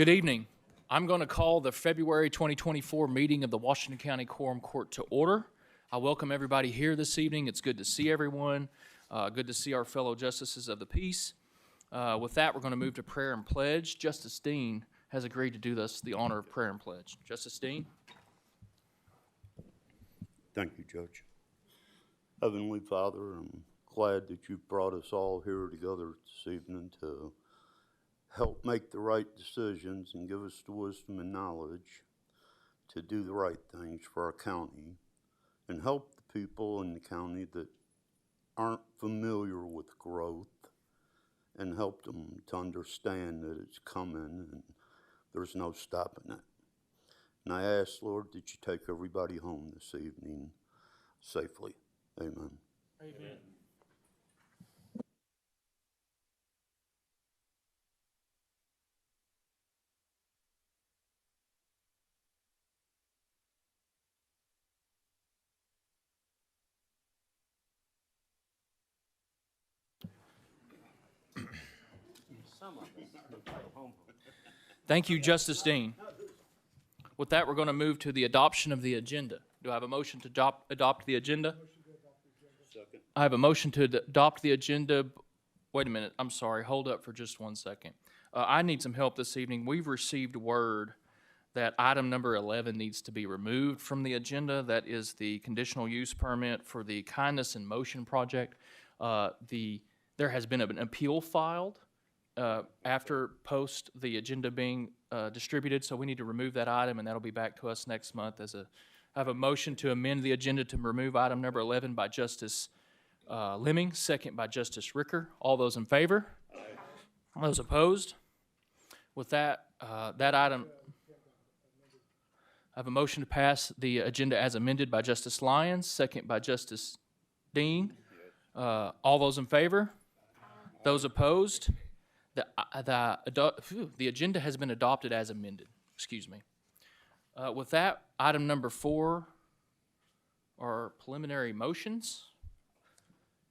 Good evening. I'm going to call the February 2024 meeting of the Washington County Quorum Court to order. I welcome everybody here this evening. It's good to see everyone. Good to see our fellow justices of the peace. With that, we're going to move to prayer and pledge. Justice Dean has agreed to do us the honor of prayer and pledge. Justice Dean. Thank you, Judge. Heavenly Father, I'm glad that you've brought us all here together this evening to help make the right decisions and give us the wisdom and knowledge to do the right things for our county and help the people in the county that aren't familiar with growth and help them to understand that it's coming and there's no stopping it. And I ask, Lord, that you take everybody home this evening safely. Amen. Amen. Thank you, Justice Dean. With that, we're going to move to the adoption of the agenda. Do I have a motion to adopt the agenda? Second. I have a motion to adopt the agenda. Wait a minute. I'm sorry. Hold up for just 1 second. I need some help this evening. We've received word that item number 11 needs to be removed from the agenda. That is the conditional use permit for the Kindness in Motion project. There has been an appeal filed after post the agenda being distributed, so we need to remove that item, and that'll be back to us next month. I have a motion to amend the agenda to remove item number 11 by Justice Lemming, second by Justice Ricker. All those in favor? Aye. All those opposed? With that, that item, I have a motion to pass the agenda as amended by Justice Lyons, second by Justice Dean. All those in favor? Those opposed? The agenda has been adopted as amended. Excuse me. With that, item number 4 are preliminary motions.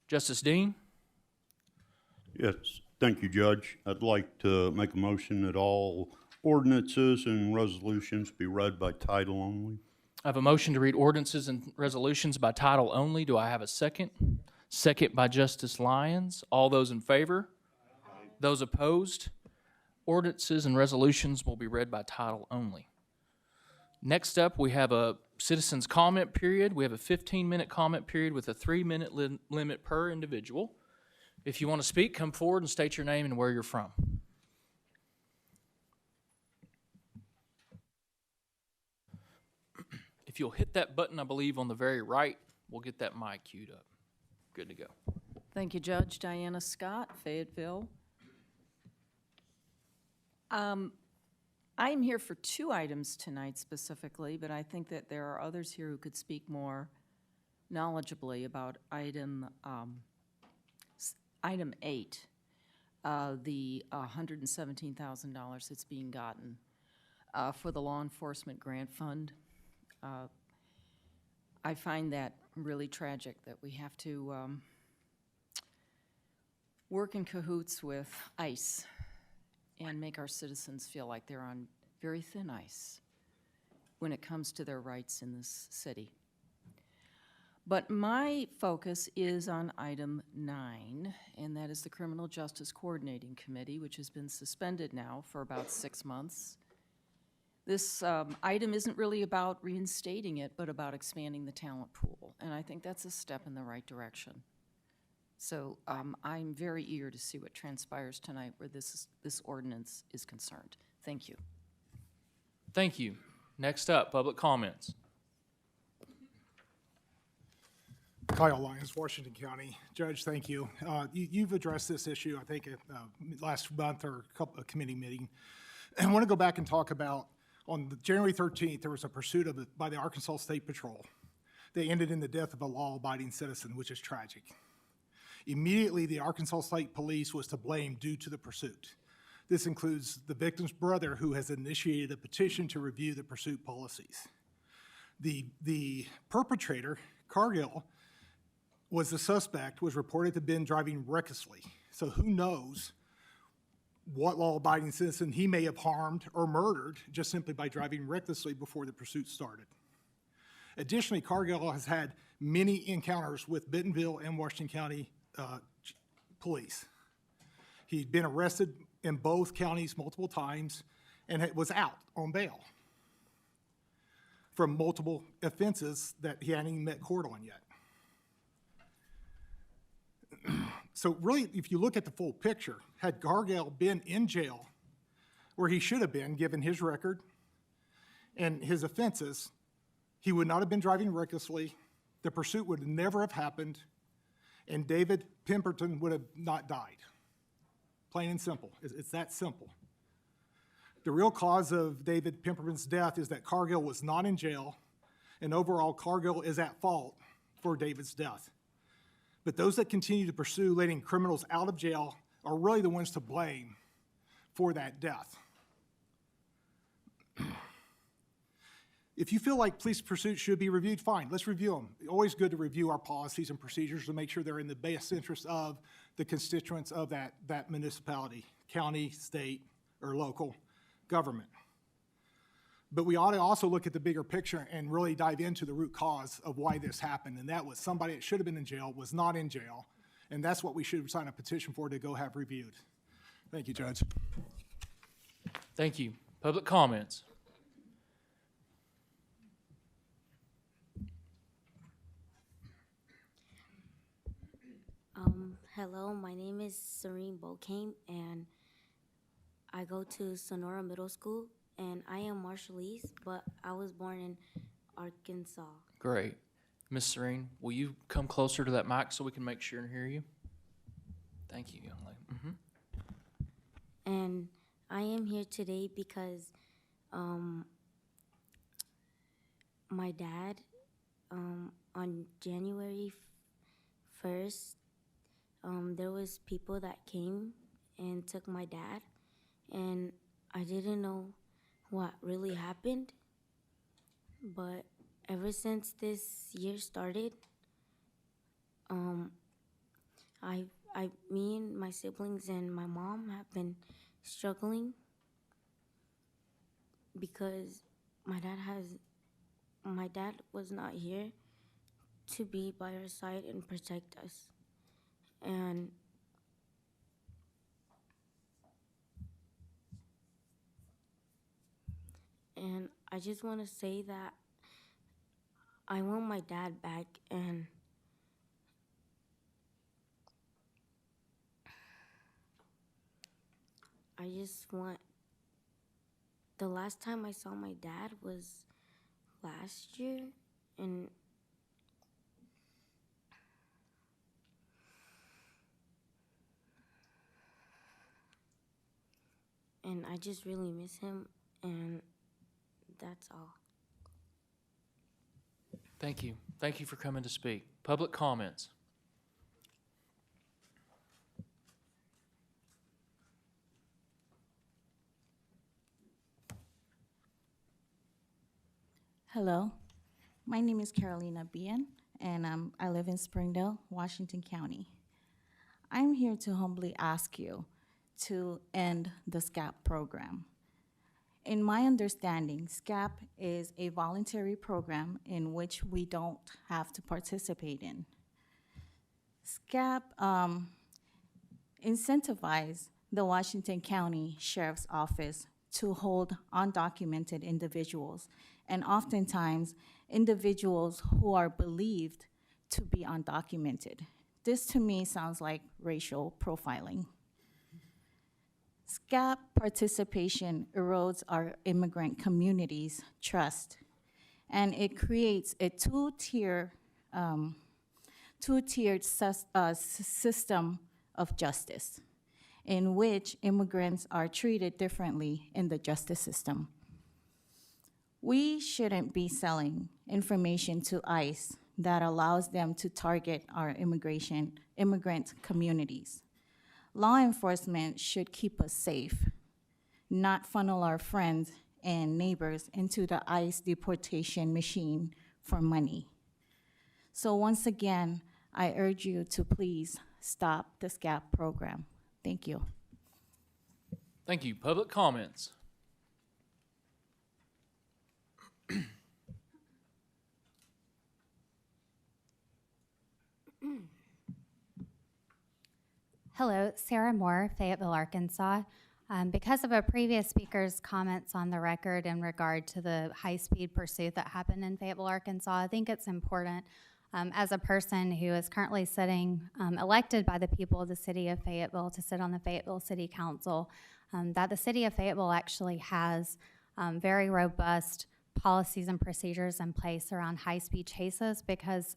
Justice Dean? Yes, thank you, Judge. I'd like to make a motion that all ordinances and resolutions be read by title only. I have a motion to read ordinances and resolutions by title only. Do I have a second? Second by Justice Lyons. All those in favor? Aye. Those opposed? Ordinances and resolutions will be read by title only. Next up, we have a citizens' comment period. We have a 15-minute comment period with a 3-minute limit per individual. If you want to speak, come forward and state your name and where you're from. If you'll hit that button, I believe, on the very right, we'll get that mic queued up. Good to go. Thank you, Judge. Diana Scott, Fayetteville. I'm here for 2 items tonight specifically, but I think that there are others here who could speak more knowledgeably about item 8, the $117,000 that's being gotten for the law enforcement grant fund. I find that really tragic that we have to work in cahoots with ICE and make our citizens feel like they're on very thin ice when it comes to their rights in this city. But my focus is on item 9, and that is the Criminal Justice Coordinating Committee, which has been suspended now for about 6 months. This item isn't really about reinstating it, but about expanding the talent pool, and I think that's a step in the right direction. So I'm very eager to see what transpires tonight where this ordinance is concerned. Thank you. Thank you. Next up, public comments. Kyle Lyons, Washington County. Judge, thank you. You've addressed this issue, I think, at last month or a committee meeting. I want to go back and talk about on January 13th, there was a pursuit by the Arkansas State Patrol. They ended in the death of a law-abiding citizen, which is tragic. Immediately, the Arkansas State Police was to blame due to the pursuit. This includes the victim's brother, who has initiated a petition to review the pursuit policies. The perpetrator, Cargill, was the suspect, was reported to have been driving recklessly. So who knows what law-abiding citizen he may have harmed or murdered just simply by driving recklessly before the pursuit started. Additionally, Cargill has had many encounters with Bentonville and Washington County police. He'd been arrested in both counties multiple times and was out on bail from multiple offenses that he hadn't even met court on yet. So really, if you look at the full picture, had Cargill been in jail where he should have been, given his record and his offenses, he would not have been driving recklessly, the pursuit would never have happened, and David Pemberton would have not died. Plain and simple. It's that simple. The real cause of David Pemberton's death is that Cargill was not in jail, and overall, Cargill is at fault for David's death. But those that continue to pursue letting criminals out of jail are really the ones to blame for that death. If you feel like police pursuits should be reviewed, fine, let's review them. Always good to review our policies and procedures to make sure they're in the best interest of the constituents of that municipality, county, state, or local government. But we ought to also look at the bigger picture and really dive into the root cause of why this happened, and that was somebody that should have been in jail was not in jail, and that's what we should sign a petition for to go have reviewed. Thank you, Judge. Thank you. Public comments. Hello, my name is Serene Bokame, and I go to Sonora Middle School, and I am Marshallese, but I was born in Arkansas. Great. Miss Serene, will you come closer to that mic so we can make sure and hear you? Thank you, young lady. And I am here today because my dad, on January 1st, there was people that came and took my dad, and I didn't know what really happened, but ever since this year started, me and my siblings and my mom have been struggling because my dad was not here to be by our side and protect us. And I just want to say that I want my dad back, and I just want, the last time I saw my dad was last year, and I just really miss him, and that's all. Thank you. Thank you for coming to speak. Public comments. Hello, my name is Carolina Bien, and I live in Springdale, Washington County. I'm here to humbly ask you to end the SCAP program. In my understanding, SCAP is a voluntary program in which we don't have to participate in. SCAP incentivizes the Washington County Sheriff's Office to hold undocumented individuals, and oftentimes individuals who are believed to be undocumented. This to me sounds like racial profiling. SCAP participation erodes our immigrant community's trust, and it creates a two-tiered system of justice in which immigrants are treated differently in the justice system. We shouldn't be selling information to ICE that allows them to target our immigrant communities. Law enforcement should keep us safe, not funnel our friends and neighbors into the ICE deportation machine for money. So once again, I urge you to please stop the SCAP program. Thank you. Thank you. Public comments. Hello, Sarah Moore, Fayetteville, Arkansas. Because of a previous speaker's comments on the record in regard to the high-speed pursuit that happened in Fayetteville, Arkansas, I think it's important, as a person who is currently sitting, elected by the people of the city of Fayetteville to sit on the Fayetteville City Council, that the city of Fayetteville actually has very robust policies and procedures in place around high-speed chases, because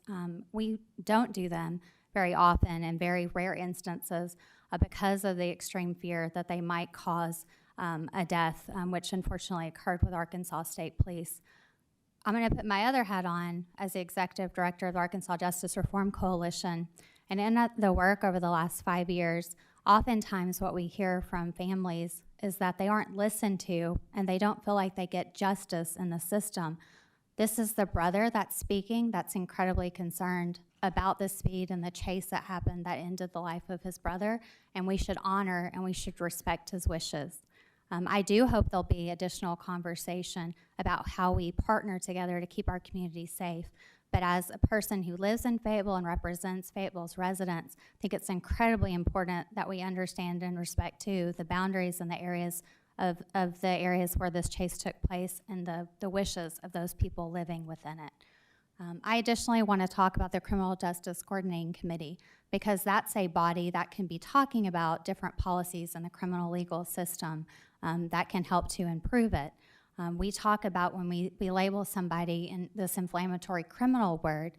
we don't do them very often, in very rare instances, because of the extreme fear that they might cause a death, which unfortunately occurred with Arkansas State Police. I'm going to put my other hat on as the Executive Director of the Arkansas Justice Reform Coalition, and in the work over the last 5 years, oftentimes what we hear from families is that they aren't listened to and they don't feel like they get justice in the system. This is the brother that's speaking that's incredibly concerned about the speed and the chase that happened that ended the life of his brother, and we should honor and we should respect his wishes. I do hope there'll be additional conversation about how we partner together to keep our community safe. But as a person who lives in Fayetteville and represents Fayetteville's residents, I think it's incredibly important that we understand and respect too the boundaries and the areas of the areas where this chase took place and the wishes of those people living within it. I additionally want to talk about the Criminal Justice Coordinating Committee, because that's a body that can be talking about different policies in the criminal legal system that can help to improve it. We talk about when we label somebody in this inflammatory criminal word.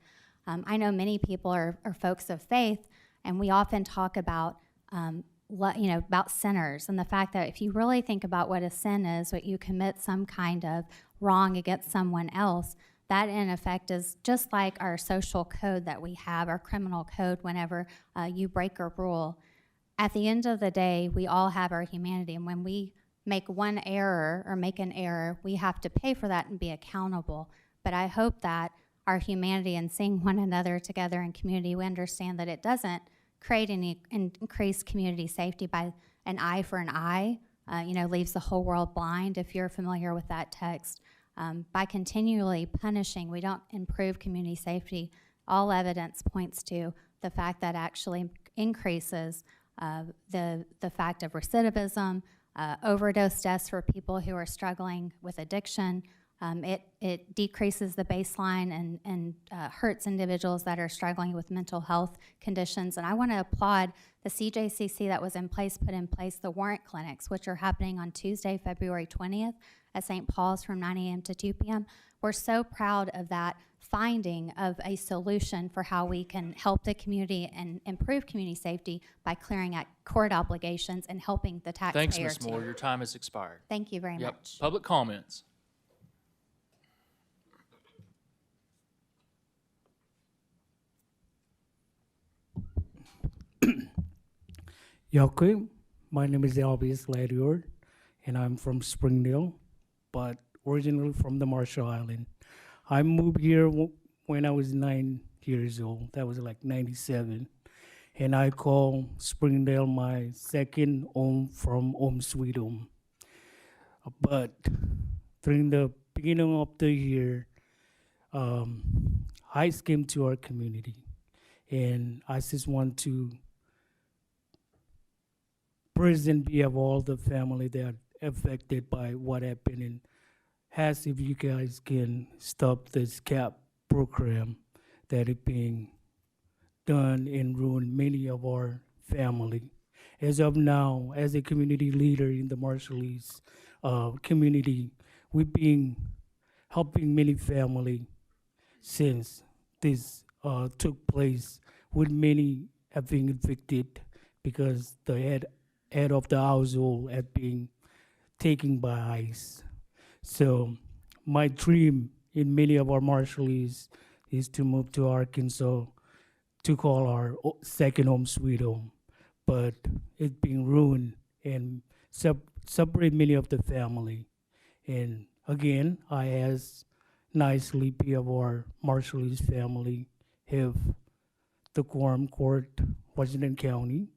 I know many people are folks of faith, and we often talk about about sinners, and the fact that if you really think about what a sin is, what you commit some kind of wrong against someone else, that in effect is just like our social code that we have, our criminal code, whenever you break a rule. At the end of the day, we all have our humanity, and when we make one error or make an error, we have to pay for that and be accountable. But I hope that our humanity and seeing one another together in community, we understand that it doesn't create any increased community safety by an eye for an eye, leaves the whole world blind, if you're familiar with that text. By continually punishing, we don't improve community safety. All evidence points to the fact that actually increases the fact of recidivism, overdose deaths for people who are struggling with addiction. It decreases the baseline and hurts individuals that are struggling with mental health conditions. And I want to applaud the CJCC that was put in place the warrant clinics, which are happening on Tuesday, February 20th at St. Paul's from 9 a.m. to 2 p.m. We're so proud of that finding of a solution for how we can help the community and improve community safety by clearing out court obligations and helping the taxpayer. Thanks, Ms. Moore. Your time has expired. Thank you very Yep. much. Public comments. Okay, my name is Elvis Ladior, and I'm from Springdale, but originally from the Marshall Island. I moved here when I was 9 years old. That was like 97. And I call Springdale my second home from home sweet home. But during the beginning of the year, ICE came to our community. And I just want to present behalf of all the family that are affected by what happened, and ask if you guys can stop this CAP program that is being done and ruin many of our family. As of now, as a community leader in the Marshallese community, we've been helping many family since this took place, with many have been evicted because the head of the household had been taken by ICE. So my dream in many of our Marshallese is to move to Arkansas to call our second home sweet home. But it's been ruined and separate many of the family. And again, I ask nicely be of our Marshallese family if the Quorum Court, Washington County,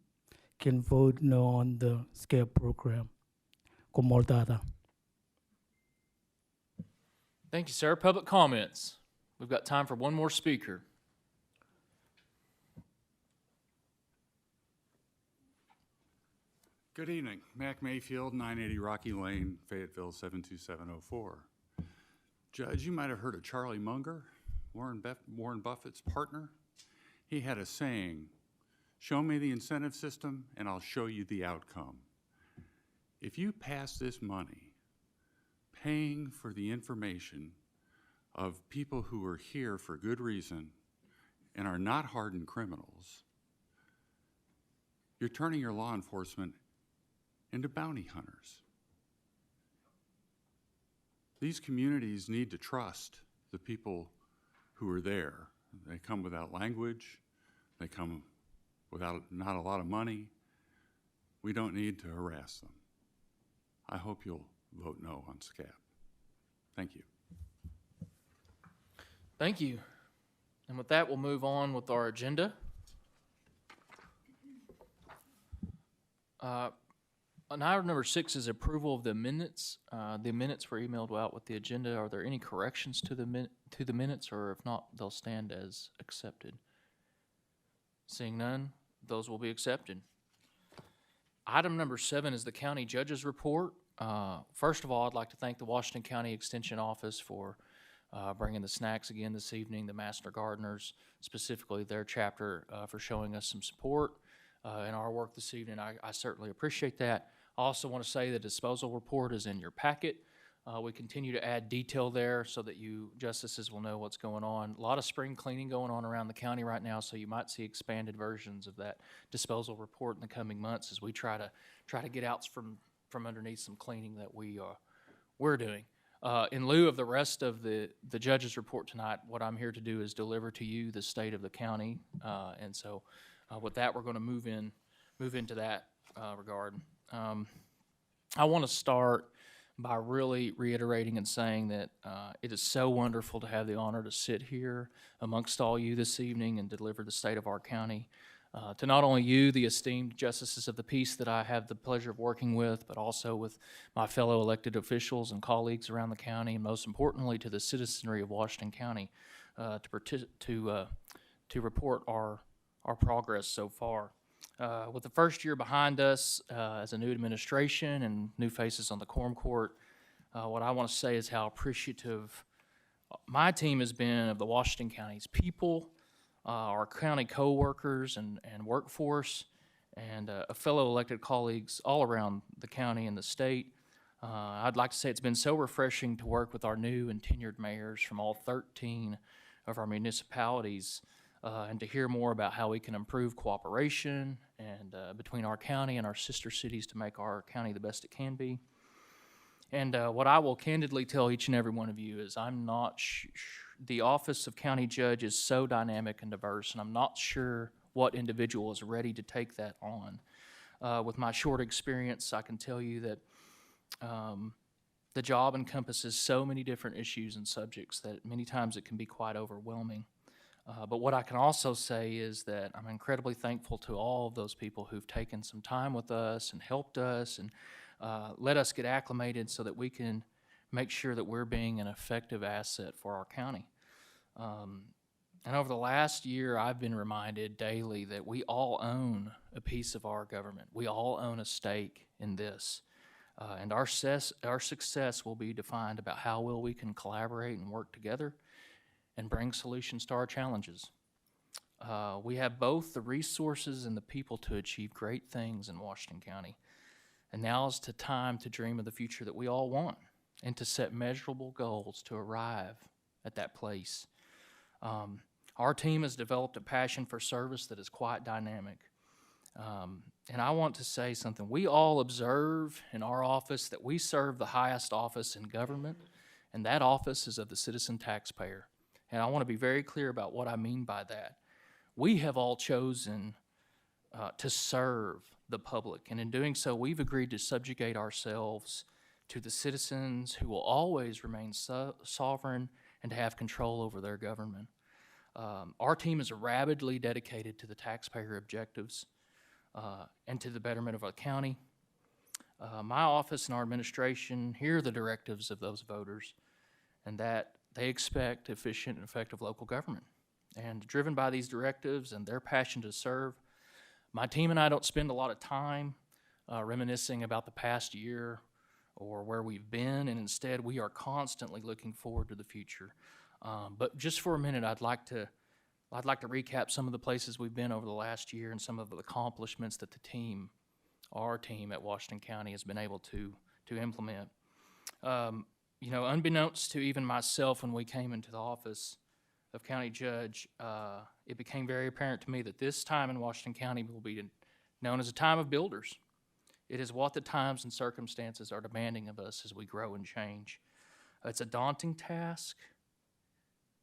can vote no on the SCAP program. acomodada. Thank you, sir. Public comments. We've got time for one more speaker. Good evening. Mac Mayfield, 980 Rocky Lane, Fayetteville, 72704. Judge, you might have heard of Charlie Munger, Warren Buffett's partner. He had a saying, "Show me the incentive system and I'll show you the outcome." If you pass this money paying for the information of people who are here for good reason and are not hardened criminals, you're turning your law enforcement into bounty hunters. These communities need to trust the people who are there. They come without language, they come without not a lot of money. We don't need to harass them. I hope you'll vote no on SCAP. Thank you. Thank you. And with that, we'll move on with our agenda. On item number 6 is approval of the minutes. The minutes were emailed out with the agenda. Are there any corrections to the minutes, or if not, they'll stand as accepted? Seeing none, those will be accepted. Item number 7 is the county judge's report. First of all, I'd like to thank the Washington County Extension Office for bringing the snacks again this evening, the Master Gardeners, specifically their chapter, for showing us some support in our work this evening. I certainly appreciate that. I also want to say the disposal report is in your packet. We continue to add detail there so that you justices will know what's going on. A lot of spring cleaning going on around the county right now, so you might see expanded versions of that disposal report in the coming months as we try to get out from underneath some cleaning that we're doing. In lieu of the rest of the judge's report tonight, what I'm here to do is deliver to you the state of the county, and so with that, we're going to move into that regard. I want to start by really reiterating and saying that it is so wonderful to have the honor to sit here amongst all you this evening and deliver the state of our county. To not only you, the esteemed justices of the peace that I have the pleasure of working with, but also with my fellow elected officials and colleagues around the county, and most importantly to the citizenry of Washington County to report our progress so far. With the first year behind us as a new administration and new faces on the Quorum Court, what I want to say is how appreciative my team has been of the Washington County's people, our county co-workers and workforce, and fellow elected colleagues all around the county and the state. I'd like to say it's been so refreshing to work with our new and tenured mayors from all 13 of our municipalities and to hear more about how we can improve cooperation and between our county and our sister cities to make our county the best it can be. And what I will candidly tell each and every one of you is I'm not the office of county judge is so dynamic and diverse, and I'm not sure what individual is ready to take that on. With my short experience, I can tell you that the job encompasses so many different issues and subjects that many times it can be quite overwhelming. But what I can also say is that I'm incredibly thankful to all of those people who've taken some time with us and helped us and let us get acclimated so that we can make sure that we're being an effective asset for our county. And over the last year, I've been reminded daily that we all own a piece of our government. We all own a stake in this. And our success will be defined about how well we can collaborate and work together and bring solutions to our challenges. We have both the resources and the people to achieve great things in Washington County. And now is the time to dream of the future that we all want and to set measurable goals to arrive at that place. Our team has developed a passion for service that is quite dynamic. And I want to say something. We all observe in our office that we serve the highest office in government, and that office is of the citizen taxpayer. And I want to be very clear about what I mean by that. We have all chosen to serve the public, and in doing so, we've agreed to subjugate ourselves to the citizens who will always remain sovereign and to have control over their government. Our team is rabidly dedicated to the taxpayer objectives and to the betterment of our county. My office and our administration hear the directives of those voters and that they expect efficient and effective local government. And driven by these directives and their passion to serve, my team and I don't spend a lot of time reminiscing about the past year or where we've been, and instead we are constantly looking forward to the future. But just for a minute, I'd like to recap some of the places we've been over the last year and some of the accomplishments that our team at Washington County has been able to implement. Unbeknownst to even myself when we came into the office of county judge, it became very apparent to me that this time in Washington County will be known as a time of builders. It is what the times and circumstances are demanding of us as we grow and change. It's a daunting task,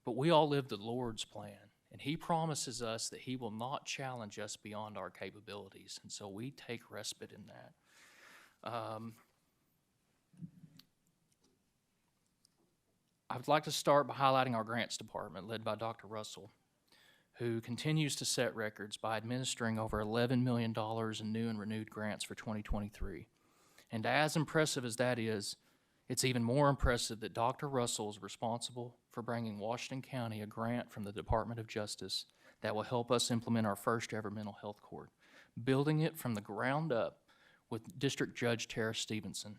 but we all live the Lord's plan, and He promises us that He will not challenge us beyond our capabilities, and so we take respite in that. I would like to start by highlighting our grants department led by Dr. Russell, who continues to set records by administering over $11 million in new and renewed grants for 2023. And as impressive as that is, it's even more impressive that Dr. Russell is responsible for bringing Washington County a grant from the Department of Justice that will help us implement our first ever mental health court, building it from the ground up with District Judge Tara Stevenson.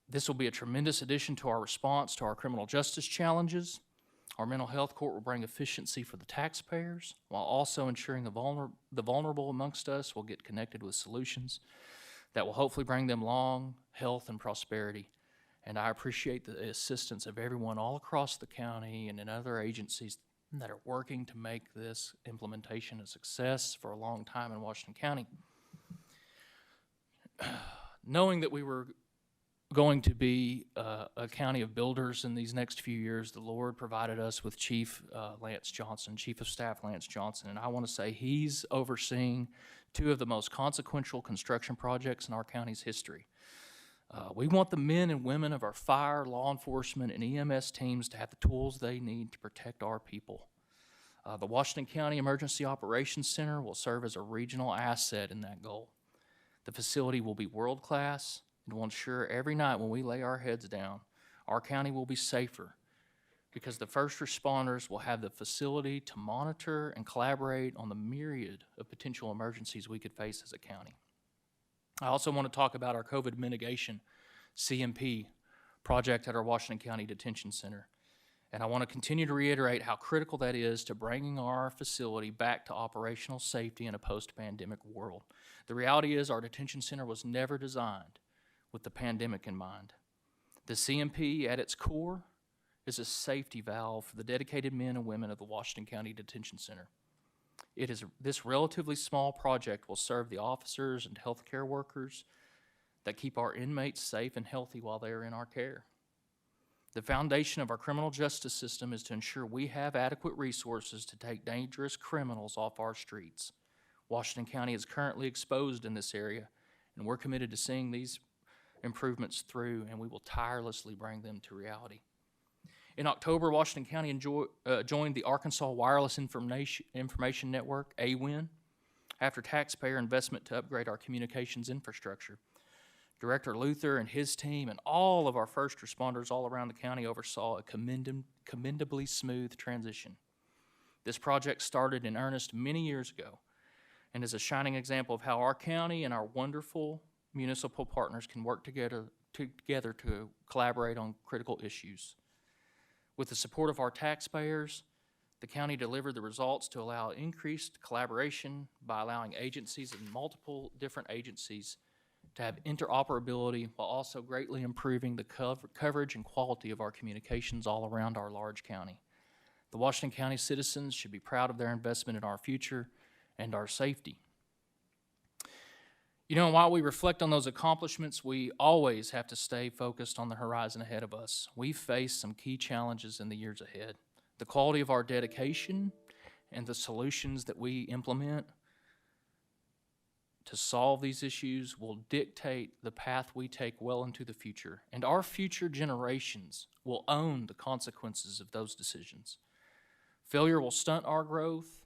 This will be a tremendous addition to our response to our criminal justice challenges. Our mental health court will bring efficiency for the taxpayers while also ensuring the vulnerable amongst us will get connected with solutions that will hopefully bring them long health and prosperity. And I appreciate the assistance of everyone all across the county and in other agencies that are working to make this implementation a success for a long time in Washington County. Knowing that we were going to be a county of builders in these next few years, the Lord provided us with Chief Lance Johnson, Chief of Staff Lance Johnson, and I want to say he's overseeing two of the most consequential construction projects in our county's history. We want the men and women of our fire, law enforcement, and EMS teams to have the tools they need to protect our people. The Washington County Emergency Operations Center will serve as a regional asset in that goal. The facility will be world-class and will ensure every night when we lay our heads down, our county will be safer because the first responders will have the facility to monitor and collaborate on the myriad of potential emergencies we could face as a county. I also want to talk about our COVID mitigation CMP project at our Washington County Detention Center. And I want to continue to reiterate how critical that is to bringing our facility back to operational safety in a post-pandemic world. The reality is our detention center was never designed with the pandemic in mind. The CMP at its core is a safety valve for the dedicated men and women of the Washington County Detention Center. This relatively small project will serve the officers and healthcare workers that keep our inmates safe and healthy while they are in our care. The foundation of our criminal justice system is to ensure we have adequate resources to take dangerous criminals off our streets. Washington County is currently exposed in this area, and we're committed to seeing these improvements through, and we will tirelessly bring them to reality. In October, Washington County joined the Arkansas Wireless Information Network, AWIN, after taxpayer investment to upgrade our communications infrastructure. Director Luther and his team and all of our first responders all around the county oversaw a commendably smooth transition. This project started in earnest many years ago and is a shining example of how our county and our wonderful municipal partners can work together to collaborate on critical issues. With the support of our taxpayers, the county delivered the results to allow increased collaboration by allowing agencies and multiple different agencies to have interoperability while also greatly improving the coverage and quality of our communications all around our large county. The Washington County citizens should be proud of their investment in our future and our safety. You know, while we reflect on those accomplishments, we always have to stay focused on the horizon ahead of us. We face some key challenges in the years ahead. The quality of our dedication and the solutions that we implement to solve these issues will dictate the path we take well into the future, and our future generations will own the consequences of those decisions. Failure will stunt our growth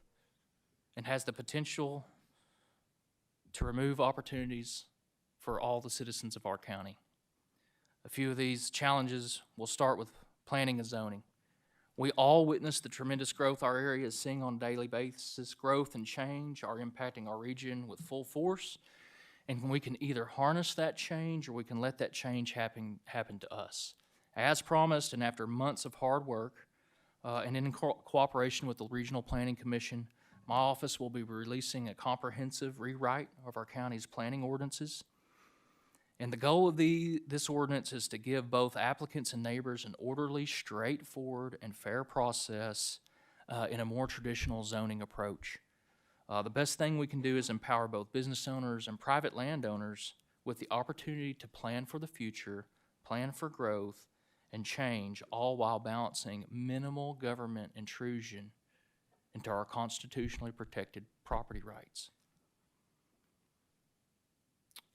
and has the potential to remove opportunities for all the citizens of our county. A few of these challenges will start with planning and zoning. We all witness the tremendous growth our area is seeing on a daily basis. Growth and change are impacting our region with full force, and we can either harness that change or we can let that change happen to us. As promised, and after months of hard work, and in cooperation with the Regional Planning Commission, my office will be releasing a comprehensive rewrite of our county's planning ordinances. And the goal of this ordinance is to give both applicants and neighbors an orderly, straightforward, and fair process in a more traditional zoning approach. The best thing we can do is empower both business owners and private landowners with the opportunity to plan for the future, plan for growth, and change, all while balancing minimal government intrusion into our constitutionally protected property rights.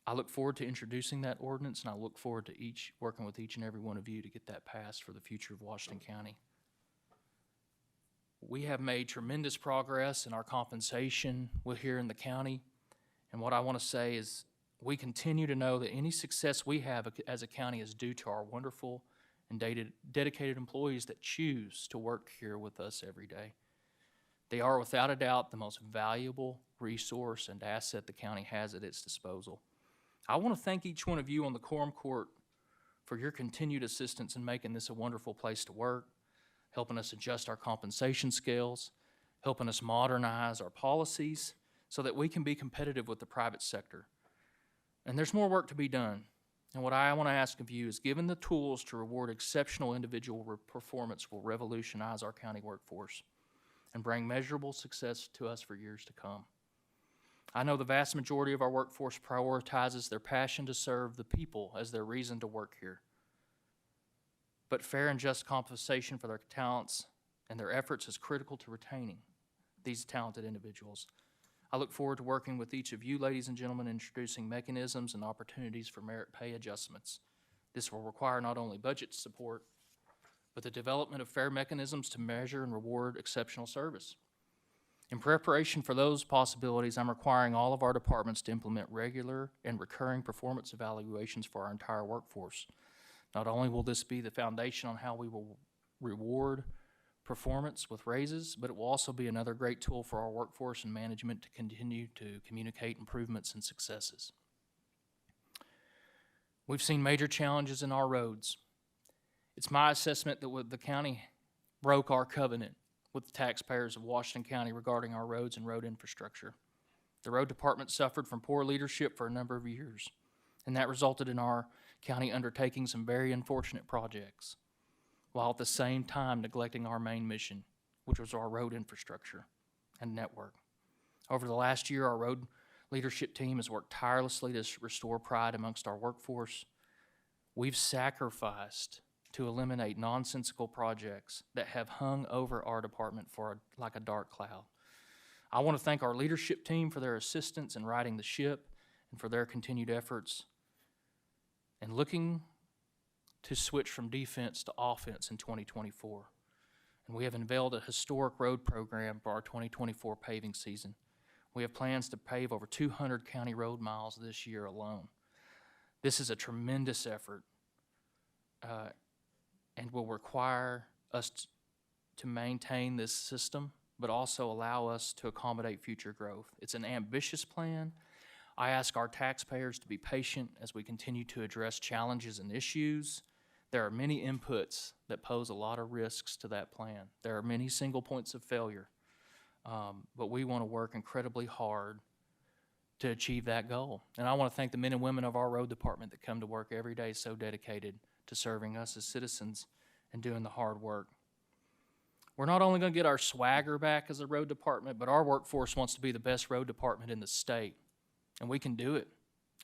I look forward to introducing that ordinance, and I look forward to working with each and every one of you to get that passed for the future of Washington County. We have made tremendous progress in our compensation here in the county, and what I want to say is we continue to know that any success we have as a county is due to our wonderful and dedicated employees that choose to work here with us every day. They are without a doubt the most valuable resource and asset the county has at its disposal. I want to thank each one of you on the Quorum Court for your continued assistance in making this a wonderful place to work, helping us adjust our compensation scales, helping us modernize our policies so that we can be competitive with the private sector. And there's more work to be done. And what I want to ask of you is, given the tools to reward exceptional individual performance will revolutionize our county workforce and bring measurable success to us for years to come. I know the vast majority of our workforce prioritizes their passion to serve the people as their reason to work here. But fair and just compensation for their talents and their efforts is critical to retaining these talented individuals. I look forward to working with each of you, ladies and gentlemen, in introducing mechanisms and opportunities for merit pay adjustments. This will require not only budget support, but the development of fair mechanisms to measure and reward exceptional service. In preparation for those possibilities, I'm requiring all of our departments to implement regular and recurring performance evaluations for our entire workforce. Not only will this be the foundation on how we will reward performance with raises, but it will also be another great tool for our workforce and management to continue to communicate improvements and successes. We've seen major challenges in our roads. It's my assessment that the county broke our covenant with the taxpayers of Washington County regarding our roads and road infrastructure. The road department suffered from poor leadership for a number of years, and that resulted in our county undertaking some very unfortunate projects, while at the same time neglecting our main mission, which was our road infrastructure and network. Over the last year, our road leadership team has worked tirelessly to restore pride amongst our workforce. We've sacrificed to eliminate nonsensical projects that have hung over our department like a dark cloud. I want to thank our leadership team for their assistance in righting the ship and for their continued efforts and looking to switch from defense to offense in 2024. And we have unveiled a historic road program for our 2024 paving season. We have plans to pave over 200 county road miles this year alone. This is a tremendous effort and will require us to maintain this system, but also allow us to accommodate future growth. It's an ambitious plan. I ask our taxpayers to be patient as we continue to address challenges and issues. There are many inputs that pose a lot of risks to that plan. There are many single points of failure, but we want to work incredibly hard to achieve that goal. And I want to thank the men and women of our road department that come to work every day so dedicated to serving us as citizens and doing the hard work. We're not only going to get our swagger back as a road department, but our workforce wants to be the best road department in the state. And we can do it.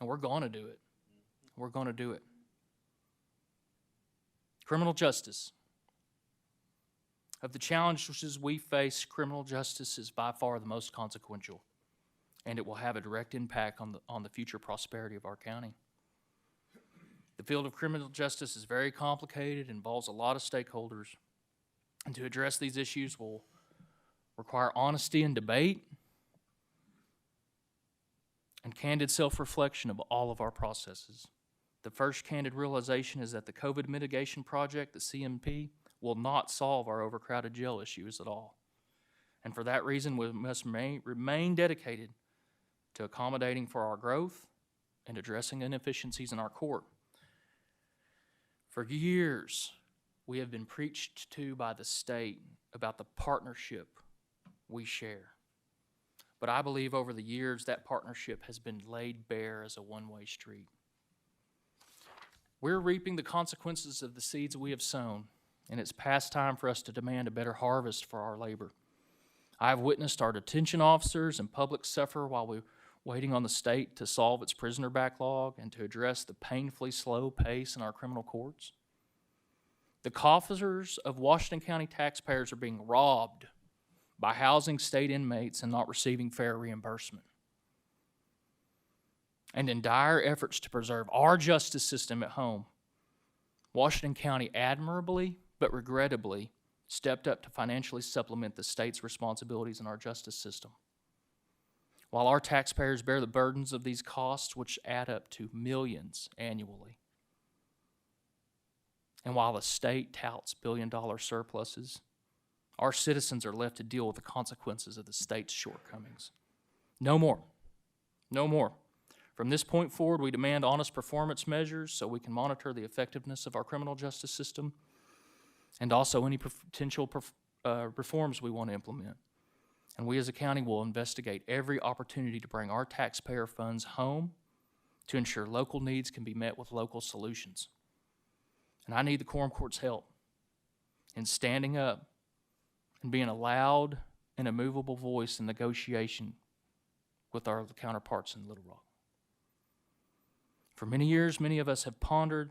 And we're going to do it. We're going to do it. Criminal justice. Of the challenges we face, criminal justice is by far the most consequential, and it will have a direct impact on the future prosperity of our county. The field of criminal justice is very complicated, involves a lot of stakeholders, and to address these issues will require honesty and debate, and candid self-reflection of all of our processes. The first candid realization is that the COVID mitigation project, the CMP, will not solve our overcrowded jail issues at all. And for that reason, we must remain dedicated to accommodating for our growth and addressing inefficiencies in our court. For years, we have been preached to by the state about the partnership we share. But I believe over the years that partnership has been laid bare as a one-way street. We're reaping the consequences of the seeds we have sown, and it's past time for us to demand a better harvest for our labor. I've witnessed our detention officers and public suffer while we're waiting on the state to solve its prisoner backlog and to address the painfully slow pace in our criminal courts. The coffers of Washington County taxpayers are being robbed by housing state inmates and not receiving fair reimbursement. And in dire efforts to preserve our justice system at home, Washington County admirably but regrettably stepped up to financially supplement the state's responsibilities in our justice system. While our taxpayers bear the burdens of these costs, which add up to millions annually, and while the state touts billion-dollar surpluses, our citizens are left to deal with the consequences of the state's shortcomings. No more. No more. From this point forward, we demand honest performance measures so we can monitor the effectiveness of our criminal justice system and also any potential reforms we want to implement. And we as a county will investigate every opportunity to bring our taxpayer funds home to ensure local needs can be met with local solutions. And I need the Quorum Court's help in standing up and being a loud and immovable voice in negotiation with our counterparts in Little Rock. For many years, many of us have pondered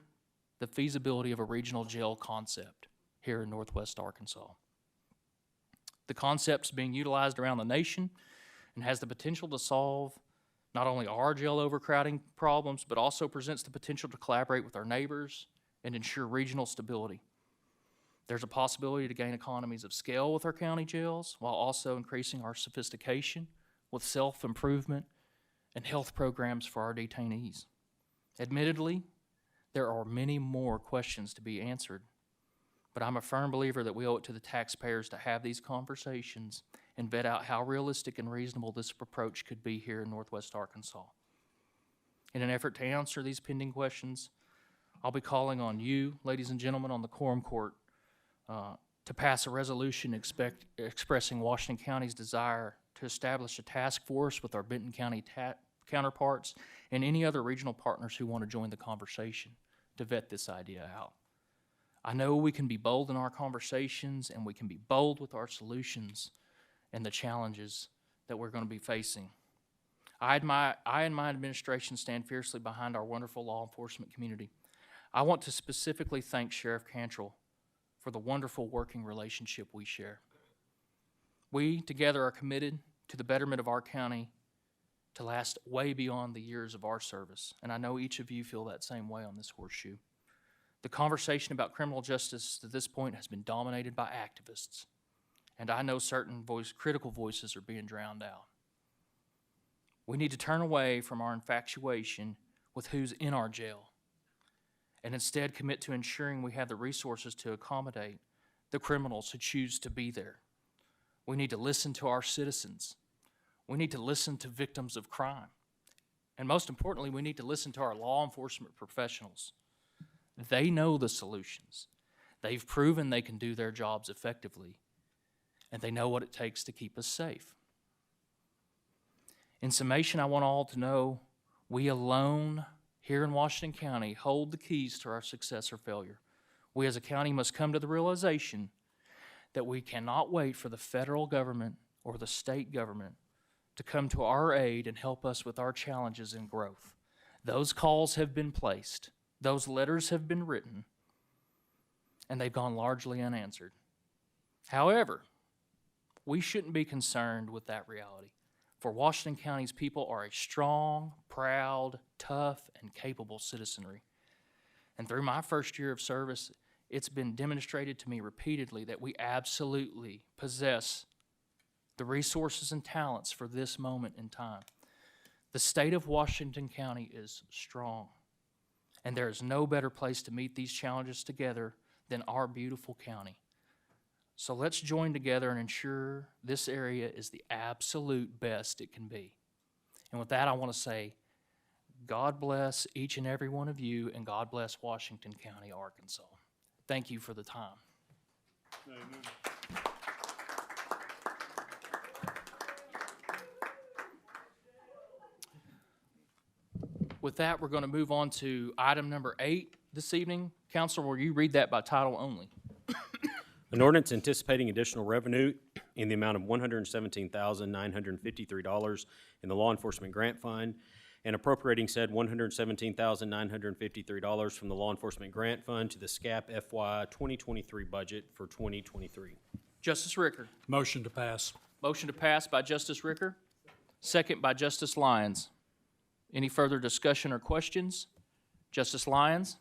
the feasibility of a regional jail concept here in Northwest Arkansas. The concept's being utilized around the nation and has the potential to solve not only our jail overcrowding problems, but also presents the potential to collaborate with our neighbors and ensure regional stability. There's a possibility to gain economies of scale with our county jails while also increasing our sophistication with self-improvement and health programs for our detainees. Admittedly, there are many more questions to be answered, but I'm a firm believer that we owe it to the taxpayers to have these conversations and vet out how realistic and reasonable this approach could be here in Northwest Arkansas. In an effort to answer these pending questions, I'll be calling on you, ladies and gentlemen, on the Quorum Court to pass a resolution expressing Washington County's desire to establish a task force with our Benton County counterparts and any other regional partners who want to join the conversation to vet this idea out. I know we can be bold in our conversations and we can be bold with our solutions and the challenges that we're going to be facing. I and my administration stand fiercely behind our wonderful law enforcement community. I want to specifically thank Sheriff Cantrell for the wonderful working relationship we share. We together are committed to the betterment of our county to last way beyond the years of our service, and I know each of you feel that same way on this horseshoe. The conversation about criminal justice to this point has been dominated by activists, and I know certain critical voices are being drowned out. We need to turn away from our infatuation with who's in our jail and instead commit to ensuring we have the resources to accommodate the criminals who choose to be there. We need to listen to our citizens. We need to listen to victims of crime. And most importantly, we need to listen to our law enforcement professionals. They know the solutions. They've proven they can do their jobs effectively, and they know what it takes to keep us safe. In summation, I want all to know we alone here in Washington County hold the keys to our success or failure. We as a county must come to the realization that we cannot wait for the federal government or the state government to come to our aid and help us with our challenges and growth. Those calls have been placed. Those letters have been written, and they've gone largely unanswered. However, we shouldn't be concerned with that reality, for Washington County's people are a strong, proud, tough, and capable citizenry. And through my first year of service, it's been demonstrated to me repeatedly that we absolutely possess the resources and talents for this moment in time. The state of Washington County is strong, and there is no better place to meet these challenges together than our beautiful county. So let's join together and ensure this area is the absolute best it can be. And with that, I want to say, God bless each and every one of you, and God bless Washington County, Arkansas. Thank you for the time. With that, we're going to move on to item number 8 this evening. Counselor, will you read that by title only? An ordinance anticipating additional revenue in the amount of $117,953 in the Law Enforcement Grant Fund and appropriating said $117,953 from the Law Enforcement Grant Fund to the SCAP FY 2023 budget for 2023. Justice Ricker. Motion to pass. Motion to pass by Justice Ricker, second by Justice Lyons. Any further discussion or questions? Justice Lyons?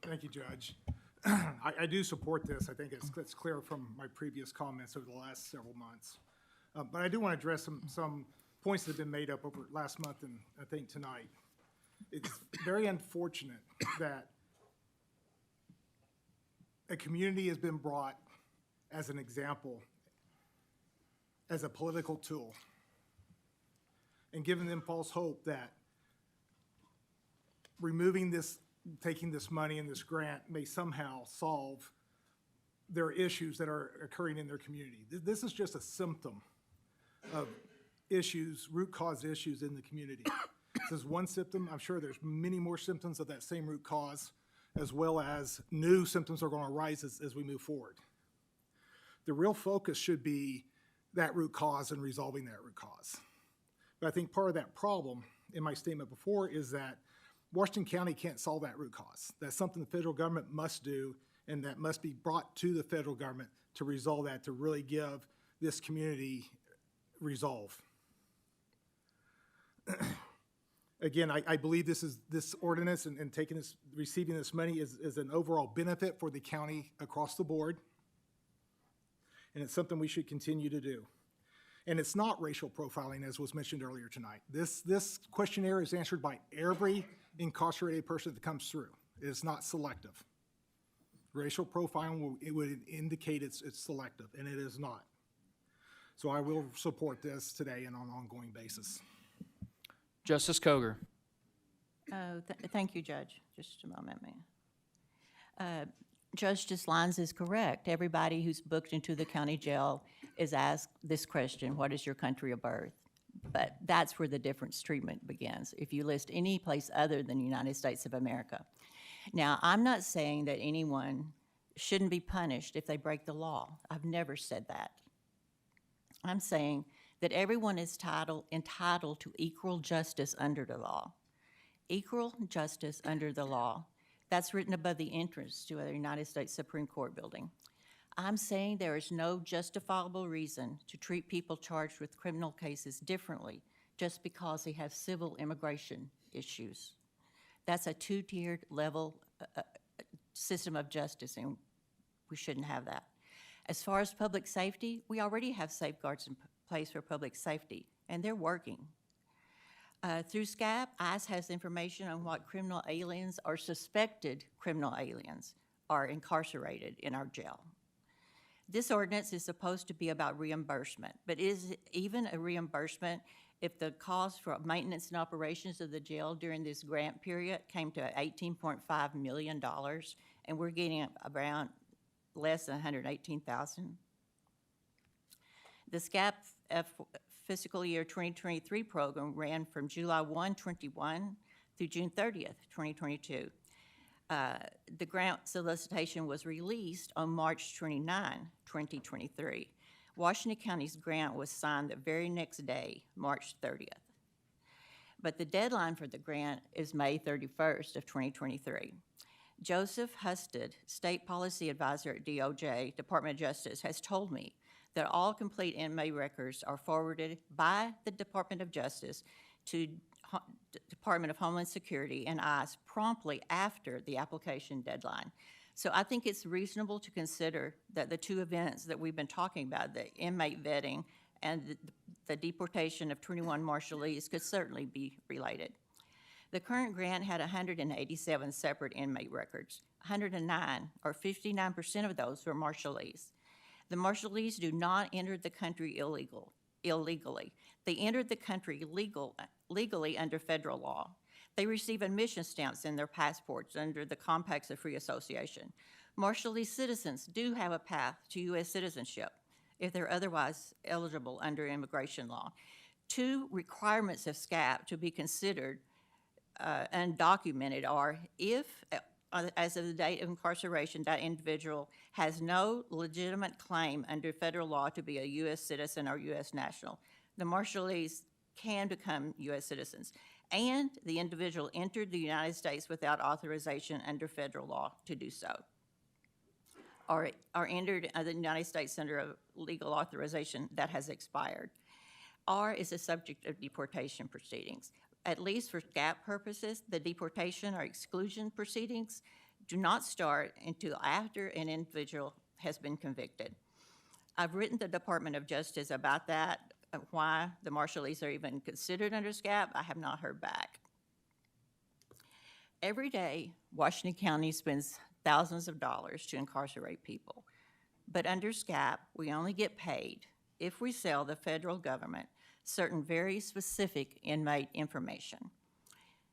Thank you, Judge. I do support this. I think it's clear from my previous comments over the last several months. But I do want to address some points that have been made up over last month and I think tonight. It's very unfortunate that a community has been brought as an example, as a political tool, and given them false hope that removing this, taking this money and this grant may somehow solve their issues that are occurring in their community. This is just a symptom of issues, root cause issues in the community. This is one symptom. I'm sure there's many more symptoms of that same root cause, as well as new symptoms are going to arise as we move forward. The real focus should be that root cause and resolving that root cause. But I think part of that problem in my statement before is that Washington County can't solve that root cause. That's something the federal government must do, and that must be brought to the federal government to resolve that, to really give this community resolve. Again, I believe this ordinance and taking this, receiving this money is an overall benefit for the county across the board, and it's something we should continue to do. And it's not racial profiling, as was mentioned earlier tonight. This questionnaire is answered by every incarcerated person that comes through. It is not selective. Racial profiling would indicate it's selective, and it is not. So I will support this today and on an ongoing basis. Justice Coger. Thank you, Judge. Just a moment, ma'am. Justice Lyons is correct. Everybody who's booked into the county jail is asked this question: what is your country of birth? But that's where the difference treatment begins, if you list any place other than the United States of America. Now, I'm not saying that anyone shouldn't be punished if they break the law. I've never said that. I'm saying that everyone is entitled to equal justice under the law. Equal justice under the law. That's written above the entrance to a United States Supreme Court building. I'm saying there is no justifiable reason to treat people charged with criminal cases differently just because they have civil immigration issues. That's a two-tiered level system of justice, and we shouldn't have that. As far as public safety, we already have safeguards in place for public safety, and they're working. Through SCAP, ICE has information on what criminal aliens or suspected criminal aliens are incarcerated in our jail. This ordinance is supposed to be about reimbursement, but is it even a reimbursement if the cost for maintenance and operations of the jail during this grant period came to $18.5 million, and we're getting around less than $118,000? The SCAP fiscal year 2023 program ran from July 1, 21 through June 30th, 2022. The grant solicitation was released on March 29, 2023. Washington County's grant was signed the very next day, March 30th. But the deadline for the grant is May 31st of 2023. Joseph Husted, State Policy Advisor at DOJ, Department of Justice, has told me that all complete inmate records are forwarded by the Department of Justice to Department of Homeland Security and ICE promptly after the application deadline. So I think it's reasonable to consider that the two events that we've been talking about, the inmate vetting and the deportation of 21 Marshallese could certainly be related. The current grant had 187 separate inmate records. 109, or 59% of those, were Marshallese. The Marshallese do not enter the country illegally. They entered the country legally under federal law. They receive admission stamps in their passports under the Compacts of Free Association. Marshallese citizens do have a path to U.S. citizenship if they're otherwise eligible under immigration law. Two requirements of SCAP to be considered undocumented are if, as of the date of incarceration, that individual has no legitimate claim under federal law to be a U.S. citizen or U.S. national. The Marshallese can become U.S. citizens, and the individual entered the United States without authorization under federal law to do so, or entered the United States under a legal authorization that has expired, or is a subject of deportation proceedings. At least for SCAP purposes, the deportation or exclusion proceedings do not start until after an individual has been convicted. I've written the Department of Justice about that, why the Marshallese are even considered under SCAP. I have not heard back. Every day, Washington County spends thousands of dollars to incarcerate people. But under SCAP, we only get paid if we sell the federal government certain very specific inmate information.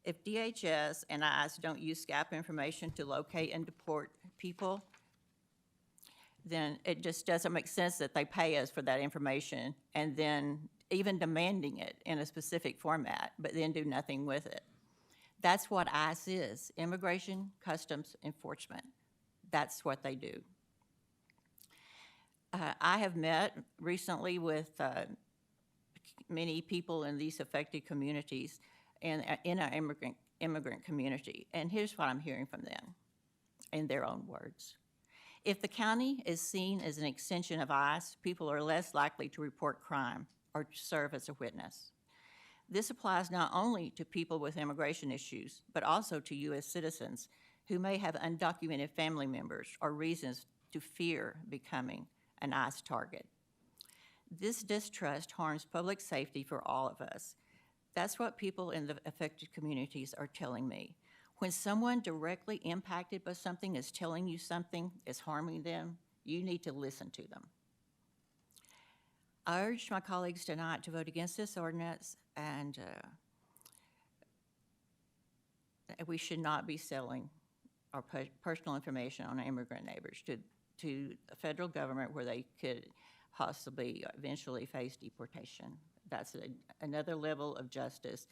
If DHS and ICE don't use SCAP information to locate and deport people, then it just doesn't make sense that they pay us for that information and then even demanding it in a specific format, but then do nothing with it. That's what ICE is, Immigration Customs Enforcement. That's what they do. I have met recently with many people in these affected communities and in our immigrant community, and here's what I'm hearing from them in their own words. If the county is seen as an extension of ICE, people are less likely to report crime or to serve as a witness. This applies not only to people with immigration issues, but also to U.S. citizens who may have undocumented family members or reasons to fear becoming an ICE target. This distrust harms public safety for all of us. That's what people in the affected communities are telling me. When someone directly impacted by something is telling you something is harming them, you need to listen to them. I urge my colleagues tonight to vote against this ordinance, and we should not be selling our personal information on our immigrant neighbors to the federal government where they could possibly eventually face deportation. That's another level of justice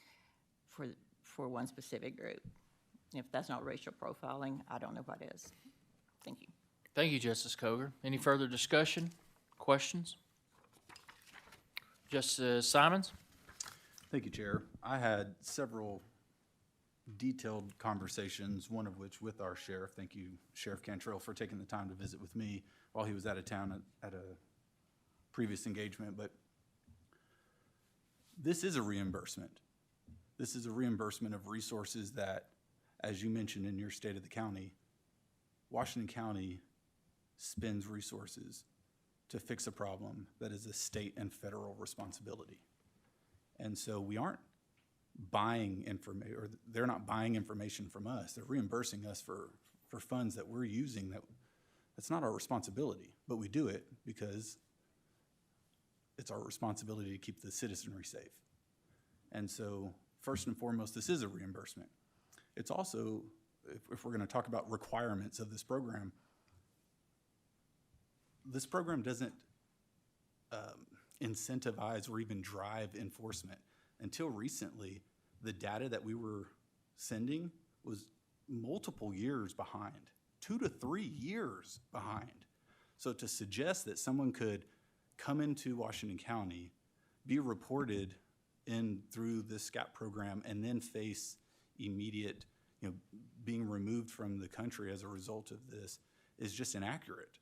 for one specific group. If that's not racial profiling, I don't know what is. Thank you. Thank you, Justice Coger. Any further discussion, questions? Justice Simons? Thank you, Chair. I had several detailed conversations, one of which with our sheriff. Thank you, Sheriff Cantrell, for taking the time to visit with me while he was out of town at a previous engagement. But this is a reimbursement. This is a reimbursement of resources that, as you mentioned in your State of the County, Washington County spends resources to fix a problem that is a state and federal responsibility. And so we aren't buying information, or they're not buying information from us. They're reimbursing us for funds that we're using that's not our responsibility, but we do it because it's our responsibility to keep the citizenry safe. And so first and foremost, this is a reimbursement. It's also, if we're going to talk about requirements of this program doesn't incentivize or even drive enforcement. Until recently, the data that we were sending was multiple years behind, 2 to 3 years behind. So to suggest that someone could come into Washington County, be reported in through this SCAP program, and then face immediate, being removed from the country as a result of this is just inaccurate.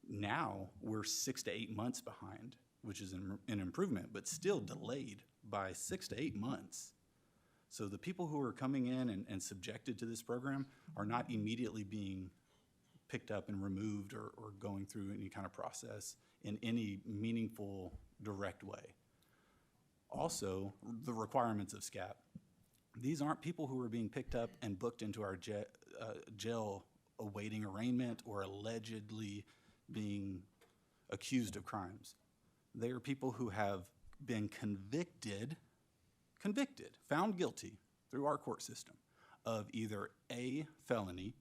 Now we're 6 to 8 months behind, which is an improvement, but still delayed by 6 to 8 months. So the people who are coming in and subjected to this program are not immediately being picked up and removed or going through any kind of process in any meaningful, direct way. Also, the requirements of SCAP. These aren't people who are being picked up and booked into our jail awaiting arraignment or allegedly being accused of crimes. They are people who have been convicted, found guilty through our court system of either a felony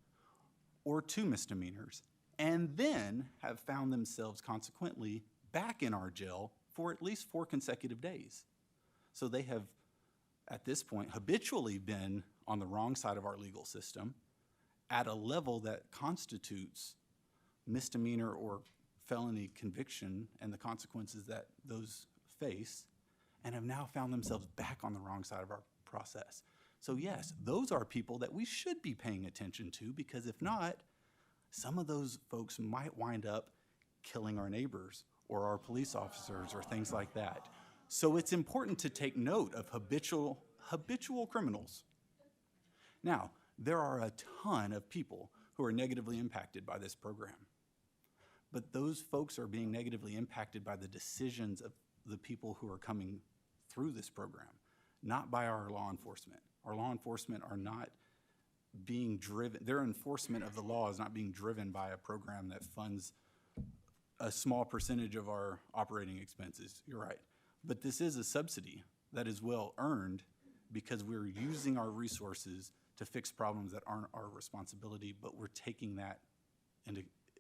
or 2 misdemeanors, and then have found themselves consequently back in our jail for at least 4 consecutive days. So they have, at this point, habitually been on the wrong side of our legal system at a level that constitutes misdemeanor or felony conviction and the consequences that those face, and have now found themselves back on the wrong side of our process. So yes, those are people that we should be paying attention to, because if not, some of those folks might wind up killing our neighbors or our police officers or things like that. So it's important to take note of habitual criminals. Now, there are a ton of people who are negatively impacted by this program. But those folks are being negatively impacted by the decisions of the people who are coming through this program, not by our law enforcement. Our law enforcement are not being driven, their enforcement of the law is not being driven by a program that funds a small percentage of our operating expenses. You're right. But this is a subsidy that is well earned because we're using our resources to fix problems that aren't our responsibility, but we're taking that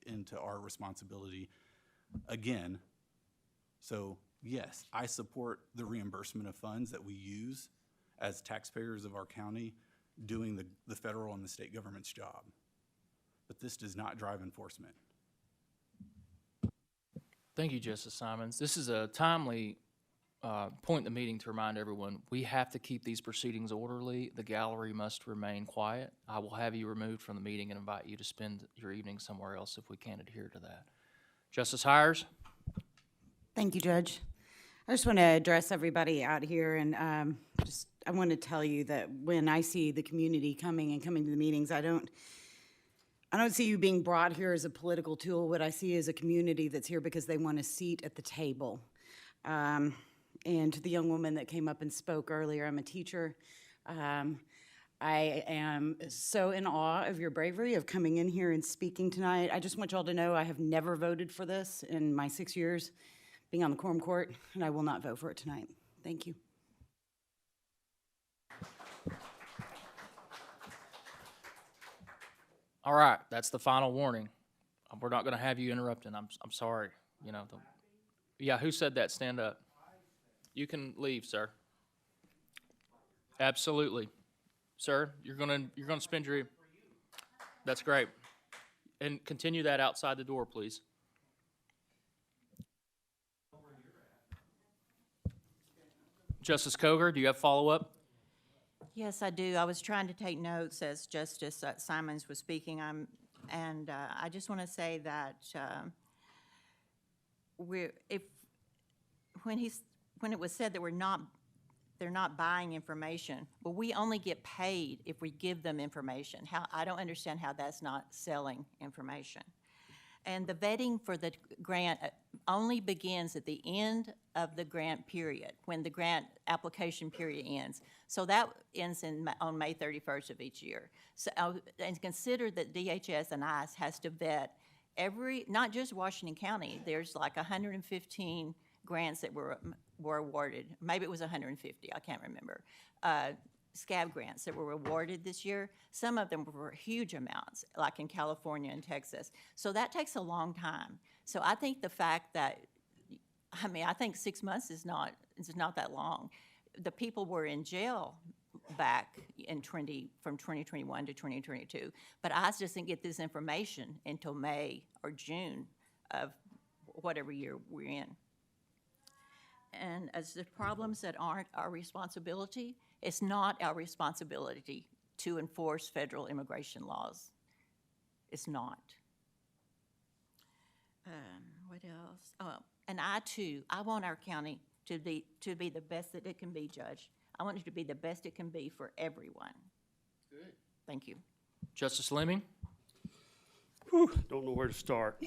into our responsibility again. So yes, I support the reimbursement of funds that we use as taxpayers of our county doing the federal and the state government's job. But this does not drive enforcement. Thank you, Justice Simons. This is a timely point in the meeting to remind everyone, we have to keep these proceedings orderly. The gallery must remain quiet. I will have you removed from the meeting and invite you to spend your evening somewhere else if we can't adhere to that. Justice Hires? Thank you, Judge. I just want to address everybody out here, and I want to tell you that when I see the community coming to the meetings, I don't see you being brought here as a political tool. What I see is a community that's here because they want a seat at the table. And to the young woman that came up and spoke earlier, I'm a teacher. I am so in awe of your bravery of coming in here and speaking tonight. I just want y'all to know I have never voted for this in my 6 years being on the Quorum Court, and I will not vote for it tonight. Thank you. All right, that's the final warning. We're not going to have you interrupting. I'm sorry. You know. Yeah, who said that? Stand up. You can leave, sir. Absolutely, sir. You're gonna spend your. That's great, and continue that outside the door, please. Justice Coger, do you have follow-up? Yes, I do. I was trying to take notes as Justice Simons was speaking. I just want to say that when it was said that they're not buying information, well, we only get paid if we give them information. I don't understand how that's not selling information. And the vetting for the grant only begins at the end of the grant period, when the grant application period ends. So that ends on May 31st of each year. So, and consider that DHS and ICE has to vet not just Washington County, there's like 115 grants that were awarded. Maybe it was 150, I can't remember. SCAB grants that were awarded this year. Some of them were huge amounts, like in California and Texas. So that takes a long time. So I think the fact that, I think 6 months is not that long. The people were in jail back in from 2021 to 2022, but ICE doesn't get this information until May or June of whatever year we're in. And as the problems that aren't our responsibility, it's not our responsibility to enforce federal immigration laws. It's not. What else? Oh, and I want our county to be the best that it can be, Judge. I want it to be the best it can be for everyone. Good. Thank you. Justice Lemming? Don't know where to start.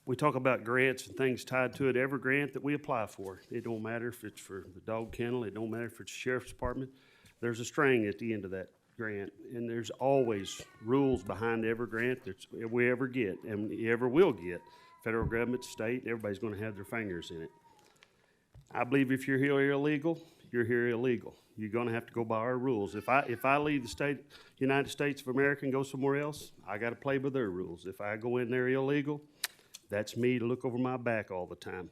we talk about grants and things tied to it. Every grant that we apply for, it don't matter if it's for the dog kennel, it don't matter if it's sheriff's department, there's a string at the end of that grant, and there's always rules behind every grant that we ever get, and we ever will get. Federal government, state, everybody's gonna have their fingers in it. I believe if you're here illegal, you're here illegal. You're gonna have to go by our rules. If I leave the United States of America and go somewhere else, I gotta play by their rules. If I go in there illegal, that's me to look over my back all the time.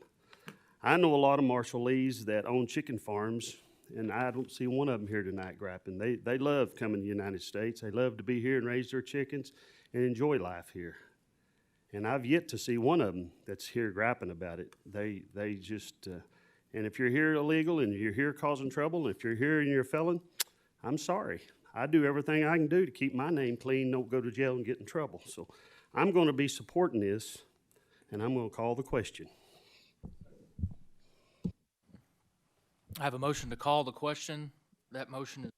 I know a lot of Marshallese that own chicken farms, and I don't see one of them here tonight griping. They love coming to the United States. They love to be here and raise their chickens and enjoy life here. And I've yet to see one of them that's here griping about it. They just, and if you're here illegal and you're here causing trouble, and if you're here and you're a felon, I'm sorry. I do everything I can do to keep my name clean, don't go to jail and get in trouble. So I'm gonna be supporting this, and I'm gonna call the question. I have a motion to call the question. That motion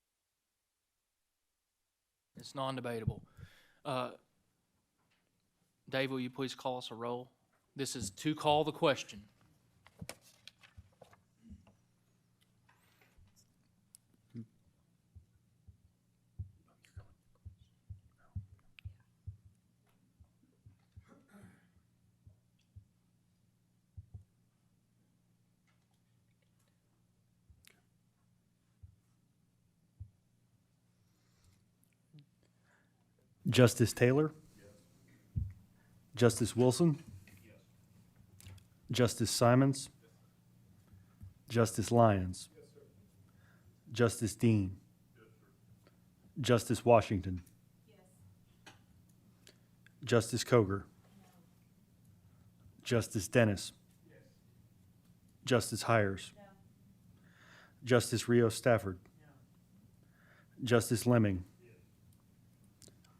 is non-debatable. Dave, will you please call us a roll? This is to call the question. Justice Taylor? Justice Wilson? Justice Simons? Justice Lyons? Justice Dean? Justice Washington? Justice Coger? Justice Dennis? Justice Hires? Justice Rios Stafford? Justice Lemming?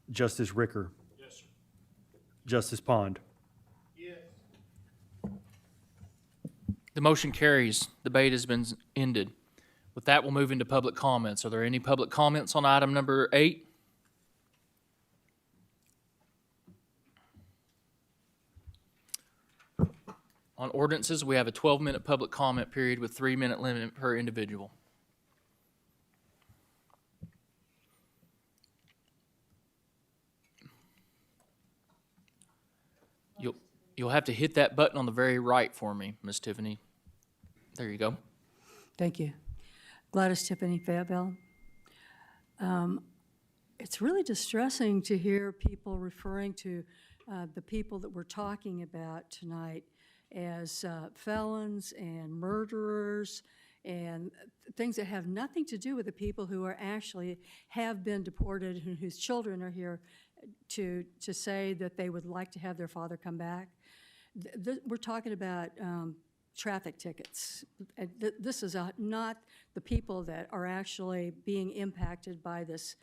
Justice Ricker? Yes, sir. Justice Pond? Yes. The motion carries. Debate has been ended. With that, we'll move into public comments. Are there any public comments on item number 8? On ordinances, we have a 12-minute public comment period with 3-minute limit per individual. You'll have to hit that button on the very right for me, Miss Tiffany. There you go. Thank you. Gladys Tiffany, Fayetteville. It's really distressing to hear people referring to the people that we're talking about tonight as felons and murderers and things that have nothing to do with the people who are actually have been deported and whose children are here to say that they would like to have their father come back. We're talking about traffic tickets. This is not the people that are actually being impacted by this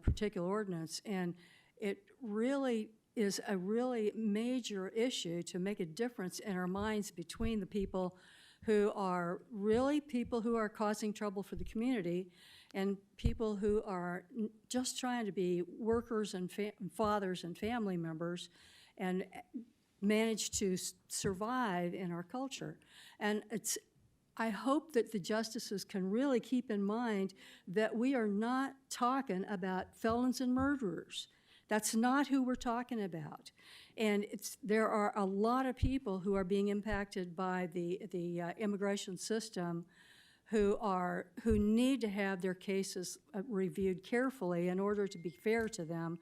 particular ordinance, and it really is a really major issue to make a difference in our minds between the people who are really people who are causing trouble for the community and people who are just trying to be workers and fathers and family members and manage to survive in our culture. And I hope that the justices can really keep in mind that we are not talking about felons and murderers. That's not who we're talking about. And there are a lot of people who are being impacted by the immigration system who need to have their cases reviewed carefully in order to be fair to them.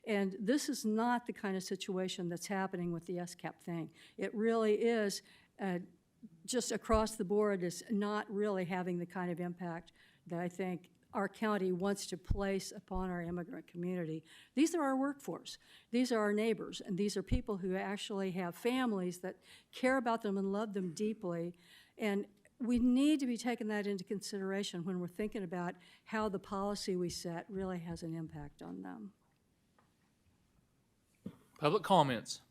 And this is not the kind of situation that's happening with the SCAP thing. It really is just across the board is not really having the kind of impact that I think our county wants to place upon our immigrant community. These are our workforce. These are our neighbors, and these are people who actually have families that care about them and love them deeply. And we need to be taking that into consideration when we're thinking about how the policy we set really has an impact on them. Public comments.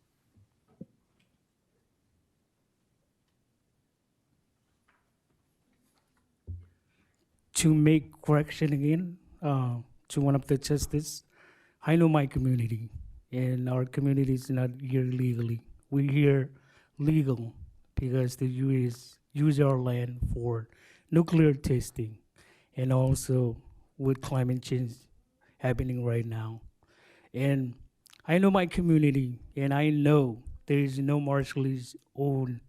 To make correction again, to one of the justice, I know my community, and our community is not here legally. we here legal because the U.S. use our land for nuclear testing, and also with climate change happening right now. And I know my community, and I know there is no Marshallese own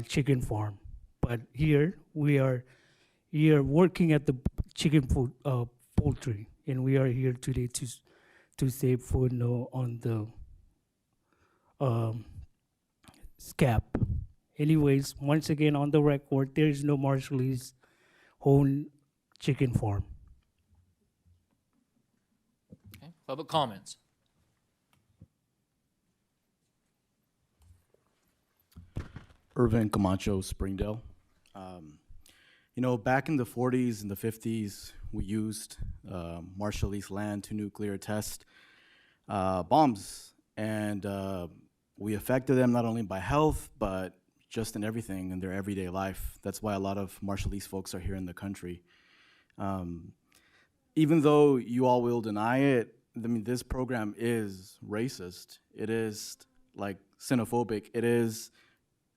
chicken farm, but here we are here working at the chicken food poultry, and we are here today to save food no on the scab. Anyways, once again on the record, there is no Marshallese own chicken farm. Okay, public comments. Irvin Camacho, Springdale. You know, back in the 40s and the 50s, we used Marshallese land to nuclear test bombs, and we affected them not only by health, but just in everything in their everyday life. That's why a lot of Marshallese folks are here in the country. Even though you all will deny it, I mean, this program is racist. It is like xenophobic. It is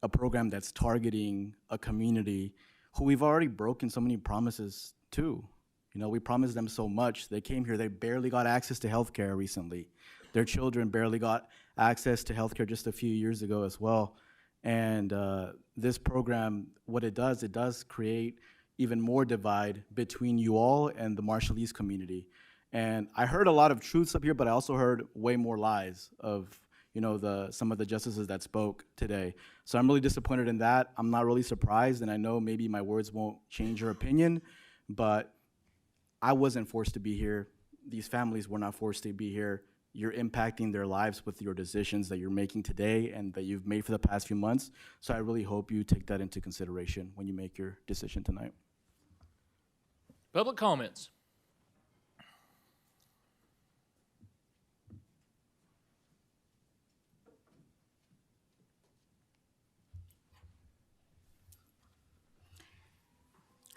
a program that's targeting a community who we've already broken so many promises to. You know, we promised them so much. They came here, they barely got access to healthcare recently. Their children barely got access to healthcare just a few years ago as well. And this program, what it does create even more divide between you all and the Marshallese community. And I heard a lot of truths up here, but I also heard way more lies of, you know, some of the justices that spoke today. So I'm really disappointed in that. I'm not really surprised, and I know maybe my words won't change your opinion, but I wasn't forced to be here. These families were not forced to be here. You're impacting their lives with your decisions that you're making today and that you've made for the past few months. So I really hope you take that into consideration when you make your decision tonight. Public comments.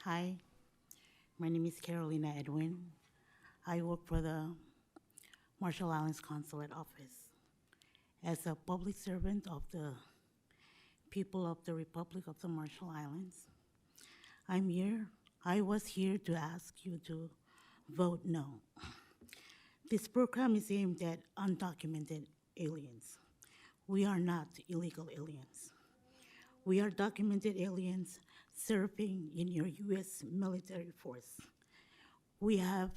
Hi, my name is Carolina Edwin. I work for the Marshall Islands Consulate Office. As a public servant of the people of the Republic of the Marshall Islands, I was here to ask you to vote no. This program is aimed at undocumented aliens. We are not illegal aliens. We are documented aliens serving in your U.S. military force. We have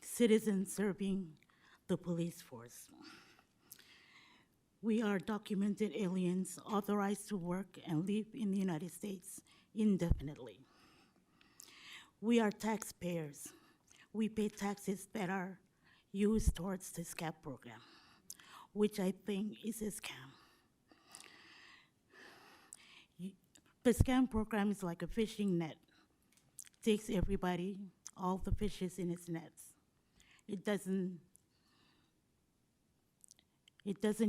citizens serving the police force. We are documented aliens authorized to work and live in the United States indefinitely. We are taxpayers. We pay taxes that are used towards the SCAP program, which I think is a scam. The SCAM program is like a fishing net. Takes everybody, all the fishes in its nets. It doesn't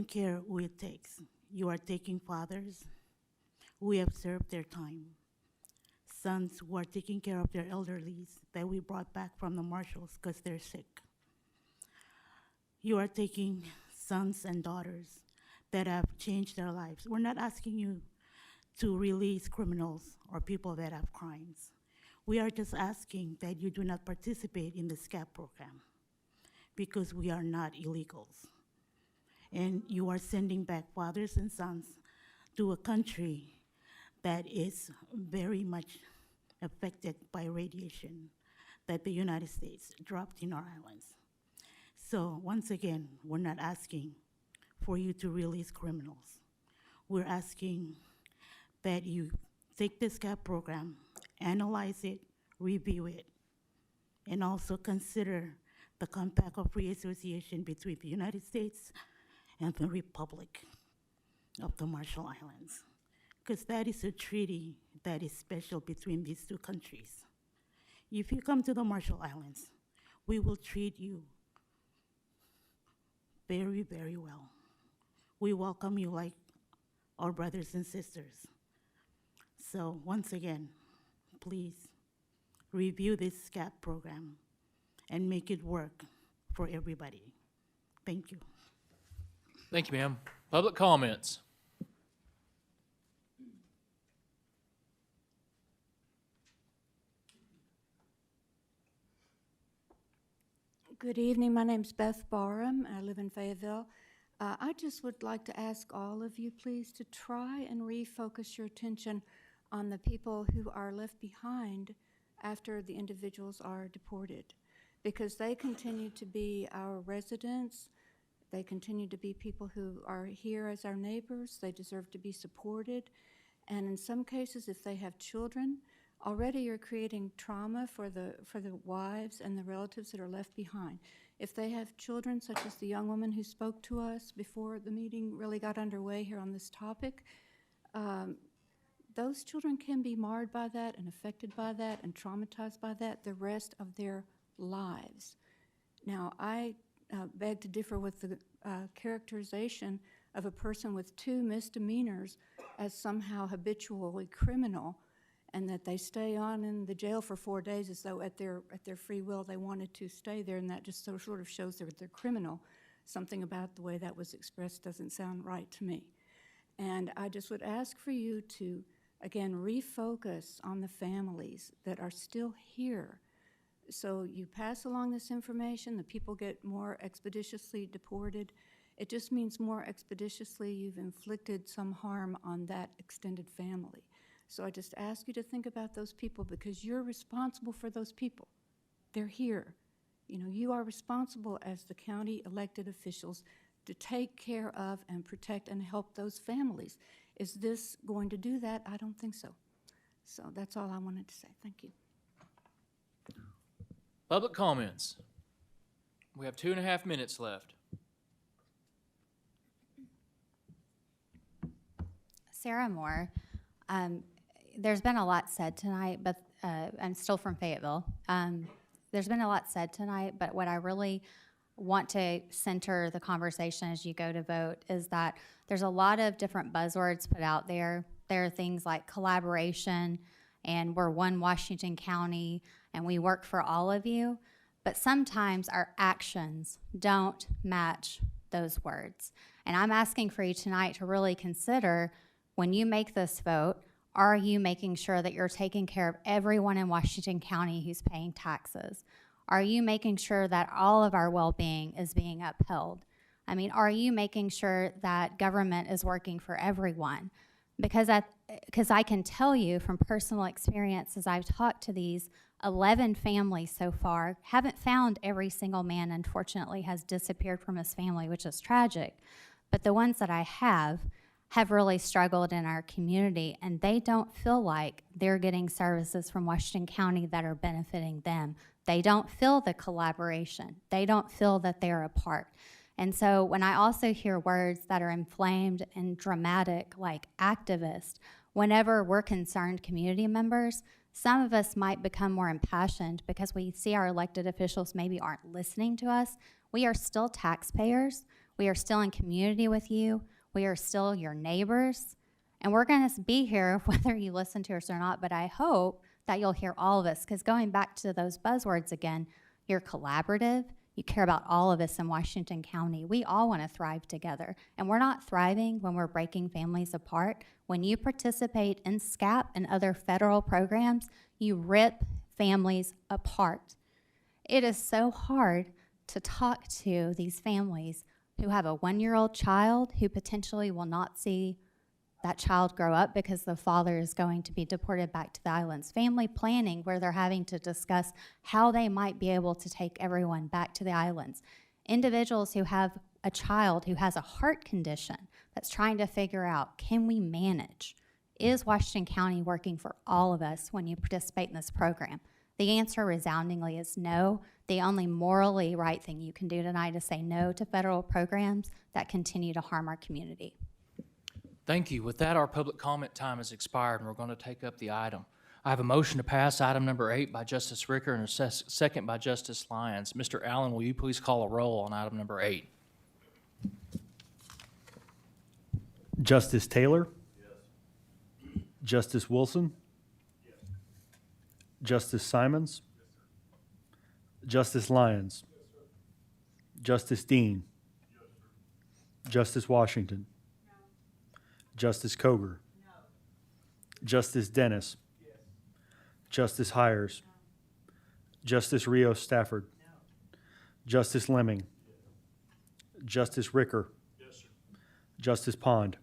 care who it takes. You are taking fathers who have served their time, sons who are taking care of their elderlies that we brought back from the Marshalls because they're sick. You are taking sons and daughters that have changed their lives. We're not asking you to release criminals or people that have crimes. We are just asking that you do not participate in the SCAP program because we are not illegals. And you are sending back fathers and sons to a country that is very much affected by radiation that the United States dropped in our islands. So once again, we're not asking for you to release criminals. We're asking that you take the SCAP program, analyze it, review it, and also consider the Compact of Free Association between the United States and the Republic of the Marshall Islands, because that is a treaty that is special between these two countries. If you come to the Marshall Islands, we will treat you very, very well. We welcome you like our brothers and sisters. So once again, please review this SCAP program and make it work for everybody. Thank you. Thank you, ma'am. Public comments. Good evening. My name's Beth Barham. I live in Fayetteville. I just would like to ask all of you, please, to try and refocus your attention on the people who are left behind after the individuals are deported, because they continue to be our residents. They continue to be people who are here as our neighbors. They deserve to be supported. And in some cases, if they have children, already you're creating trauma for the wives and the relatives that are left behind. If they have children, such as the young woman who spoke to us before the meeting really got underway here on this topic, those children can be marred by that and affected by that and traumatized by that the rest of their lives. Now, I beg to differ with the characterization of a person with 2 misdemeanors as somehow habitually criminal, and that they stay on in the jail for 4 days as though at their free will they wanted to stay there, and that just sort of shows they're criminal. Something about the way that was expressed doesn't sound right to me. And I just would ask for you to, again, refocus on the families that are still here. So you pass along this information, the people get more expeditiously deported. It just means more expeditiously you've inflicted some harm on that extended family. So I just ask you to think about those people, because you're responsible for those people. They're here. You know, you are responsible as the county elected officials to take care of and protect and help those families. Is this going to do that? I don't think so. So that's all I wanted to say. Thank you. Public comments. We have 2.5 minutes left. Sarah Moore. There's been a lot said tonight, but I'm still from Fayetteville. There's been a lot said tonight, but what I really want to center the conversation as you go to vote is that there's a lot of different buzzwords put out there. There are things like collaboration, and we're one Washington County, and we work for all of you. But sometimes our actions don't match those words. And I'm asking for you tonight to really consider, when you make this vote, are you making sure that you're taking care of everyone in Washington County who's paying taxes? Are you making sure that all of our well-being is being upheld? I mean, are you making sure that government is working for everyone? Because I can tell you from personal experience, as I've talked to these 11 families so far, haven't found every single man, unfortunately, has disappeared from his family, which is tragic. But the ones that I have really struggled in our community, and they don't feel like they're getting services from Washington County that are benefiting them. They don't feel the collaboration. They don't feel that they're a part. And so when I also hear words that are inflamed and dramatic, like activist, whenever we're concerned community members, some of us might become more impassioned because we see our elected officials maybe aren't listening to us. We are still taxpayers. We are still in community with you. We are still your neighbors, and we're going to be here whether you listen to us or not, but I hope that you'll hear all of us, because going back to those buzzwords again, you're collaborative, you care about all of us in Washington County. We all want to thrive together, and we're not thriving when we're breaking families apart. When you participate in SCAP and other federal programs, you rip families apart. It is so hard to talk to these families who have a 1-year-old child who potentially will not see that child grow up because the father is going to be deported back to the islands. Family planning, where they're having to discuss how they might be able to take everyone back to the islands. Individuals who have a child who has a heart condition that's trying to figure out, can we manage? Is Washington County working for all of us when you participate in this program? The answer resoundingly is no. The only morally right thing you can do tonight is say no to federal programs that continue to harm our community. Thank you. With that, our public comment time has expired, and we're going to take up the item. I have a motion to pass item number 8 by Justice Ricker and a second by Justice Lyons. Mr. Allen, will you please call a roll on item number 8? Justice Taylor? Yes. Justice Wilson? Yes. Justice Simons? Yes, sir. Justice Lyons? Yes, sir. Justice Dean? Yes, sir. Justice Washington. Justice Coger. Justice Dennis. Justice Hires. Justice Rios Stafford. Justice Lemming. Justice Ricker. Justice Pond.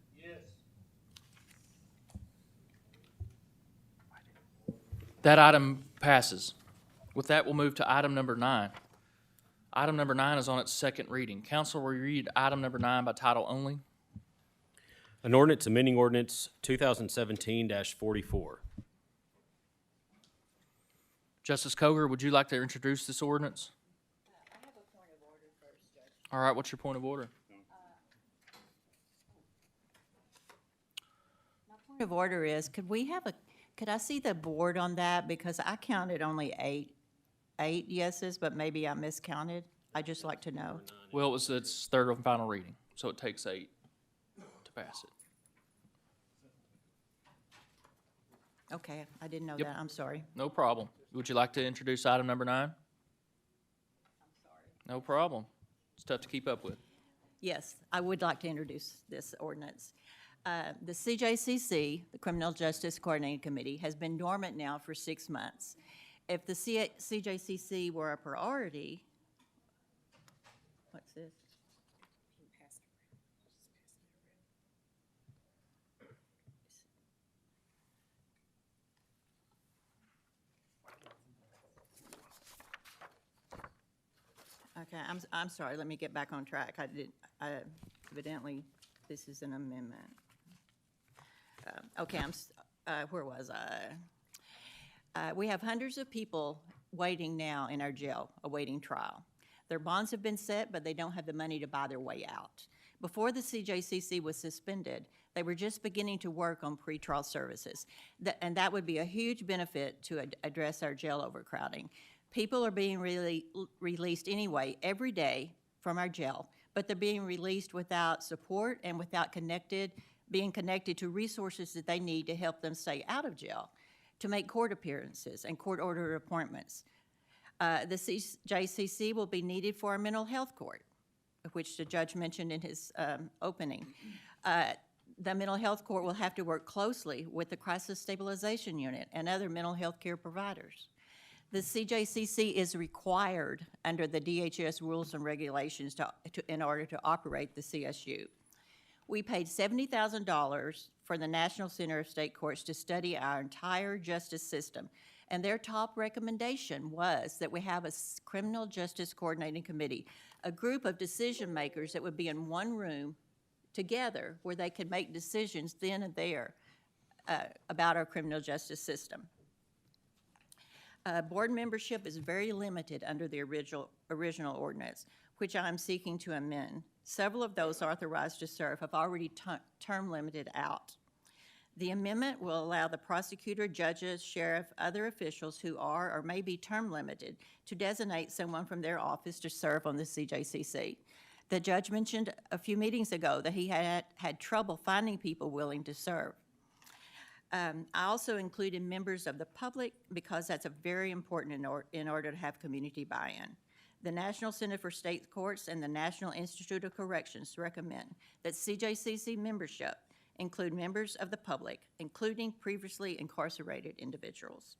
That item passes. With that, we'll move to item number 9. Item number 9 is on its second reading. Council, will you read item number 9 by title only? An ordinance amending ordinance 2017-44. Justice Coger, would you like to introduce this ordinance? I have a point of order first, Judge. All right, what's your point of order? My point of order is, could I see the board on that? Because I counted only eight yeses, but maybe I miscounted. I'd just like to know. Well, it's third and final reading, so it takes 8 to pass it. Okay, I didn't know Yep. that. I'm sorry. No problem. Would you like to introduce item number 9? I'm sorry. No problem. It's tough to keep up with. Yes, I would like to introduce this ordinance. The CJCC, the Criminal Justice Coordinating Committee, has been dormant now for 6 months. If the CJCC were a priority, what's this? Okay, I'm sorry, let me get back on track. Evidently, this is an amendment. Okay, where was I? We have hundreds of people waiting now in our jail, awaiting trial. Their bonds have been set, but they don't have the money to buy their way out. Before the CJCC was suspended, they were just beginning to work on pretrial services, and that would be a huge benefit to address our jail overcrowding. People are being released anyway every day from our jail, but they're being released without support and without being connected to resources that they need to help them stay out of jail, to make court appearances and court order appointments. The CJCC will be needed for our mental health court, which the judge mentioned in his opening. The mental health court will have to work closely with the Crisis Stabilization Unit and other mental health care providers. The CJCC is required under the DHS rules and regulations in order to operate the CSU. We paid $70,000 for the National Center of State Courts to study our entire justice system, and their top recommendation was that we have a Criminal Justice Coordinating Committee, a group of decision makers that would be in one room together where they could make decisions then and there about our criminal justice system. Board membership is very limited under the original ordinance, which I'm seeking to amend. Several of those authorized to serve have already term limited out. The amendment will allow the prosecutor, judges, sheriff, other officials who are or may be term limited to designate someone from their office to serve on the CJCC. The judge mentioned a few meetings ago that he had trouble finding people willing to serve. I also included members of the public because that's very important in order to have community buy-in. The National Center for State Courts and the National Institute of Corrections recommend that CJCC membership include members of the public, including previously incarcerated individuals.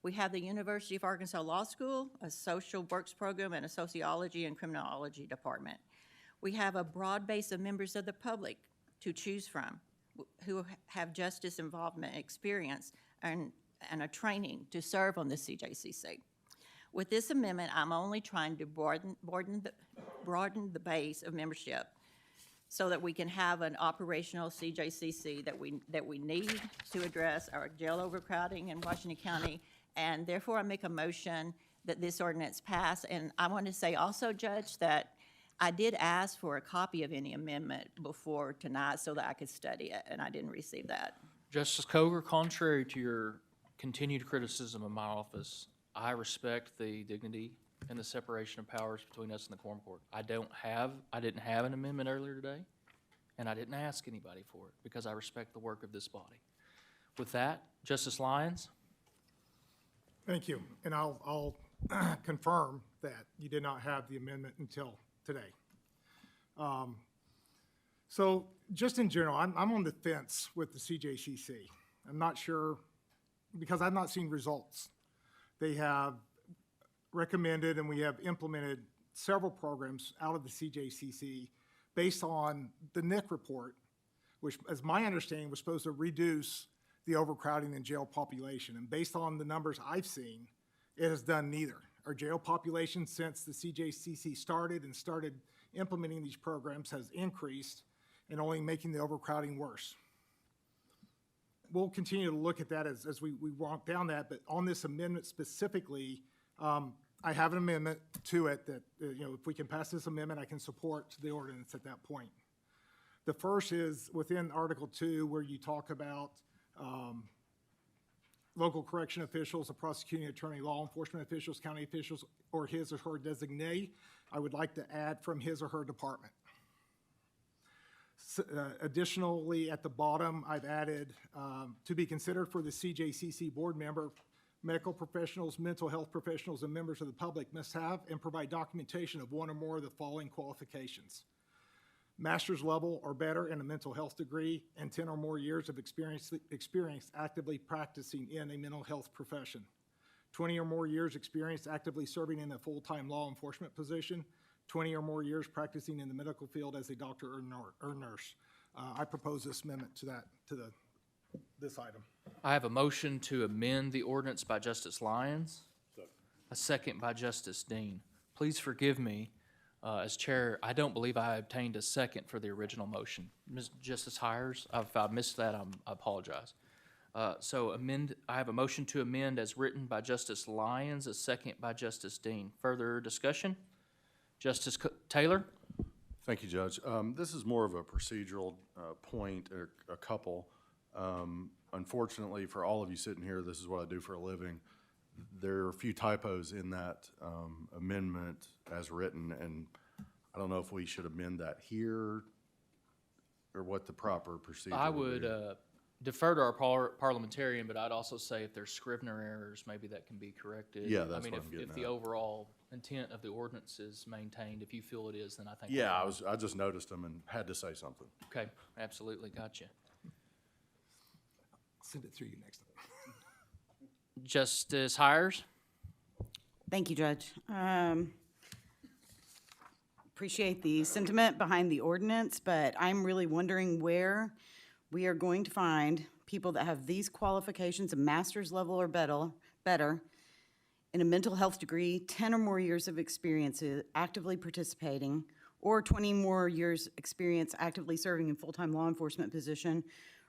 We have the University of Arkansas Law School, a social works program, and a sociology and criminology department. We have a broad base of members of the public to choose from who have justice involvement experience and a training to serve on the CJCC. With this amendment, I'm only trying to broaden the base of membership so that we can have an operational CJCC that we need to address our jail overcrowding in Washington County, and therefore I make a motion that this ordinance pass. And I want to say also, Judge, that I did ask for a copy of any amendment before tonight so that I could study it, and I didn't receive that. Justice Coger, contrary to your continued criticism of my office, I respect the dignity and the separation of powers between us and the Quorum Court. I didn't have an amendment earlier today, and I didn't ask anybody for it because I respect the work of this body. With that, Justice Lyons? Thank you, and I'll confirm that you did not have the amendment until today. So just in general, I'm on the fence with the CJCC. I'm not sure, because I've not seen results. They have recommended and we have implemented several programs out of the CJCC based on the NIC report, which, as my understanding, was supposed to reduce the overcrowding in jail population. And based on the numbers I've seen, it has done neither. Our jail population since the CJCC started implementing these programs has increased and only making the overcrowding worse. We'll continue to look at that as we walk down that, but on this amendment specifically, I have an amendment to it that, if we can pass this amendment, I can support the ordinance at that point. The first is within Article 2 where you talk about local correction officials, a prosecuting attorney, law enforcement officials, county officials, or his or her designee. I would like to add from his or her department. Additionally, at the bottom, I've added to be considered for the CJCC board member, medical professionals, mental health professionals, and members of the public must have and provide documentation of one or more of the following qualifications: master's level or better in a mental health degree and 10 or more years of experience actively practicing in a mental health profession, 20 or more years experience actively serving in a full-time law enforcement position, 20 or more years practicing in the medical field as a doctor or nurse. I propose this amendment to this item. I have a motion to amend the ordinance by Justice Lyons, a second by Justice Dean. Please forgive me, as chair, I don't believe I obtained a second for the original motion. Ms. Justice Hires, if I missed that, I apologize. I have a motion to amend as written by Justice Lyons, a second by Justice Dean. Further discussion? Justice Taylor? Thank you, Judge. This is more of a procedural point, or a couple. Unfortunately, for all of you sitting here, this is what I do for a living. There are a few typos in that amendment as written, and I don't know if we should amend that here or what the proper procedure I would would be. defer to our parliamentarian, but I'd also say if there's Scrivener errors, maybe that can be corrected. Yeah, that's I mean, what I'm getting if the at. overall intent of the ordinance is maintained, if you feel it is, then I think. Yeah, I just noticed them and had to say something. Okay, absolutely, gotcha. Send it through you next time. Justice Hires? Thank you, Judge. Appreciate the sentiment behind the ordinance, but I'm really wondering where we are going to find people that have these qualifications, a master's level or better, in a mental health degree, 10 or more years of experience actively participating, or 20 more years experience actively serving in full-time law enforcement position,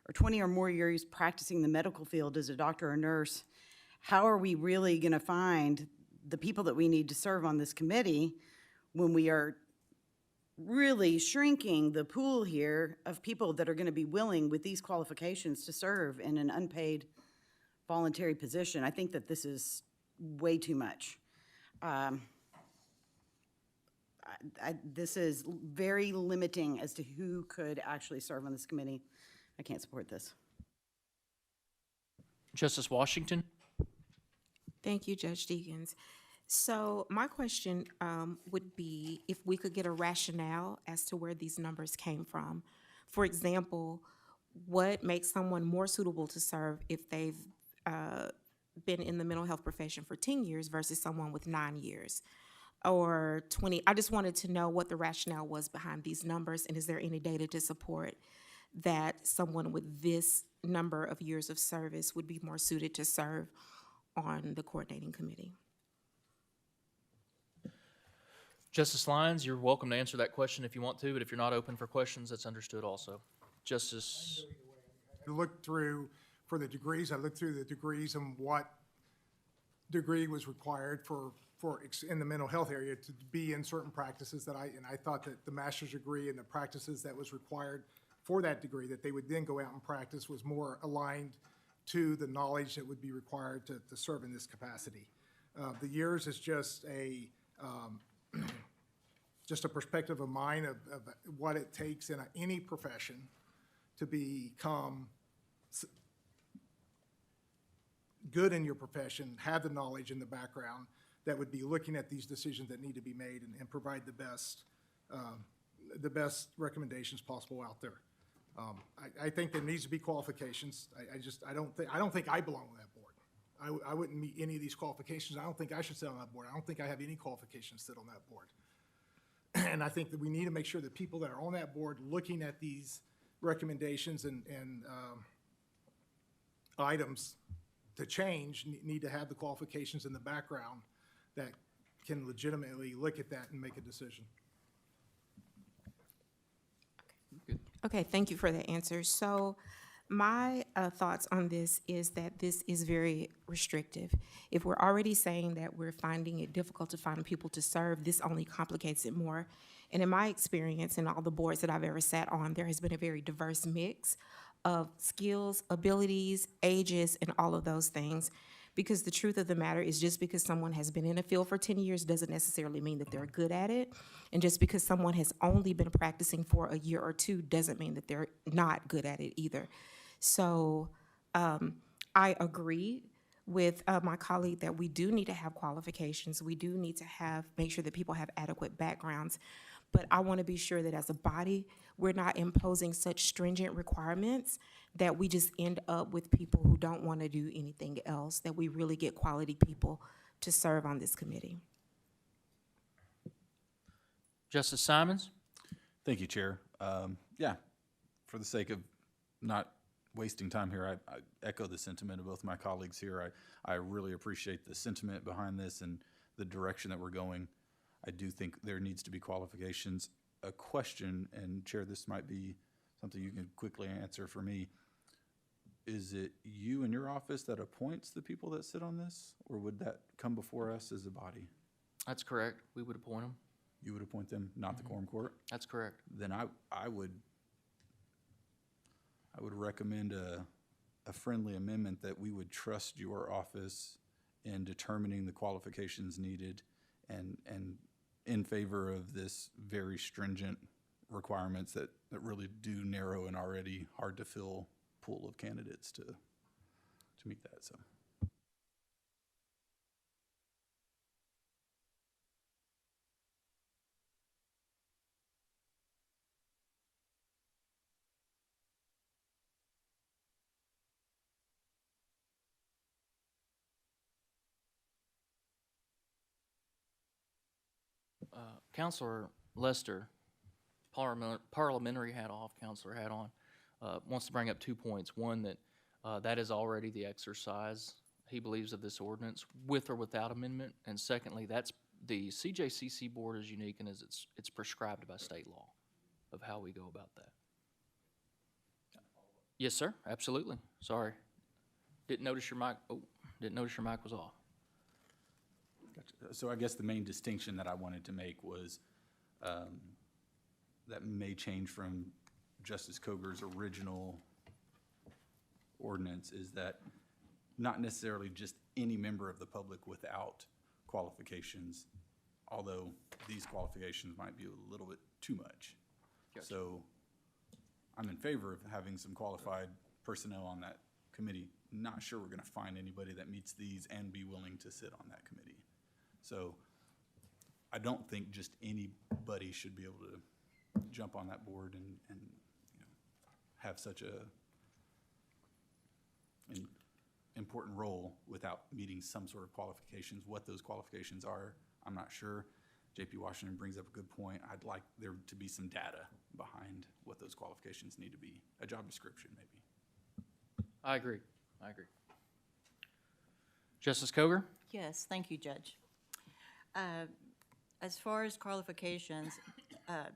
or 20 or more years practicing the medical field as a doctor or nurse. How are we really going to find the people that we need to serve on this committee when we are really shrinking the pool here of people that are going to be willing with these qualifications to serve in an unpaid voluntary position? I think that this is way too much. This is very limiting as to who could actually serve on this committee. I can't support this. Justice Washington? Thank you, Judge Deakins. So my question would be if we could get a rationale as to where these numbers came from. For example, what makes someone more suitable to serve if they've been in the mental health profession for 10 years versus someone with 9 years or 20? I just wanted to know what the rationale was behind these numbers, and is there any data to support that someone with this number of years of service would be more suited to serve on the coordinating committee? Justice Lyons, you're welcome to answer that question if you want to, but if you're not open for questions, that's understood also. Justice? I looked through, for the degrees, I looked through the degrees and what degree was required in the mental health area to be in certain practices and I thought that the master's degree and the practices that was required for that degree that they would then go out and practice was more aligned to the knowledge that would be required to serve in this capacity. The years is just a perspective of mine of what it takes in any profession to become good in your profession, have the knowledge and the background that would be looking at these decisions that need to be made and provide the best the best recommendations possible out there. I think there needs to be qualifications. I don't think I belong on that board. I wouldn't meet any of these qualifications. I don't think I should sit on that board. I don't think I have any qualifications to sit on that board. And I think that we need to make sure that people that are on that board looking at these recommendations and items to change need to have the qualifications in the background that can legitimately look at that and make a decision. Okay, thank you for the answer. So my thoughts on this is that this is very restrictive. If we're already saying that we're finding it difficult to find people to serve, this only complicates it more. And in my experience in all the boards that I've ever sat on, there has been a very diverse mix of skills, abilities, ages, and all of those things. Because the truth of the matter is just because someone has been in a field for 10 years doesn't necessarily mean that they're good at it. And just because someone has only been practicing for a year or two doesn't mean that they're not good at it either. So I agree with my colleague that we do need to have qualifications. We do need to make sure that people have adequate backgrounds. But I want to be sure that as a body, we're not imposing such stringent requirements that we just end up with people who don't want to do anything else, that we really get quality people to serve on this committee. Justice Simons? Thank you, Chair. Yeah, for the sake of not wasting time here, I echo the sentiment of both my colleagues here. I really appreciate the sentiment behind this and the direction that we're going. I do think there needs to be qualifications. A question, and Chair, this might be something you can quickly answer for me. Is it you and your office that appoints the people that sit on this, or would that come before us as a body? That's correct. We would appoint them. You would appoint them, not the Quorum Court? That's correct. Then I would recommend a friendly amendment that we would trust your office in determining the qualifications needed and in favor of this very stringent requirements that really do narrow an already hard to fill pool of candidates to meet that. So. Counselor Lester, parliamentary hat off, counselor hat on, wants to bring up 2 points. One, that is already the exercise, he believes, of this ordinance, with or without amendment. And secondly, that's the CJCC board is unique and it's prescribed by state law of how we go about that. Yes, sir, absolutely. Sorry. Didn't notice your mic was off. Gotcha. So I guess the main distinction that I wanted to make was that may change from Justice Coger's original ordinance, is that not necessarily just any member of the public without qualifications, although these qualifications might be a little bit too much. Gotcha. So I'm in favor of having some qualified personnel on that committee. Not sure we're going to find anybody that meets these and be willing to sit on that committee. So I don't think just anybody should be able to jump on that board and you know, have such an important role without meeting some sort of qualifications. What those qualifications are, I'm not sure. JP Washington brings up a good point. I'd like there to be some data behind what those qualifications need to be. A job description, maybe. I agree. Justice Coger? Yes, thank you, Judge. As far as qualifications,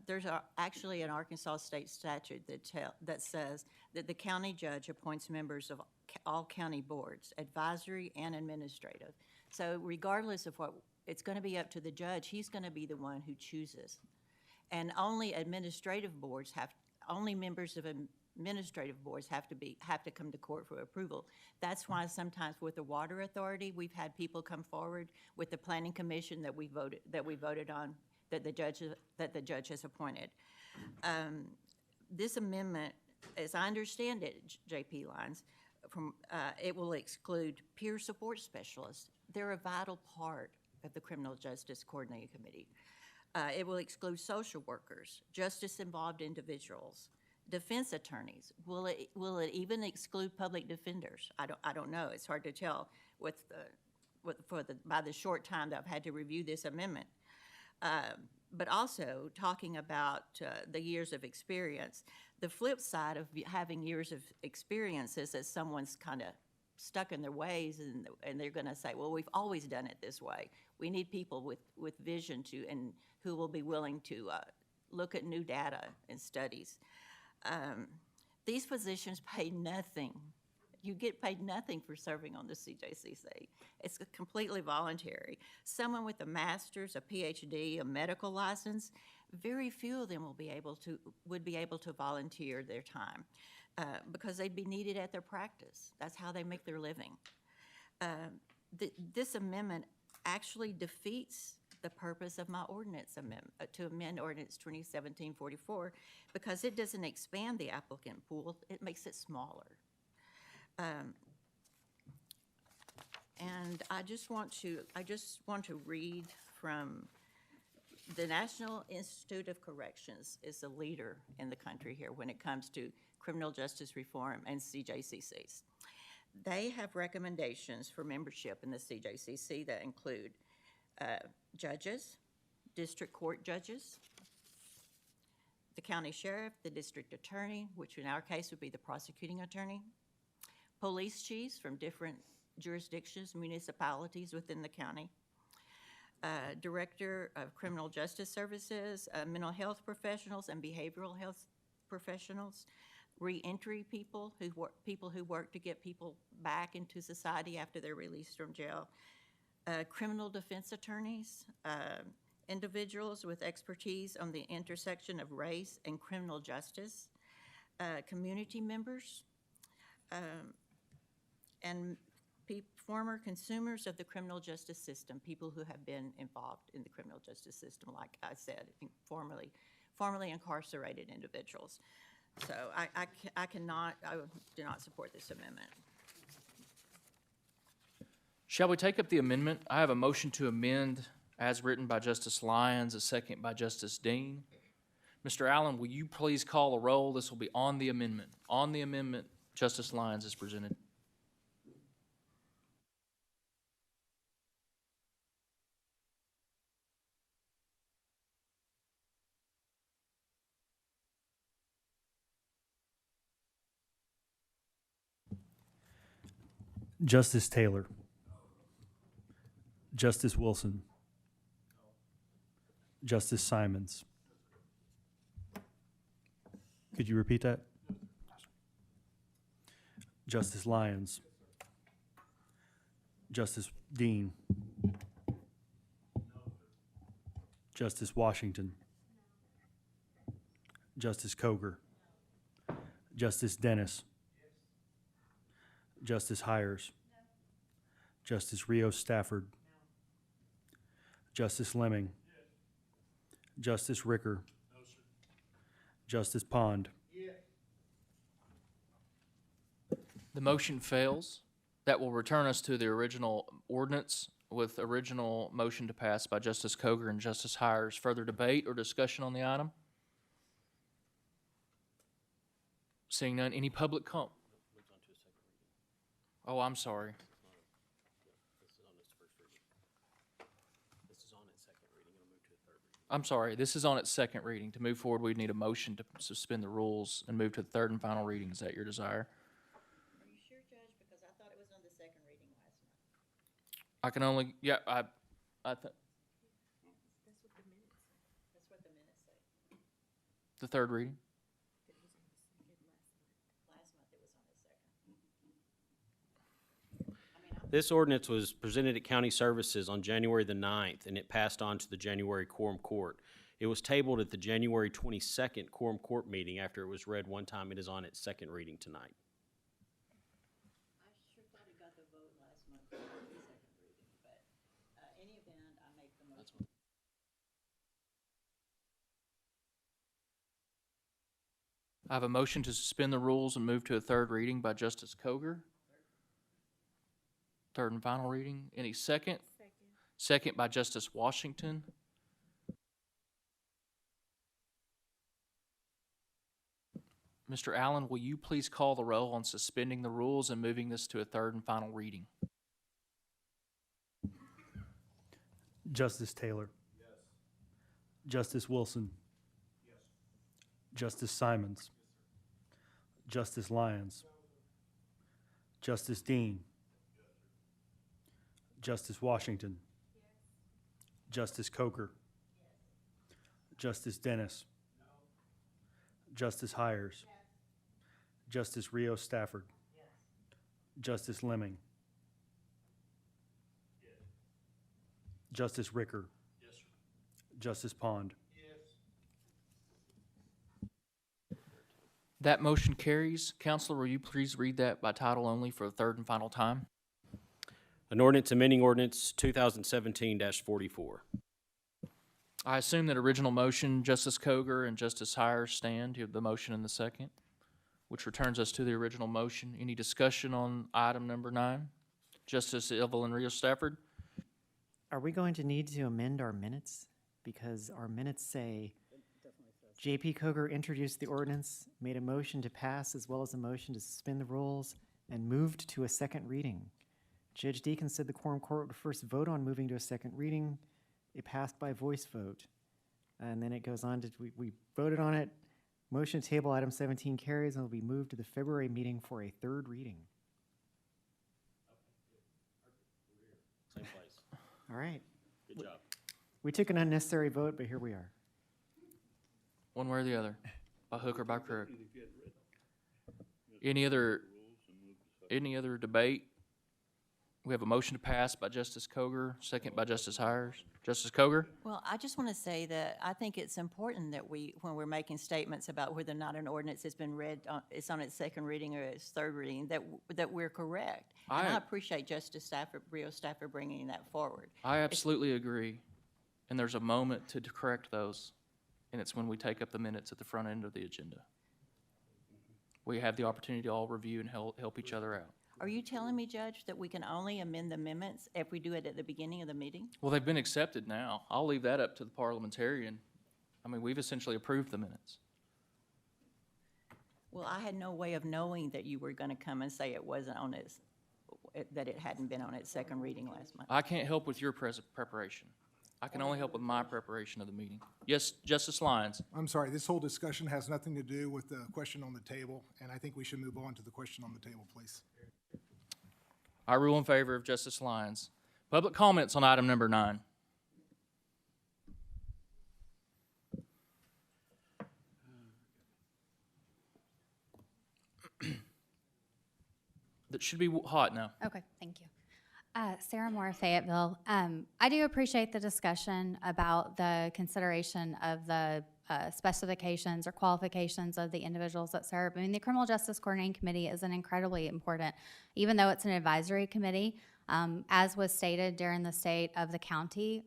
there's actually an Arkansas state statute that says that the county judge appoints members of all county boards, advisory and administrative. So regardless of what, it's going to be up to the judge. He's going to be the one who chooses. And only administrative boards only members of administrative boards have to come to court for approval. That's why sometimes with the Water Authority, we've had people come forward with the Planning Commission that we voted on, that the judge has appointed. This amendment, as I understand it, JP Lyons, it will exclude peer support specialists. They're a vital part of the Criminal Justice Coordinating Committee. It will exclude social workers, justice-involved individuals, defense attorneys. Will it even exclude public defenders? I don't know. It's hard to tell by the short time that I've had to review this amendment. But also talking about the years of experience. The flip side of having years of experience is that someone's kind of stuck in their ways, and they're going to say, well, we've always done it this way. We need people with vision and who will be willing to look at new data and studies. These positions pay nothing. You get paid nothing for serving on the CJCC. It's completely voluntary. Someone with a master's, a PhD, a medical license, very few of them would be able to volunteer their time because they'd be needed at their practice. That's how they make their living. This amendment actually defeats the purpose of my ordinance amendment, to amend Ordinance 2017-44, because it doesn't expand the applicant pool, it makes it smaller. And I just want to read from the National Institute of Corrections is a leader in the country here when it comes to criminal justice reform and CJCCs. They have recommendations for membership in the CJCC that include judges, district court judges, the county sheriff, the district attorney, which in our case would be the prosecuting attorney, police chiefs from different jurisdictions, municipalities within the county, director of criminal justice services, mental health professionals and behavioral health professionals, reentry people who work to get people back into society after they're released from jail, criminal defense attorneys, individuals with expertise on the intersection of race and criminal justice, community members, and former consumers of the criminal justice system, people who have been involved in the criminal justice system, like I said, formerly incarcerated individuals. So I do not support this amendment. Shall we take up the amendment? I have a motion to amend as written by Justice Lyons, a second by Justice Dean. Mr. Allen, will you please call a roll? This will be on the amendment. On the amendment, Justice Lyons is presented. Justice Taylor. Justice Wilson. Justice Simons. Could you repeat that? Justice Lyons. Justice Dean. Justice Washington. Justice Coger. Justice Dennis. Justice Hires. Justice Rios Stafford. Justice Lemming. Justice Ricker. Justice Pond. The motion fails. That will return us to the original ordinance with original motion to pass by Justice Coger and Justice Hires. Further debate or discussion on the item? Seeing none, any public comment? Oh, I'm sorry. I'm sorry, this is on its second reading. To move forward, we'd need a motion to suspend the rules and move to the third and final reading. Is that your desire? Are you sure, Judge? Because I thought it was on the second reading last month. I can only, yeah, I That's what the minutes say. That's what the minutes say. the third reading? Last month it was on the second. This ordinance was presented at County Services on January the 9th, and it passed on to the January Quorum Court. It was tabled at the January 22nd Quorum Court meeting after it was read one time. It is on its second reading tonight. I sure thought it got the vote last month for the second reading, but any event, I make the motion. I have a motion to suspend the rules and move to a third reading by Justice Coger. Third and final reading. Any second? Second by Justice Washington. Mr. Allen, will you please call the roll on suspending the rules and moving this to a third and final reading? Justice Taylor. Yes. Justice Wilson. Yes. Justice Simons. Yes, Justice Lyons. No. Justice Dean. Yes, Justice Washington. Yes. Justice Coker. Yes. Justice Dennis. No. Justice Hires. Yes. Justice Rios Stafford. Yes. Justice Lemming. Justice Ricker. Yes, sir. Justice Pond. Yes. That motion carries. Counselor, will you please read that by title only for the third and final time? An ordinance amending ordinance 2017-44. I assume that original motion, Justice Coger and Justice Hires stand. You have the motion in the second, which returns us to the original motion. Any discussion on item number 9? Justice Evelyn Rios Stafford? Are we going to need to amend our minutes? Because our minutes say J.P. Coger introduced the ordinance, made a motion to pass as well as a motion to suspend the rules, and moved to a second reading. Judge Deacon said the quorum court would first vote on moving to a second reading. It passed by voice vote. And then it goes on to, we voted on it. Motion to table item 17 carries and will be moved to the February meeting for a third reading. Same place. All right. Good job. We took an unnecessary vote, but here we are. One way or the other, by hook or by crook. Any other debate? We have a motion to pass by Justice Coger, second by Justice Hires. Justice Coger? Well, I just want to say that I think it's important that we, when we're making statements about whether or not an ordinance has been read, it's on its second reading or its third reading, that we're correct. And I appreciate Justice Stafford, Rios Stafford bringing that forward. I absolutely agree. And there's a moment to correct those, and it's when we take up the minutes at the front end of the agenda. We have the opportunity to all review and help each other out. Are you telling me, Judge, that we can only amend the amendments if we do it at the beginning of the meeting? Well, they've been accepted now. I'll leave that up to the parliamentarian. I mean, we've essentially approved the minutes. Well, I had no way of knowing that you were going to come and say it wasn't on its, that it hadn't been on its second reading last month. I can't help with your preparation. I can only help with my preparation of the meeting. Yes, Justice Lyons. I'm sorry, this whole discussion has nothing to do with the question on the table, and I think we should move on to the question on the table, please. I rule in favor of Justice Lyons. Public comments on item number 9. That should be hot now. Okay, thank you. Sarah Moore, Fayetteville. I do appreciate the discussion about the consideration of the specifications or qualifications of the individuals that serve. I mean, the Criminal Justice Coordinating Committee is an incredibly important, even though it's an advisory committee, as was stated during the state of the county,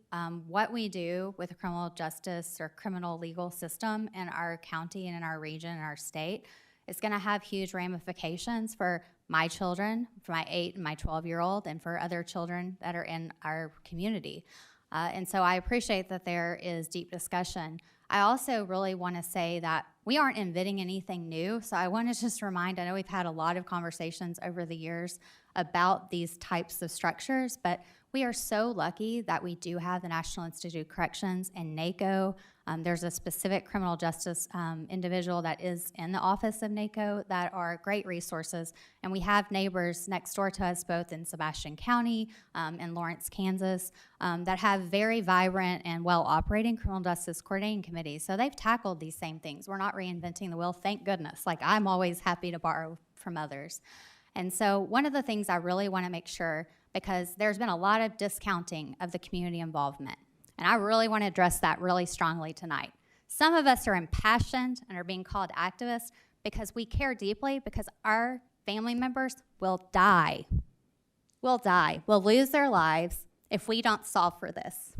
what we do with the criminal justice or criminal legal system in our county and in our region and our state is going to have huge ramifications for my children, for my 8 and my 12-year-old, and for other children that are in our community. And so I appreciate that there is deep discussion. I also really want to say that we aren't inventing anything new. So I want to just remind, I know we've had a lot of conversations over the years about these types of structures, but we are so lucky that we do have the National Institute of Corrections and NACO. There's a specific criminal justice individual that is in the office of NACO that are great resources. And we have neighbors next door to us, both in Sebastian County and Lawrence, Kansas, that have very vibrant and well-operating criminal justice coordinating committees. So they've tackled these same things. We're not reinventing the wheel, thank goodness. Like, I'm always happy to borrow from others. And so one of the things I really want to make sure, because there's been a lot of discounting of the community involvement, and I really want to address that really strongly tonight. Some of us are impassioned and are being called activists because we care deeply, because our family members will die. Will lose their lives if we don't solve for this.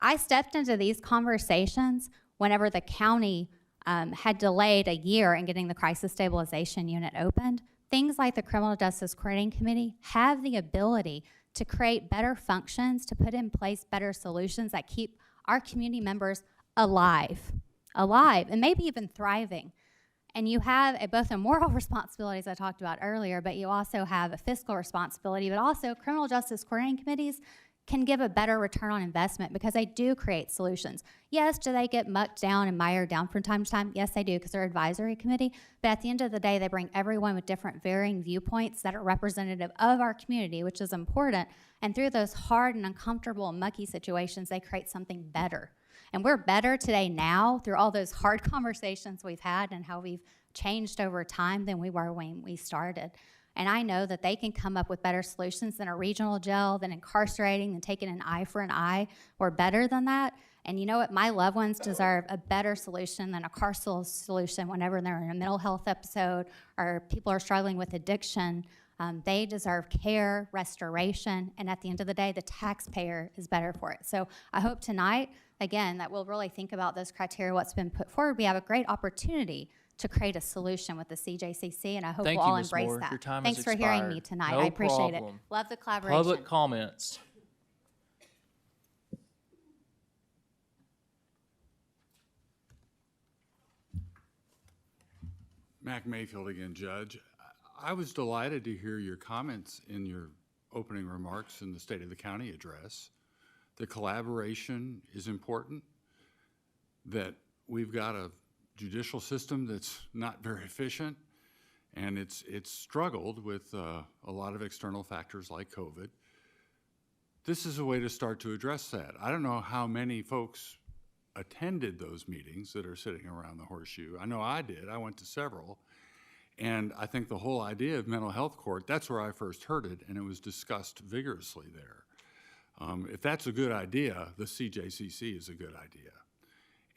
I stepped into these conversations whenever the county had delayed a year in getting the crisis stabilization unit opened. Things like the Criminal Justice Coordinating Committee have the ability to create better functions, to put in place better solutions that keep our community members alive, and maybe even thriving. And you have both a moral responsibility, as I talked about earlier, but you also have a fiscal responsibility, but also criminal justice coordinating committees can give a better return on investment because they do create solutions. Yes, do they get mucked down and mired down from time to time? Yes, they do, because they're advisory committee. But at the end of the day, they bring everyone with different varying viewpoints that are representative of our community, which is important. And through those hard and uncomfortable and mucky situations, they create something better. And we're better today now through all those hard conversations we've had and how we've changed over time than we were when we started. And I know that they can come up with better solutions than a regional jail, than incarcerating, and taking an eye for an eye. We're better than that. And you know what? My loved ones deserve a better solution than a carceral solution whenever they're in a mental health episode or people are struggling with addiction. They deserve care, restoration, and at the end of the day, the taxpayer is better for it. So I hope tonight, again, that we'll really think about those criteria, what's been put forward. We have a great opportunity to create a solution with the CJCC, and I hope Thank we'll you, all Ms. embrace Moore. that. Your time Thanks has for hearing me expired. tonight. No I appreciate problem. it. Love the collaboration. Public comments. Mac Mayfield again, Judge. I was delighted to hear your comments in your opening remarks in the State of the County address. The collaboration is important, that we've got a judicial system that's not very efficient, and it's struggled with a lot of external factors like COVID. This is a way to start to address that. I don't know how many folks attended those meetings that are sitting around the horseshoe. I know I did. I went to several. And I think the whole idea of mental health court, that's where I first heard it, and it was discussed vigorously there. If that's a good idea, the CJCC is a good idea.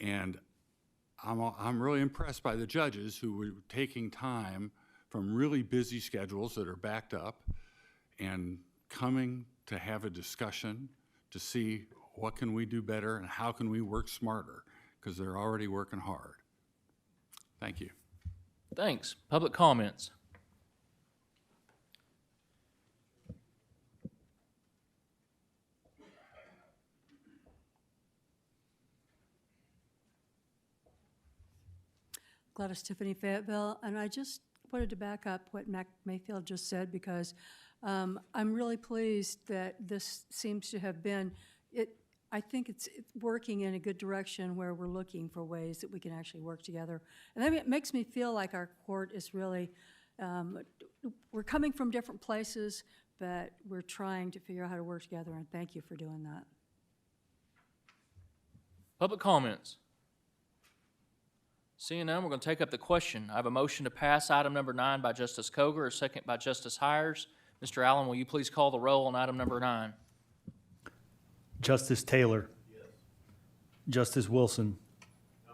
And I'm really impressed by the judges who were taking time from really busy schedules that are backed up and coming to have a discussion to see what can we do better and how can we work smarter, because they're already working hard. Thank you. Thanks. Public comments. Gladys Tiffany Fayetteville, and I just wanted to back up what Mac Mayfield just said because I'm really pleased that this seems to have been, I think it's working in a good direction where we're looking for ways that we can actually work together. And that it makes me feel like our court is really, we're coming from different places, but we're trying to figure out how to work together, and thank you for doing that. Public comments. Seeing none, we're going to take up the question. I have a motion to pass item number 9 by Justice Coger, a second by Justice Hires. Mr. Allen, will you please call the roll on item number 9? Justice Taylor. Yes. Justice Wilson. No.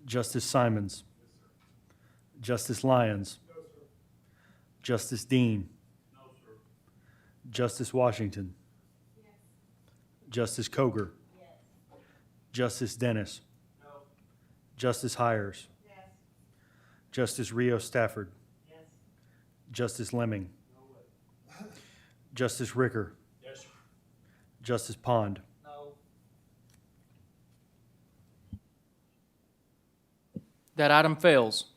Justice Simons. Yes, sir. Justice Lyons. No, sir. Justice Dean. No, sir. Justice Washington. Yes. Justice Coger. Yes. Justice Dennis. No. Justice Hires. Yes. Justice Rio Stafford. Yes. Justice Lemming. No way. Justice Ricker. Yes, sir. Justice Pond. No. That item fails.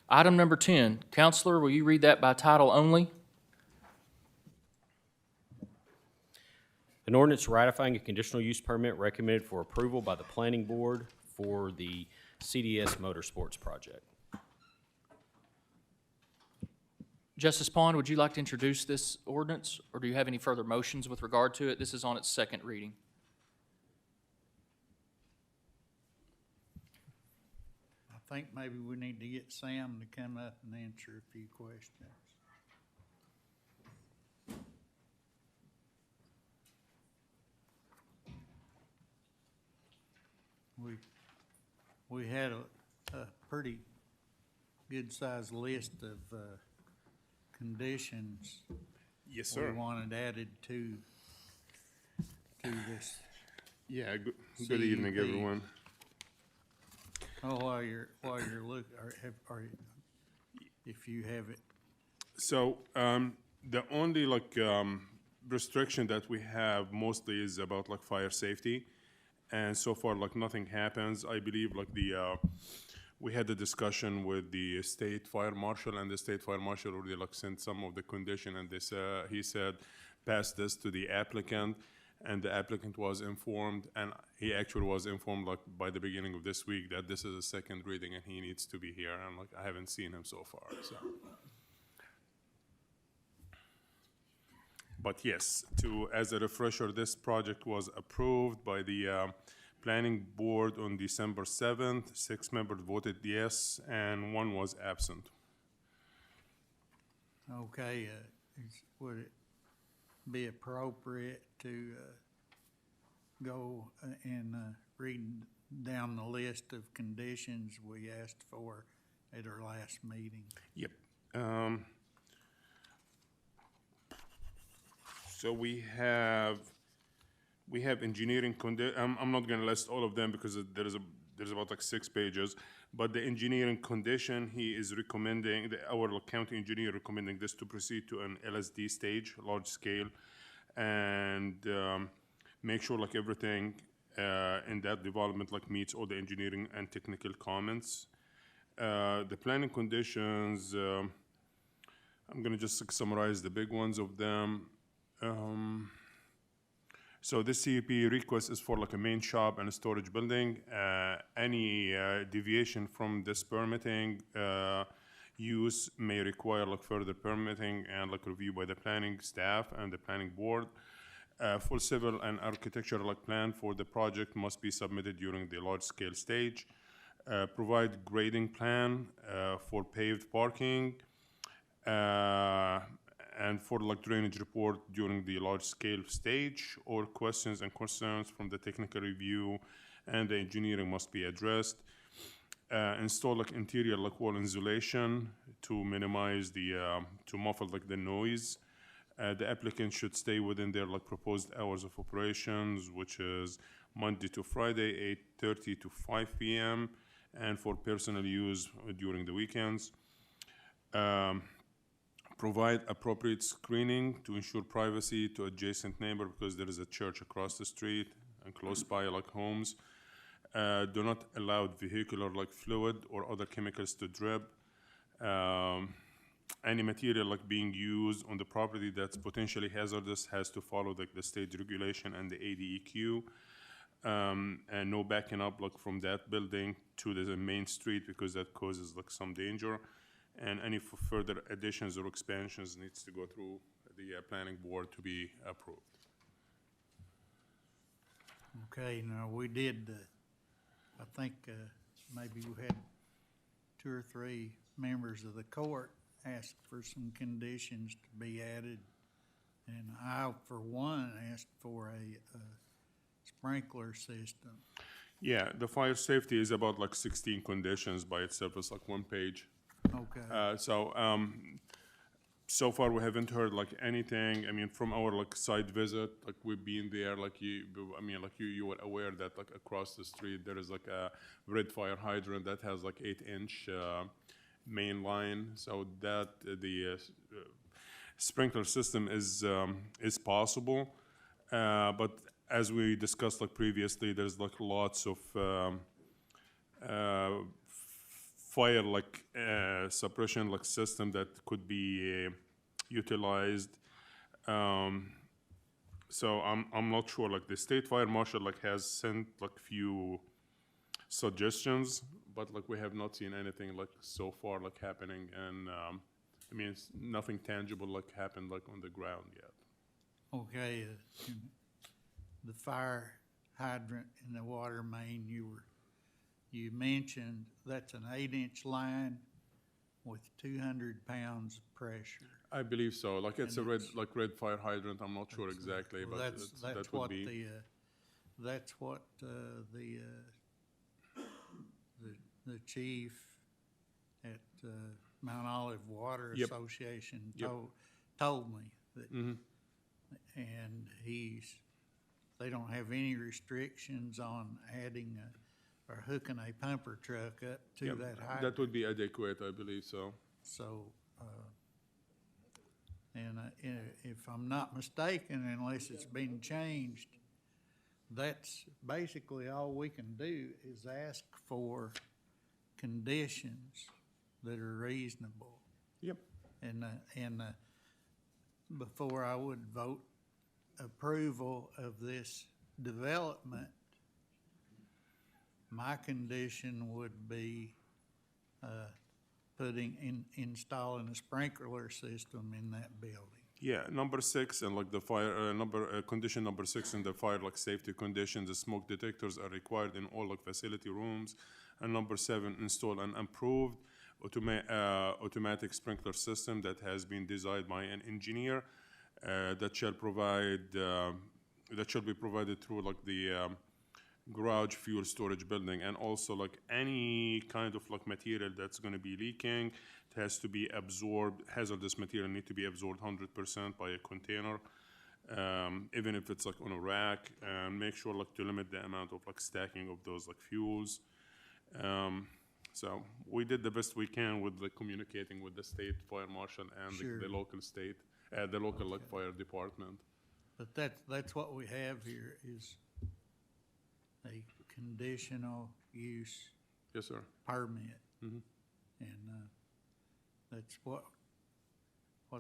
Item number 10. Counselor, will you read that by title only? An ordinance ratifying a conditional use permit recommended for approval by the Planning Board for the CDS Motorsports project. Justice Pond, would you like to introduce this ordinance, or do you have any further motions with regard to it? This is on its second reading. I think maybe we need to get Sam to come up and answer a few questions. We had a pretty good-sized list of conditions. Yes, sir. We wanted added to this. Yeah, good evening, CUP. everyone. Oh, while you're looking, if you have it. So the only restriction that we have mostly is about fire safety, and so far nothing happens. I believe we had a discussion with the state fire marshal, and the state fire marshal already like sent some of the condition, and he said, pass this to the applicant, and the applicant was informed, and he actually was informed like by the beginning of this week that this is a second reading and he needs to be here, and like I haven't seen him so far, so. But yes, as a refresher, this project was approved by the planning board on December 7th. 6 members voted yes, and 1 was absent. Okay, would it be appropriate to go and read down the list of conditions we asked for at our last meeting? Yep. So we have engineering I'm not gonna list all of them because there's about like 6 pages, but the engineering condition, he is recommending, our county engineer recommending this to proceed to an LSD stage, large scale, and make sure like everything in that development like meets all the engineering and technical comments. The planning conditions, I'm gonna just like, summarize the big ones of them. So this CUP request is for like a main shop and a storage building. Any deviation from this permitting use may require like further permitting and like review by the planning staff and the planning board. Full civil and architectural like plan for the project must be submitted during the large scale stage. Provide grading plan for paved parking. And for like drainage report during the large scale stage, or questions and concerns from the technical review and the engineering must be addressed. Install like interior like wall insulation to minimize to muffle like the noise. The applicant should stay within their like proposed hours of operations, which is Monday to Friday, 8:30 to 5 p.m. and for personal use during the weekends. Provide appropriate screening to ensure privacy to adjacent neighbor because there is a church across the street and close by like homes. Do not allow vehicular like fluid or other chemicals to drip. Any material like being used on the property that's potentially hazardous has to follow the state regulation and the ADEQ. And no backing up like from that building to the main street because that causes like some danger. And any further additions or expansions needs to go through the planning board to be approved. Okay, now we did, I think maybe we had 2 or 3 members of the court ask for some conditions to be added. And I, for one, asked for a sprinkler system. Yeah, the fire safety is about like 16 conditions by itself. It's like 1 page. Okay. So far we haven't heard like anything. I mean, from our like site visit, like we've been there, like you were aware that like across the street there is like a red fire hydrant that has like 8-inch main line. So that the sprinkler system is possible, but as we discussed like previously, there's like lots of fire like suppression like system that could be utilized. So I'm not sure. Like the state fire marshal like has sent like few suggestions, but like we have not seen anything like so far like happening, and I mean it's nothing tangible like happened like on the ground yet. Okay, the fire hydrant in the water main you mentioned, that's an 8-inch line with 200 pounds of pressure. I believe so. Like it's a red fire hydrant. I'm not sure exactly, Well, but that's that would what be. that's what the chief at Mount Olive Water Yep. Association Yep. told me that, Mhm. and they don't have any restrictions on adding or hooking a pumper truck up to Yep, that hydrant. that would be adequate, I believe so. So, and if I'm not mistaken, unless it's been changed, that's basically all we can do is ask for conditions that are reasonable. Yep. And before I would vote approval of this development, my condition would be installing a sprinkler system in that building. Yeah, number 6 and like the fire condition number 6 in the fire like safety conditions, the smoke detectors are required in all like facility rooms. And number 7, install an improved automatic sprinkler system that has been designed by an engineer that shall be provided through like the garage fuel storage building, and also like any kind of like material that's going to be leaking, it has to be absorbed. Hazardous material need to be absorbed 100% by a container, even if it's like on a rack, and make sure like to limit the amount of like stacking of those like fuels. So we did the best we can with like communicating with the state fire marshal and Sure. the local state, the local like fire department. But that's what we have here is a conditional use Yes, sir. permit. Mhm. And that's what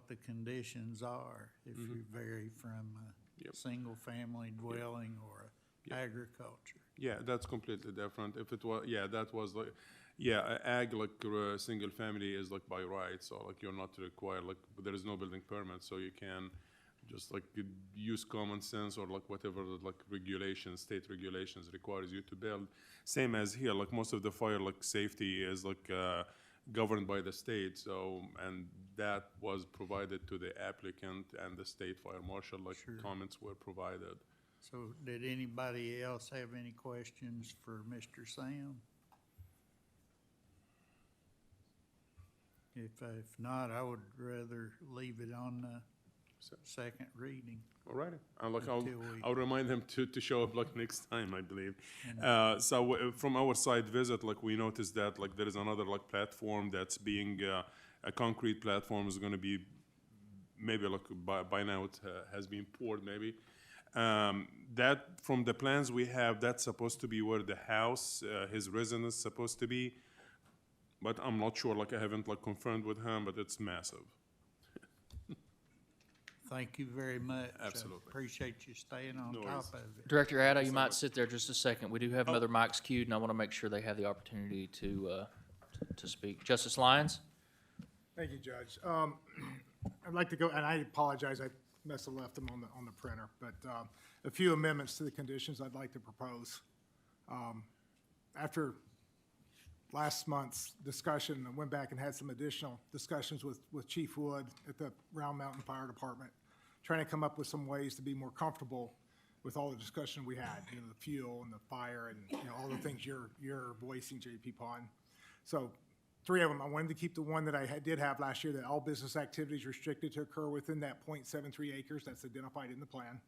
the conditions are if you vary from a single-family dwelling or agriculture. Yeah, that's completely different. If it was, yeah, that was like, yeah, ag like single family is like by right, so like you're not required, like there is no building permit, so you can just like use common sense or like whatever like regulations, state regulations requires you to build. Same as here, like most of the fire like safety is like governed by the state, so, and that was provided to the applicant and the state fire marshal, like comments were provided. So did anybody else have any questions for Mr. Sam? If not, I would rather leave it on second reading. All righty. Until I'll remind them to show up like next time, I believe. And- From our side visit, like we noticed that like there is another like platform that's being, a concrete platform is gonna be, maybe like by now it has been poured maybe. That, from the plans we have, that's supposed to be where the house, his residence is supposed to be. But I'm not sure, like I haven't like confirmed with him, but it's massive. Thank you very much. Absolutely. Appreciate you staying on No top worries. of it. Director Addo, you might sit there just a second. We do have other mics queued, and I want to make sure they have the opportunity to speak. Justice Lyons? Thank you, Judge. I'd like to go, and I apologize, I must have left them on the printer, but a few amendments to the conditions I'd like to propose. After last month's discussion, I went back and had some additional discussions with Chief Wood at the Round Mountain Fire Department, trying to come up with some ways to be more comfortable with all the discussion we had, you know, the fuel and the fire and, you know, all the things you're voicing, JP Pond. So 3 of them, I wanted to keep the one that I did have last year, that all business activities restricted to occur within that 0.73 acres that's identified in the plan.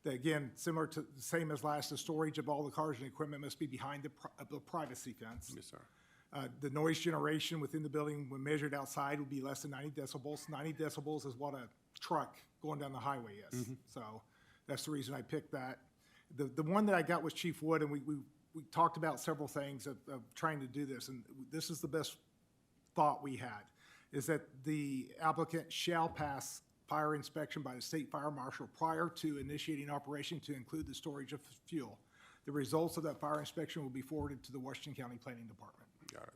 That, again, similar to the same as last, the storage of all the cars and equipment must be behind the privacy fence. Yes, sir. The noise generation within the building, when measured outside, would be less than 90 decibels. 90 decibels is what a truck going down the highway is. So that's the reason I picked that. The one that I got was Chief Wood, and we talked about several things of trying to do this, and this is the best thought we had, is that the applicant shall pass fire inspection by the state fire marshal prior to initiating operation to include the storage of fuel. The results of that fire inspection will be forwarded to the Washington County Planning Department. Got it.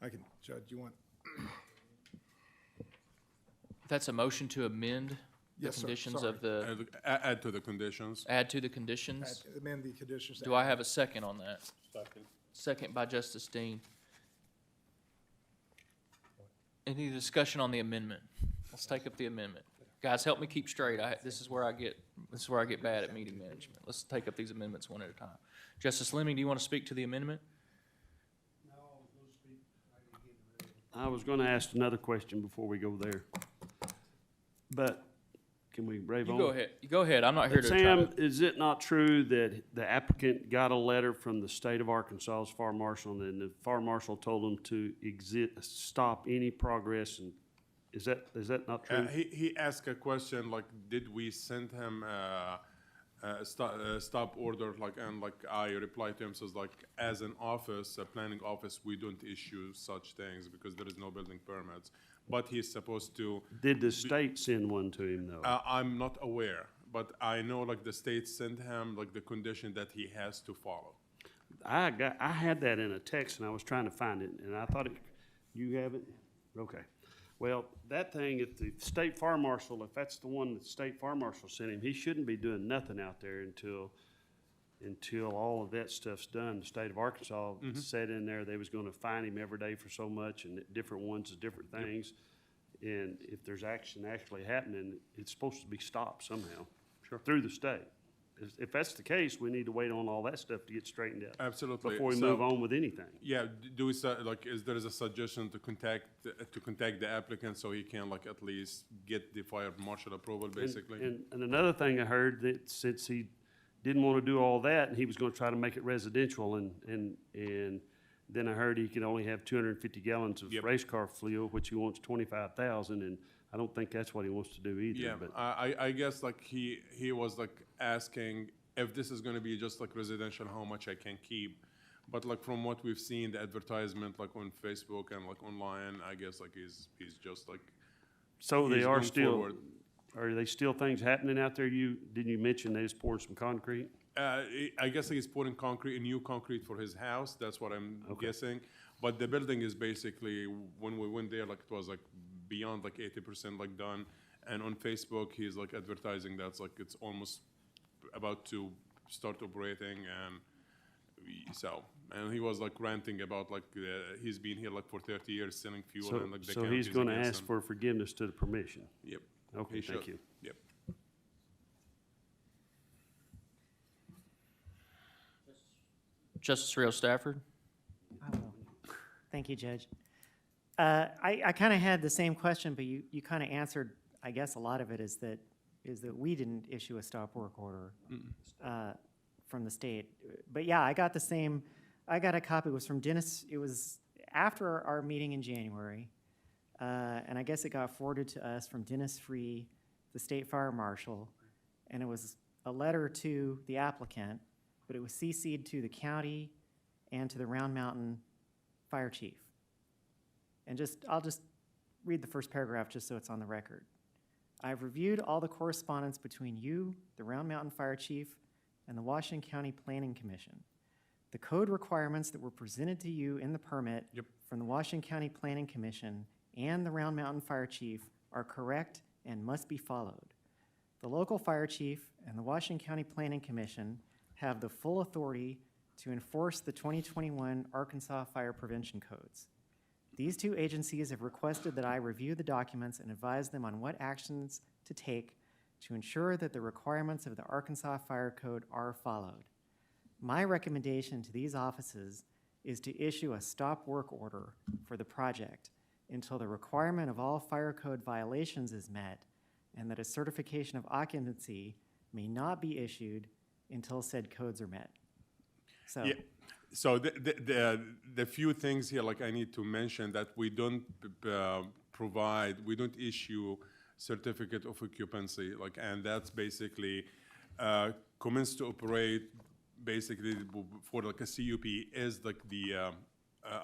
I can, Judge, you want? That's a motion to amend the Yes, sir. conditions Sorry. of the, Add to the conditions. add to the conditions? Amend the conditions. Do I have a second on that? Second. Second by Justice Dean. Any discussion on the amendment? Let's take up the amendment. Guys, help me keep straight. This is where I get bad at meeting management. Let's take up these amendments one at a time. Justice Lemming, do you want to speak to the amendment? I was gonna ask another question before we go there. But can we rave You on? go ahead. You go ahead. I'm not here to try to. Sam, is it not true that the applicant got a letter from the state of Arkansas's fire marshal, and the fire marshal told him to stop any progress, and is that not true? He asked a question like, did we send him stop order, like, and like I replied to him, says like, as an office, a planning office, we don't issue such things because there is no building permits. But he's supposed to. Did the state send one to him, though? I'm not aware, but I know like the state sent him like the condition that he has to follow. I had that in a text, and I was trying to find it, and I thought you have it? Okay. Well, that thing, if the state fire marshal, if that's the one that the state fire marshal sent him, he shouldn't be doing nothing out there until all of that stuff's done. The state of Arkansas said in there they was gonna fine him every day for so much, and different ones is different things. And if there's action actually happening, it's supposed to be stopped somehow. Sure. Through the state. If that's the case, we need to wait on all that stuff to get straightened out. Absolutely. Before we So- move on with anything. Yeah, do we, like, is there a suggestion to contact the applicant so he can like at least get the fire marshal approval, basically? And another thing I heard, that since he didn't want to do all that, and he was gonna try to make it residential, and then I heard he could only have 250 gallons of race car fuel, which he wants 25,000, and I don't think that's what he wants to do either. Yeah, But I guess like he was like asking if this is gonna be just like residential, how much I can keep. But like from what we've seen, the advertisement like on Facebook and like online, I guess like he's just like. so they he's are going still, forward. are they still things happening out there? Didn't you mention they just poured some concrete? I guess he's putting concrete, new concrete for his house, that's what I'm guessing. But the building is basically, when we went there, like it was like beyond like 80% like done. And on Facebook, he's like advertising that's like it's almost about to start operating, and and he was like ranting about like he's been here like for 30 years selling fuel, and like the So he's county's gonna against ask him. for forgiveness to the permission? Yep. Okay, He thank should. you. Yep. Justice Rio Stafford? I will. Thank you, Judge. I kind of had the same question, but you kind of answered, I guess a lot of it is that we didn't issue a stop work order from the state. But yeah, I got a copy, it was from Dennis, it was after our meeting in January, and I guess it got forwarded to us from Dennis Free, the state fire marshal, and it was a letter to the applicant, but it was CC'd to the county and to the Round Mountain fire chief. And I'll just read the first paragraph just so it's on the record. I've reviewed all the correspondence between you, the Round Mountain Fire Chief, and the Washington County Planning Commission. The code requirements that were presented to you in the permit from the Washington County Planning Commission and the Round Mountain Fire Chief are correct and must be followed. The local fire chief and the Washington County Planning Commission have the full authority to enforce the 2021 Arkansas Fire Prevention Codes. These two agencies have requested that I review the documents and advise them on what actions to take to ensure that the requirements of the Arkansas Fire Code are followed. My recommendation to these offices is to issue a stop work order for the project until the requirement of all fire code violations is met, and that a certification of occupancy may not be issued until said codes are met. So. Yeah. So the few things here, like I need to mention that we don't we don't issue certificate of occupancy, like, and that's basically commence to operate, basically for like a CUP is like the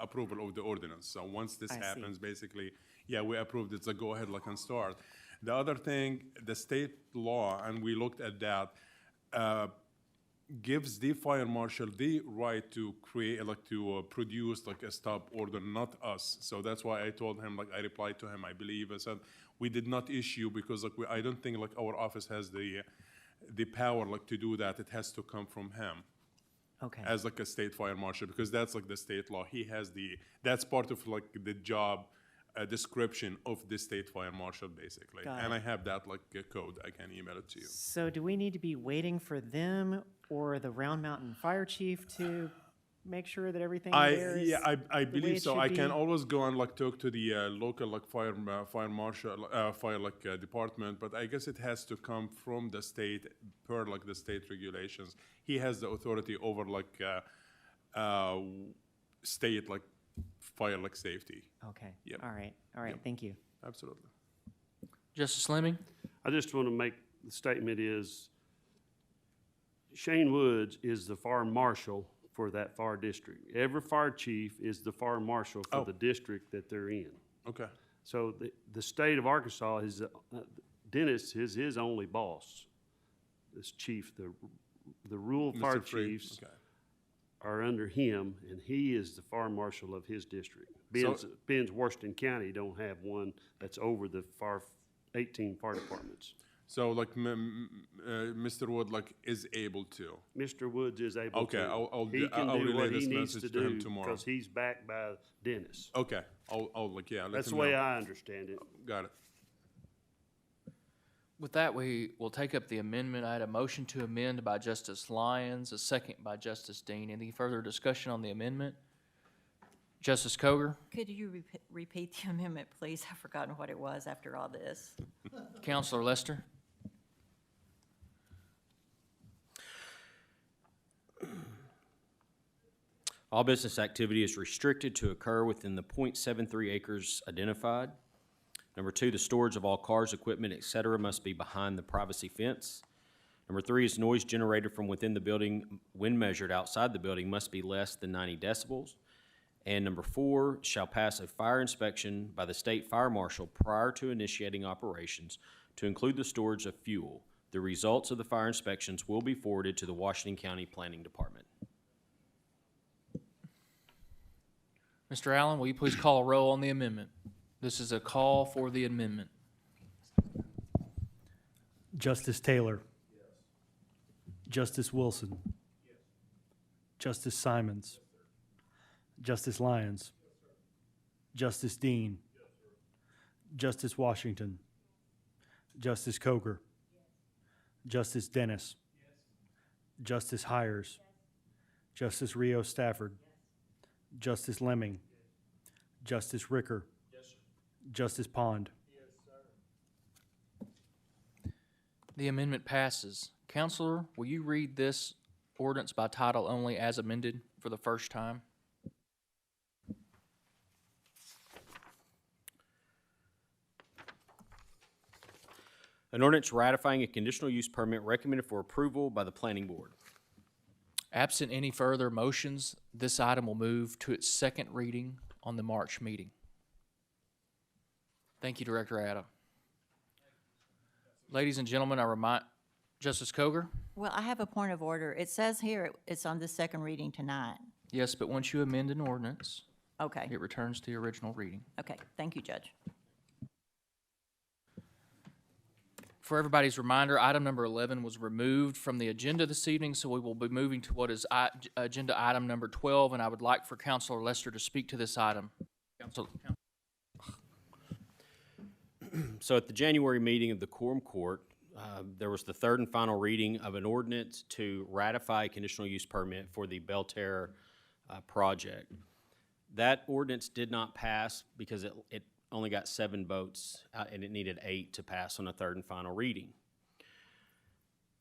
approval of the ordinance. So once this happens, basically, yeah, we approved, it's a go ahead, like, and start. The other thing, the state law, and we looked at that, gives the fire marshal the right to create, like, to produce like a stop order, not us. So that's why I told him, like, I replied to him, I believe, I said, we did not issue because like I don't think like our office has the power like to do that. It has to come from him. Okay. As like a state fire marshal, because that's like the state law. He has that's part of like the job description of the state fire marshal, basically. And I have that like code. I can email it to you. So do we need to be waiting for them or the Round Mountain Fire Chief to make sure that everything there is I the way believe it so. should I can be? always go and like talk to the local like fire marshal, fire like department, but I guess it has to come from the state per like the state regulations. He has the authority over like state like fire like safety. Okay. Yep. All right. All right. Yep. Thank you. Absolutely. Justice Fleming? I just want to make the statement is, Shane Woods is the fire marshal for that fire district. Every fire chief is the fire marshal for the district that they're in. Okay. So the state of Arkansas is, Dennis is his only boss. This chief, the rural Mr. fire Freed, chiefs okay. are under him, and he is the fire marshal of his district. Ben's Washington County don't have one that's over the 18 fire departments. So like Mr. Wood like is able to. Mr. Woods is able Okay, to. I'll He can I'll do relay what he this needs to message to him do tomorrow. because he's backed by Dennis. Okay, I'll like yeah. Let That's the him way know. I understand it. Got it. With that, we will take up the amendment. I had a motion to amend by Justice Lyons, a second by Justice Dean. Any further discussion on the amendment? Justice Coger? Could you repeat the amendment, please? I've forgotten what it was after all this. Counselor Lester? All business activity is restricted to occur within the .73 acres identified. Number 2, the storage of all cars, equipment, et cetera, must be behind the privacy fence. Number 3 is noise generated from within the building when measured outside the building must be less than 90 decibels. And number 4, shall pass a fire inspection by the state fire marshal prior to initiating operations to include the storage of fuel. The results of the fire inspections will be forwarded to the Washington County Planning Department. Mr. Allen, will you please call a roll on the amendment? This is a call for the amendment. Justice Taylor. Justice Wilson. Justice Simons. Justice Lyons. Justice Dean. Justice Washington. Justice Coger. Justice Dennis. Justice Hires. Justice Rio Stafford. Justice Lemming. Justice Ricker. Justice Pond. The amendment passes. Counselor, will you read this ordinance by title only as amended for the first time? An ordinance ratifying a conditional use permit recommended for approval by the Planning Board. Absent any further motions, this item will move to its second reading on the March meeting. Thank you, Director Adam. Ladies and gentlemen, I remind, Justice Coger? Well, I have a point of order. It says here it's on the second reading tonight. Yes, but once you amend an ordinance, Okay, it returns to the original reading. okay. Thank you, Judge. For everybody's reminder, item number 11 was removed from the agenda this evening, so we will be moving to what is agenda item number 12, and I would like for Counselor Lester to speak to this item. Counselor. So at the January meeting of the Quorum Court, there was the third and final reading of an ordinance to ratify a conditional use permit for the Belterre project. That ordinance did not pass because it only got 7 votes, and it needed 8 to pass on a third and final reading.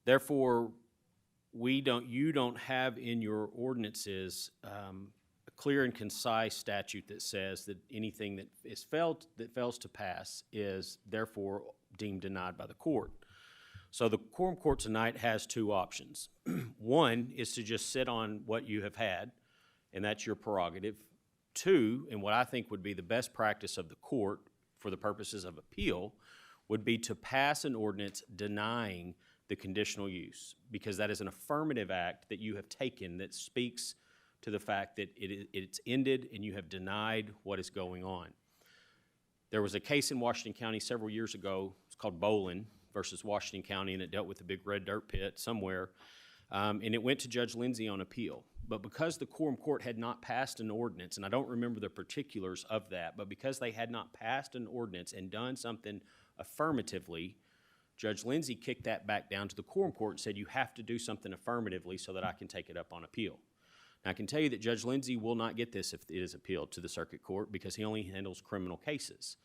Therefore, you don't have in your ordinances a clear and concise statute that says that anything that fails to pass is therefore deemed denied by the court. So the Quorum Court tonight has 2 options. One is to just sit on what you have had, and that's your prerogative. 2, and what I think would be the best practice of the court for the purposes of appeal, would be to pass an ordinance denying the conditional use, because that is an affirmative act that you have taken that speaks to the fact that it's ended and you have denied what is going on. There was a case in Washington County several years ago, it's called Bolin versus Washington County, and it dealt with a big red dirt pit somewhere, and it went to Judge Lindsay on appeal. But because the Quorum Court had not passed an ordinance, and I don't remember the particulars of that, but because they had not passed an ordinance and done something affirmatively, Judge Lindsay kicked that back down to the Quorum Court and said, you have to do something affirmatively so that I can take it up on appeal. Now, I can tell you that Judge Lindsay will not get this if it is appealed to the circuit court because he only handles criminal cases.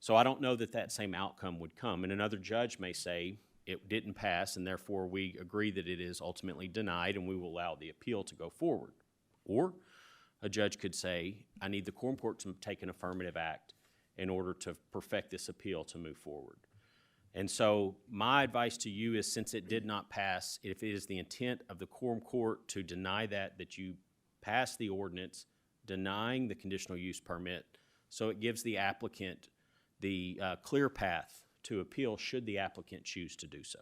So I don't know that that same outcome would come. And another judge may say it didn't pass and therefore we agree that it is ultimately denied and we will allow the appeal to go forward. Or a judge could say, I need the Quorum Court to take an affirmative act in order to perfect this appeal to move forward. And so my advice to you is, since it did not pass, if it is the intent of the quorum court to deny that you pass the ordinance denying the conditional use permit, so it gives the applicant the clear path to appeal should the applicant choose to do so.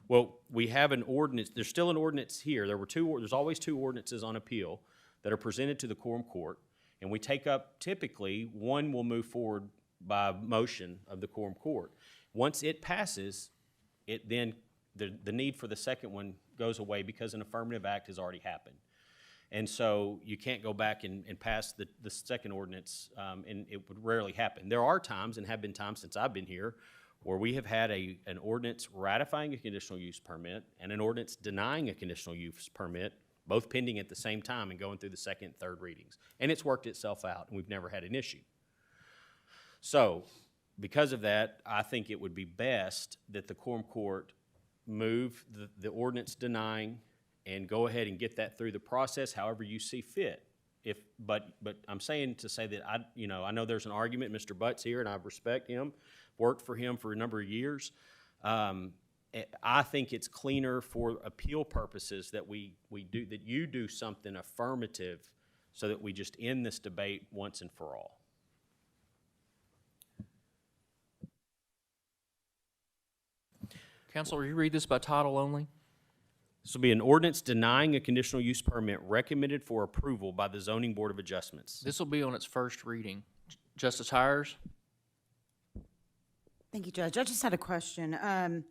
Well, we have an ordinance, there's still an ordinance here. There's always two ordinances on appeal that are presented to the quorum court, and we take up, typically, one will move forward by motion of the quorum court. Once it passes, it then, the need for the second one goes away because an affirmative act has already happened. And so you can't go back and pass the second ordinance, and it would rarely happen. There are times, and have been times since I've been here, where we have had an ordinance ratifying a conditional use permit and an ordinance denying a conditional use permit, both pending at the same time and going through the second and third readings. And it's worked itself out, and we've never had an issue. So, because of that, I think it would be best that the quorum court move the ordinance denying and go ahead and get that through the process however you see fit. But I'm saying to say that I know there's an argument. Mr. Butt's here, and I respect him. Worked for him for a number of years. I think it's cleaner for appeal purposes that you do something affirmative, so that we just end this debate once and for all. Council, will you read this by title only? This will be an ordinance denying a conditional use permit recommended for approval by the Zoning Board of Adjustments. This will be on its first reading. Justice Hires? Thank you, Judge. I just had a question.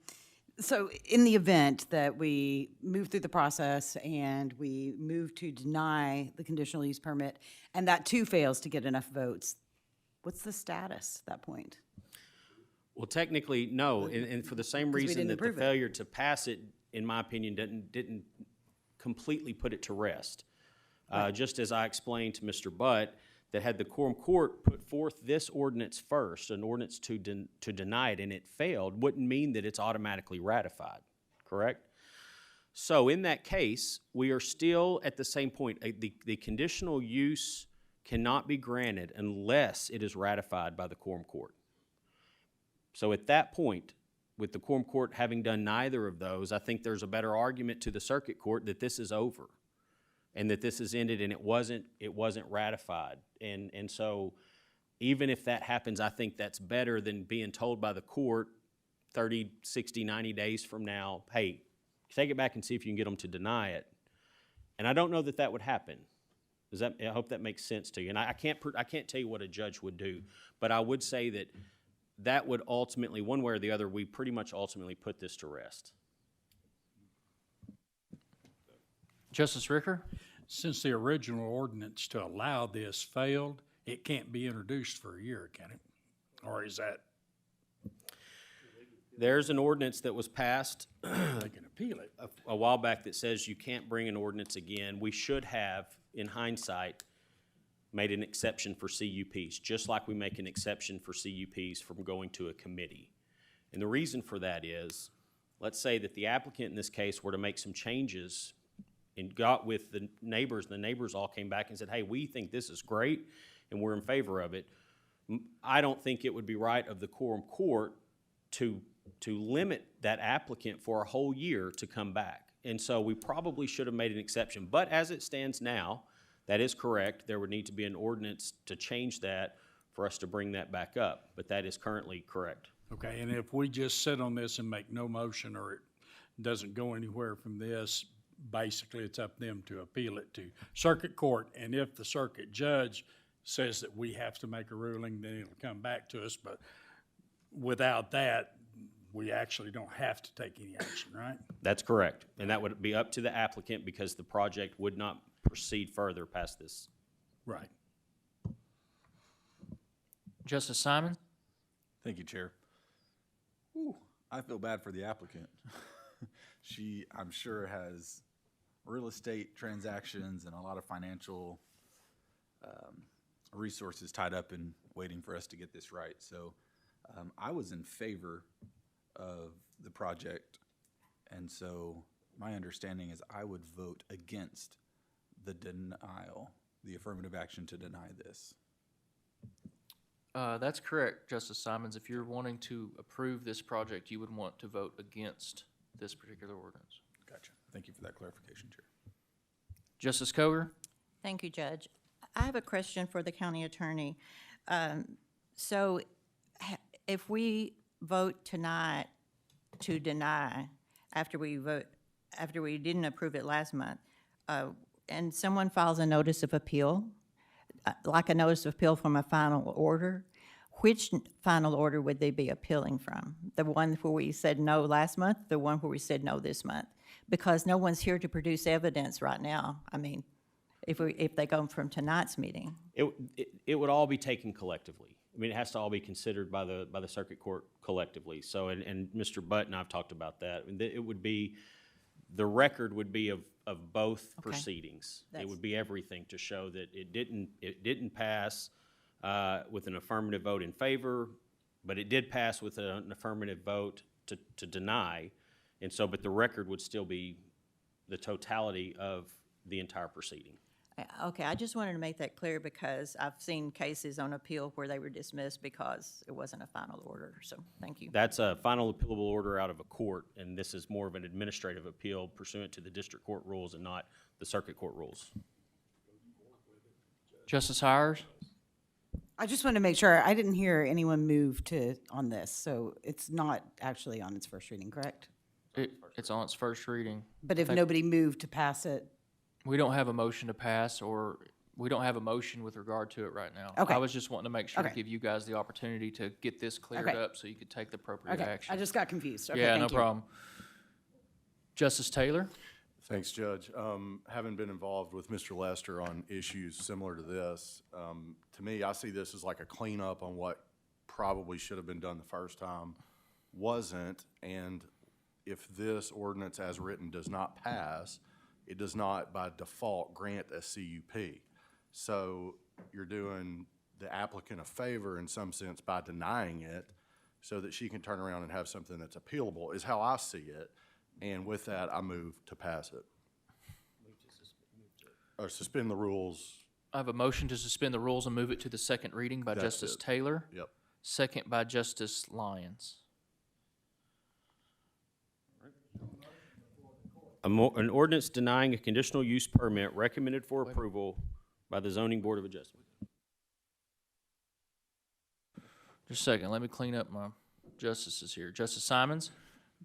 So in the event that we move through the process and we move to deny the conditional use permit, and that too fails to get enough votes, what's the status at that point? Well, technically, no, and for the same Because we reason didn't that the approve it. failure to pass it, in my opinion, didn't completely put it to rest. Just as I explained to Mr. Butt, that had the quorum court put forth this ordinance first, an ordinance to deny it, and it failed, wouldn't mean that it's automatically ratified, correct? So in that case, we are still at the same point. The conditional use cannot be granted unless it is ratified by the quorum court. So at that point, with the quorum court having done neither of those, I think there's a better argument to the circuit court that this is over and that this is ended and it wasn't ratified. And so even if that happens, I think that's better than being told by the court 30, 60, 90 days from now, hey, take it back and see if you can get them to deny it. And I don't know that that would happen. I hope that makes sense to you. And I can't tell you what a judge would do, but I would say that would ultimately, one way or the other, we pretty much ultimately put this to rest. Justice Ricker? Since the original ordinance to allow this failed, it can't be introduced for a year, can it? Or is that? There's an ordinance that was passed They can appeal it. a while back that says you can't bring an ordinance again. We should have, in hindsight, made an exception for CUPs, just like we make an exception for CUPs from going to a committee. And the reason for that is, let's say that the applicant in this case were to make some changes and got with the neighbors, and the neighbors all came back and said, hey, we think this is great and we're in favor of it. I don't think it would be right of the quorum court to limit that applicant for a whole year to come back. And so we probably should have made an exception. But as it stands now, that is correct. There would need to be an ordinance to change that for us to bring that back up. But that is currently correct. Okay, and if we just sit on this and make no motion, or it doesn't go anywhere from this, basically it's up to them to appeal it to circuit court. And if the circuit judge says that we have to make a ruling, then it'll come back to us. But without that, we actually don't have to take any action, right? That's correct. And that would be up to the applicant because the project would not proceed further past this. Right. Justice Simon? Thank you, Chair. Ooh, I feel bad for the applicant. She, I'm sure, has real estate transactions and a lot of financial resources tied up in waiting for us to get this right. So I was in favor of the project, and so my understanding is I would vote against the denial, the affirmative action to deny this. That's correct, Justice Simons. If you're wanting to approve this project, you would want to vote against this particular ordinance. Gotcha. Thank you for that clarification, Chair. Justice Coger? Thank you, Judge. I have a question for the county attorney. So if we vote tonight to deny after we didn't approve it last month, and someone files a notice of appeal, like a notice of appeal from a final order, which final order would they be appealing from? The one where we said no last month, the one where we said no this month? Because no one's here to produce evidence right now. I mean, if they go from tonight's meeting. It would all be taken collectively. I mean, it has to all be considered by the circuit court collectively. So, and Mr. Butt and I've talked about that. It would be, the record would be of both proceedings. It would be everything to show that it didn't pass with an affirmative vote in favor, but it did pass with an affirmative vote to deny. And so, but the record would still be the totality of the entire proceeding. Okay, I just wanted to make that clear because I've seen cases on appeal where they were dismissed because it wasn't a final order, so thank you. That's a final appealable order out of a court, and this is more of an administrative appeal pursuant to the district court rules and not the circuit court rules. Justice Hires? I just want to make sure, I didn't hear anyone move on this, so it's not actually on its first reading, correct? It's on its first reading. But if nobody moved to pass it, We don't have a motion to pass, or we don't have a motion with regard to it right now. Okay. I was just wanting to make sure to Okay. give you guys the opportunity to get this cleared Okay. up so you could take the appropriate okay, action. I just got confused. Okay, Yeah, no thank you. problem. Justice Taylor? Thanks, Judge. Having been involved with Mr. Lester on issues similar to this, to me, I see this as like a cleanup on what probably should have been done the first time, wasn't, and if this ordinance as written does not pass, it does not by default grant a CUP. So you're doing the applicant a favor in some sense by denying it so that she can turn around and have something that's appealable, is how I see it. And with that, I move to pass it. Or suspend the rules. I have a motion to suspend the rules and move it to the second reading by That's Justice it. Taylor. Yep. Second by Justice Lyons. An ordinance denying a conditional use permit recommended for approval by the Zoning Board of Adjustment. Just a second, let me clean up my justices here. Justice Simons?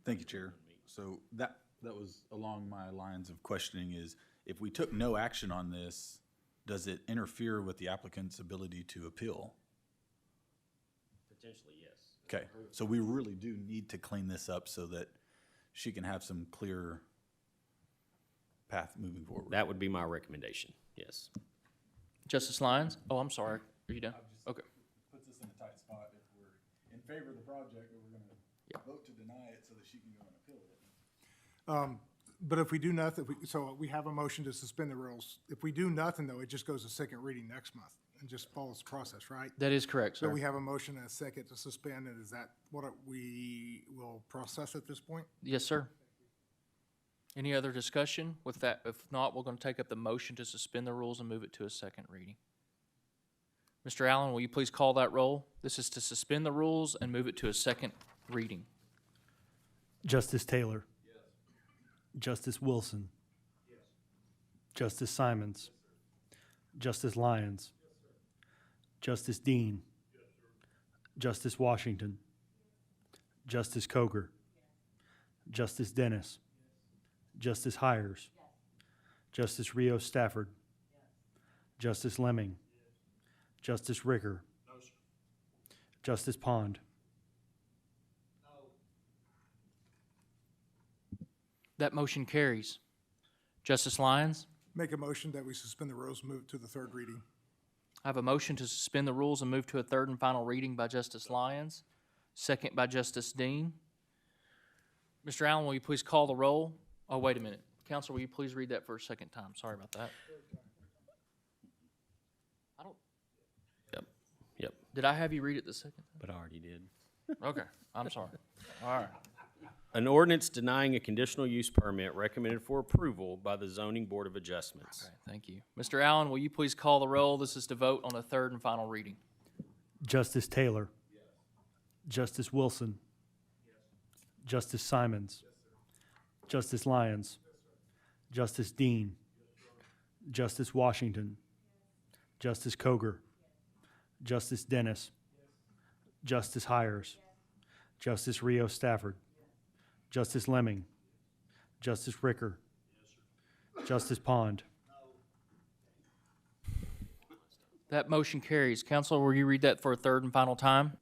Thank you, Chair. So that was along my lines of questioning is, if we took no action on this, does it interfere with the applicant's ability to appeal? Potentially, yes. Okay, so we really do need to clean this up so that she can have some clear path moving forward. That would be my recommendation, yes. Justice Lyons? Oh, I'm sorry. Are you done? Okay. Puts us in a tight spot if we're in favor of the project, but we're gonna vote to deny it so that she can go and appeal it. But if we do nothing, so we have a motion to suspend the rules. If we do nothing, though, it just goes to second reading next month and just follows the process, right? That is correct, So sir. we have a motion and a second to suspend, and is that what we will process at this point? Yes, sir. Any other discussion with that? If not, we're going to take up the motion to suspend the rules and move it to a second reading. Mr. Allen, will you please call that roll? This is to suspend the rules and move it to a second reading. Justice Taylor. Yes. Justice Wilson. Yes. Justice Simons. Yes, Justice Lyons. Yes, Justice Dean. Yes, Justice Washington. Yes. Justice Coger. Yes. Justice Dennis. Yes. Justice Hires. Yes. Justice Rios Stafford. Yes. Justice Lemming. Yes. Justice Ricker. No, sir. Justice Pond. That motion carries. Justice Lyons? Make a motion that we suspend the rules, move to the third reading. I have a motion to suspend the rules and move to a third and final reading by Justice Lyons, second by Justice Dean. Mr. Allen, will you please call the roll? Oh, wait a minute. Counselor, will you please read that for a second time? Sorry about that. I don't. Yep. Did I have you read it the second time? But I already did. Okay, I'm sorry. All right. An ordinance denying a conditional use permit recommended for approval by the Zoning Board of Adjustments. Okay, thank you. Mr. Allen, will you please call the roll? This is to vote on a third and final reading. Justice Taylor. Justice Wilson. Justice Simons. Justice Lyons. Justice Dean. Justice Washington. Justice Koger. Justice Dennis. Justice Hires. Justice Rio Stafford. Justice Lemming. Justice Ricker. Justice Pond. That motion carries. Counselor, will you read that for a third and final time?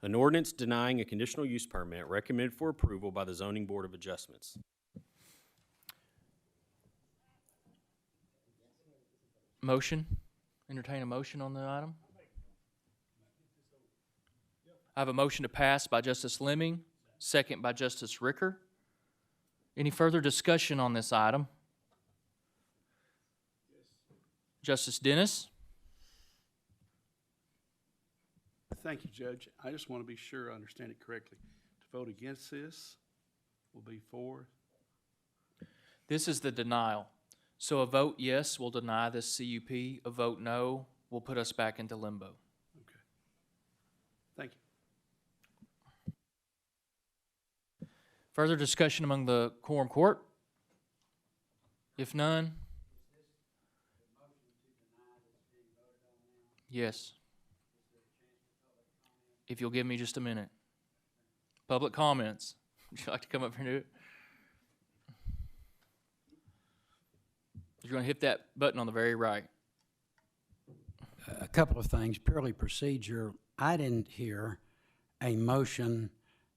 An ordinance denying a conditional use permit recommended for approval by the Zoning Board of Adjustments. Motion? Entertain a motion on the item? I have a motion to pass by Justice Lemming, second by Justice Ricker. Any further discussion on this item? Justice Dennis? Thank you, Judge. I just want to be sure I understand it correctly. To vote against this will be for? This is the denial. So a vote yes will deny this CUP. A vote no will put us back into limbo. Okay. Thank you. Further discussion among the quorum court? If none? Yes. If you'll give me just a minute. Public comments. Would you like to come up here and do it? You're going to hit that button on the very right. A couple of things, purely procedure. I didn't hear a motion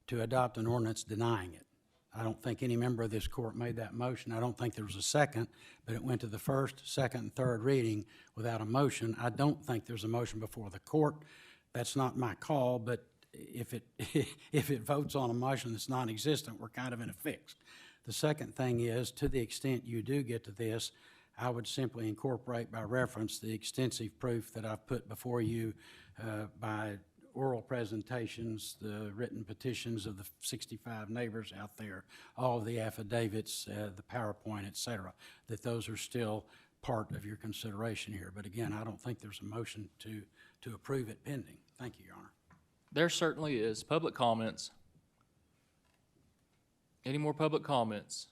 to adopt an ordinance denying it. I don't think any member of this court made that motion. I don't think there was a second, but it went to the first, second, and third reading without a motion. I don't think there's a motion before the court. That's not my call, but if it votes on a motion that's non-existent, we're kind of in a fix. The second thing is, to the extent you do get to this, I would simply incorporate by reference the extensive proof that I've put before you by oral presentations, the written petitions of the 65 neighbors out there, all of the affidavits, the PowerPoint, et cetera, that those are still part of your consideration here. But again, I don't think there's a motion to approve it pending. Thank you, Your Honor. There certainly is. Public comments. Any more public comments?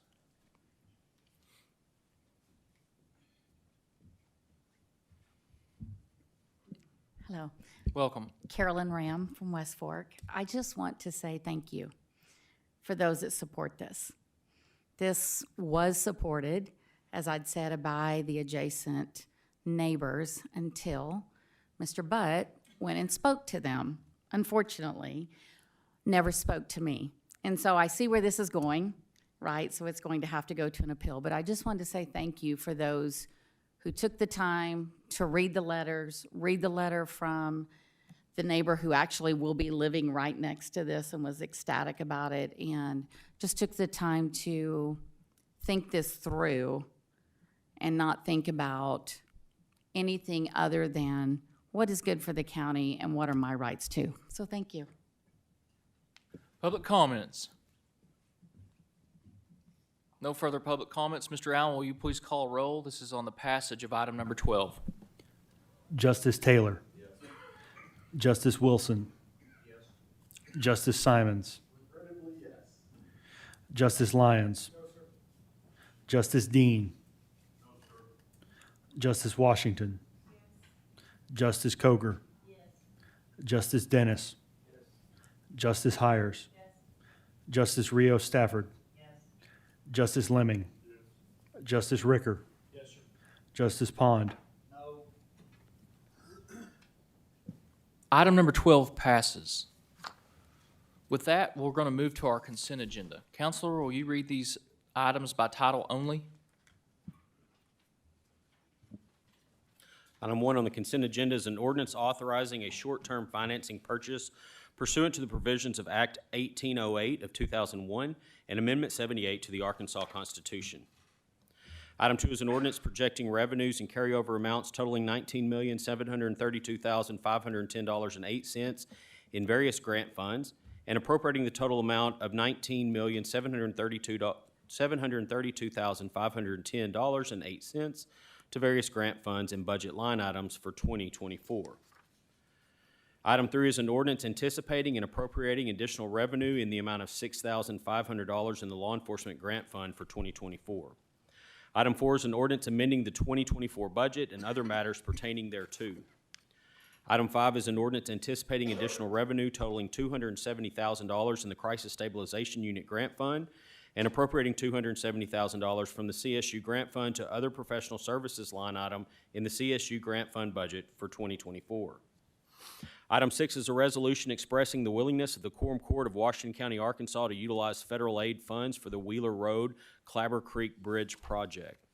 Hello. Welcome. Carolyn Ram from West Fork. I just want to say thank you for those that support this. This was supported, as I'd said, by the adjacent neighbors until Mr. Butt went and spoke to them. Unfortunately, never spoke to me. And so I see where this is going, right? So it's going to have to go to an appeal. But I just wanted to say thank you for those who took the time to read the letters, read the letter from the neighbor who actually will be living right next to this and was ecstatic about it, and just took the time to think this through and not think about anything other than what is good for the county and what are my rights too. So thank you. Public comments. No further public comments. Mr. Allen, will you please call roll? This is on the passage of item number 12. Justice Taylor. Yes. Justice Wilson. Yes. Justice Simons. Yes. Justice Lyons. No, sir. Justice Dean. No, sir. Justice Washington. Yes. Justice Koger. Yes. Justice Dennis. Yes. Justice Hires. Yes. Justice Rio Stafford. Justice Lemming. Yes. Justice Ricker. Yes, sir. Justice Pond. No. Item number 12 passes. With that, we're going to move to our consent agenda. Counselor, will you read these items by title only? Item 1 on the consent agenda is an ordinance authorizing a short-term financing purchase pursuant to the provisions of Act 1808 of 2001 and Amendment 78 to the Arkansas Constitution. Item 2 is an ordinance projecting revenues and carryover amounts totaling $19,732,510.08 in various grant funds and appropriating the total amount of $19,732,510.08 to various grant funds and budget line items for 2024. Item 3 is an ordinance anticipating and appropriating additional revenue in the amount of $6,500 in the Law Enforcement Grant Fund for 2024. Item 4 is an ordinance amending the 2024 budget and other matters pertaining thereto. Item 5 is an ordinance anticipating additional revenue totaling $270,000 in the Crisis Stabilization Unit Grant Fund and appropriating $270,000 from the CSU Grant Fund to other professional services line item in the CSU Grant Fund budget for 2024. Item 6 is a resolution expressing the willingness of the Quorum Court of Washington County, Arkansas to utilize federal aid funds for the Wheeler Road Clabber Creek Bridge project.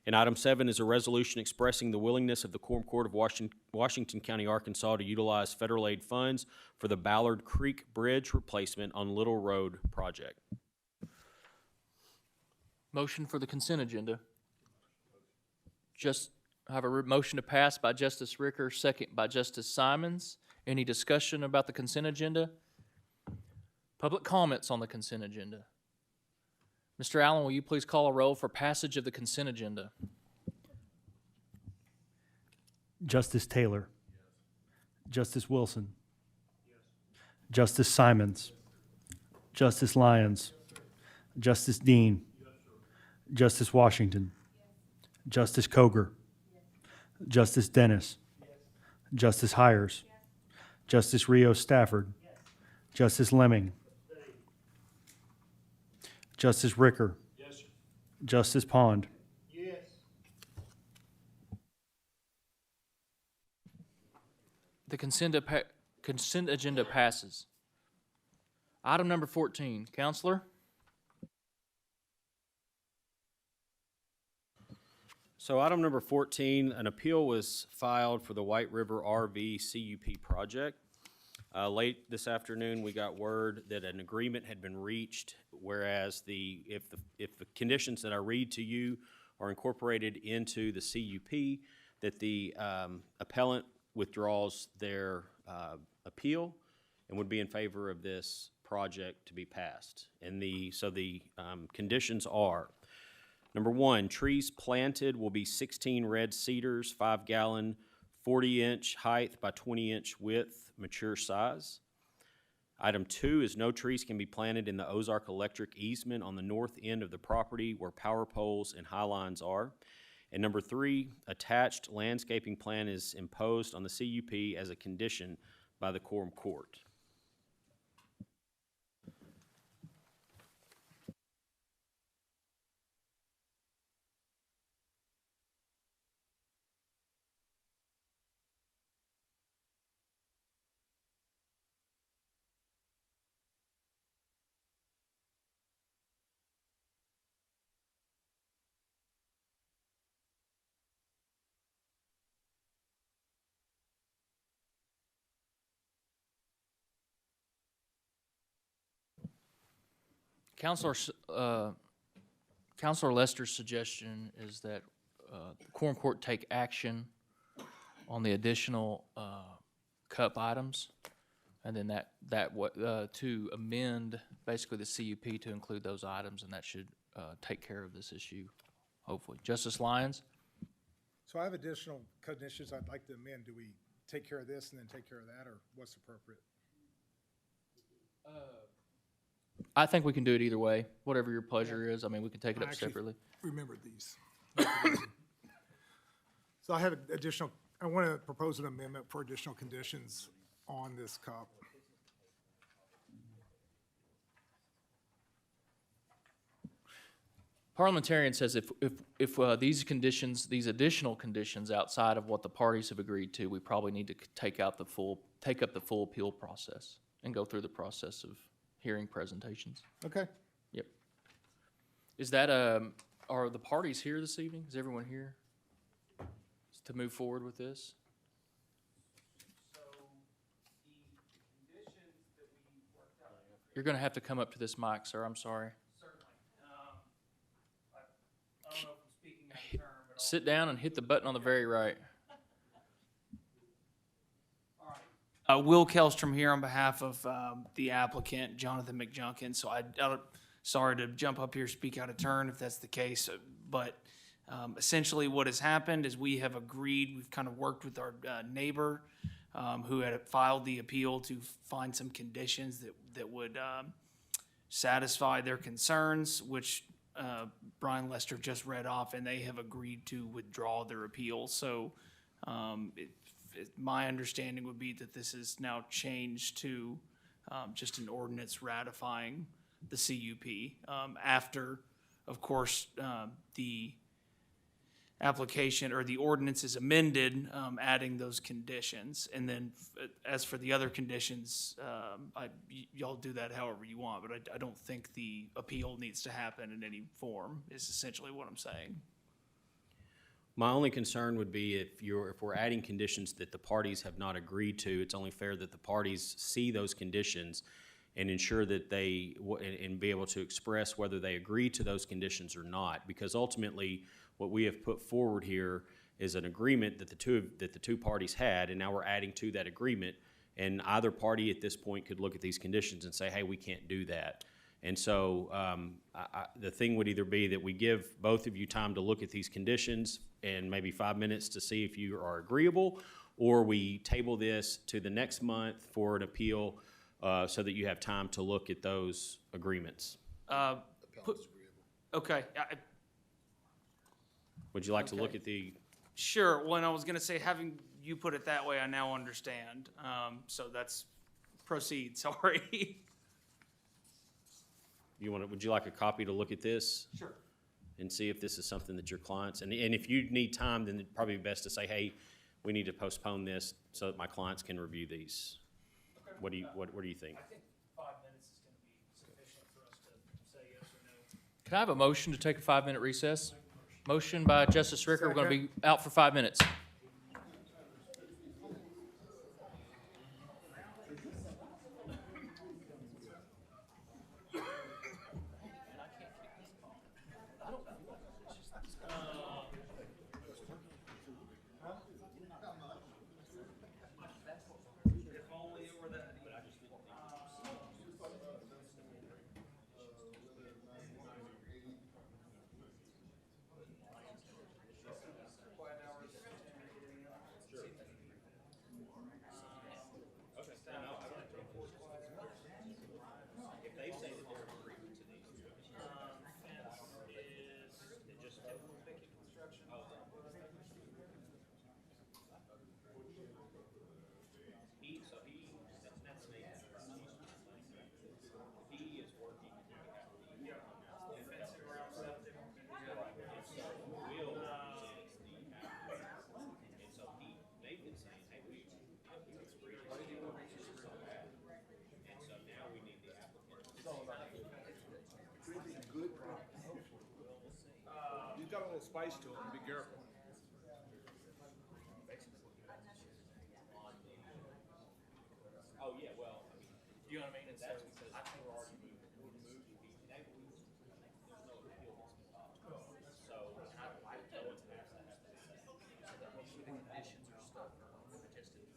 And item 7 is a resolution expressing the willingness of the Quorum Court of Washington County, Arkansas to utilize federal aid funds for the Ballard Creek Bridge replacement on Little Road project. Motion for the consent agenda. I have a motion to pass by Justice Ricker, second by Justice Simons. Any discussion about the consent agenda? Public comments on the consent agenda. Mr. Allen, will you please call a roll for passage of the consent agenda? Justice Taylor. Justice Wilson. Justice Simons. Justice Lyons. Justice Dean. Justice Washington. Justice Coger. Justice Dennis. Justice Hires. Justice Rios Stafford. Justice Lemming. Justice Ricker. Justice Pond. The consent agenda passes. Item number 14, Counselor? So item number 14, an appeal was filed for the White River RV CUP project. Late this afternoon, we got word that an agreement had been reached, whereas if the conditions that I read to you are incorporated into the CUP, that the appellant withdraws their appeal and would be in favor of this project to be passed. And the conditions are: number 1, trees planted will be 16 red cedars, 5-gallon, 40-inch height by 20-inch width, mature size. Item 2 is no trees can be planted in the Ozark Electric easement on the north end of the property where power poles and high lines are. And number 3, attached landscaping plan is imposed on the CUP as a condition by the Quorum Court. Counselor Lester's suggestion is that the Quorum Court take action on the additional CUP items, and then to amend basically the CUP to include those items, and that should take care of this issue, hopefully. Justice Lyons? So I have additional conditions I'd like to amend. Do we take care of this and then take care of that, or what's appropriate? I think we can do it either way, whatever your pleasure is. I mean, we can take it up separately. Remembered these. So I have I want to propose an amendment for additional conditions on this CUP. Parliamentarian says if these additional conditions outside of what the parties have agreed to, we probably need to take up the full appeal process and go through the process of hearing presentations. Okay. Yep. Is that, are the parties here this evening? Is everyone here to move forward with this? You're going to have to come up to this mic, sir. I'm sorry. Certainly. I don't know if I'm speaking out of turn, but Sit down and hit the button on the very right. Will Kellstrom here on behalf of the applicant, Jonathan McJunkin. So sorry to jump up here, speak out of turn if that's the case, but essentially what has happened is we have agreed, we've kind of worked with our neighbor who had filed the appeal to find some conditions that would satisfy their concerns, which Brian Lester just read off, and they have agreed to withdraw their appeal. So my understanding would be that this is now changed to just an ordinance ratifying the CUP after, of course, the application or the ordinance is amended, adding those conditions. And then as for the other conditions, y'all do that however you want, but I don't think the appeal needs to happen in any form, is essentially what I'm saying. My only concern would be if we're adding conditions that the parties have not agreed to, it's only fair that the parties see those conditions and ensure that they, and be able to express whether they agree to those conditions or not. Because ultimately, what we have put forward here is an agreement that the two parties had, and now we're adding to that agreement. And either party at this point could look at these conditions and say, hey, we can't do that. And so the thing would either be that we give both of you time to look at these conditions and maybe 5 minutes to see if you are agreeable, or we table this to the next month for an appeal so that you have time to look at those agreements. Okay. Would you like to look at the? Sure. Well, and I was going to say, having you put it that way, I now understand. So that's proceed. Sorry. Would you like a copy to look at this? Sure. And see if this is something that your clients, and if you need time, then it'd probably be best to say, hey, we need to postpone this so that my clients can review these. Okay. What do you think? I think 5 minutes is going to be sufficient for us to say yes or no. Can I have a motion to take a 5-minute recess? Motion by Justice Ricker. We're going to be out for 5 minutes. He's got a little spice to him, be careful. Oh, yeah, well, you know what I mean? That's because I think we're already moved. So, I don't know what's happening. The conditions are stuff adjusted.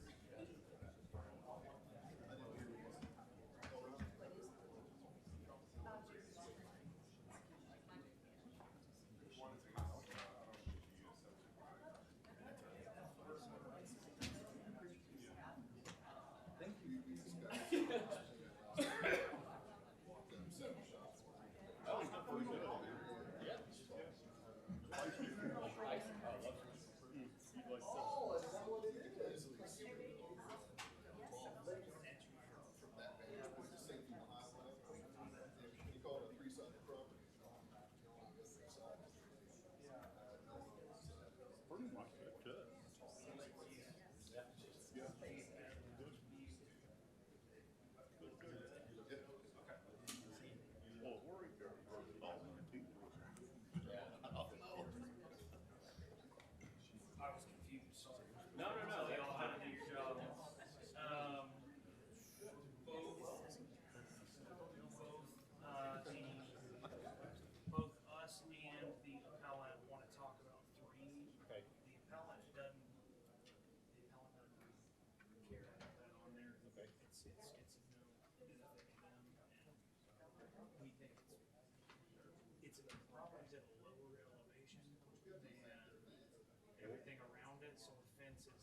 Everything around it, so the fence is,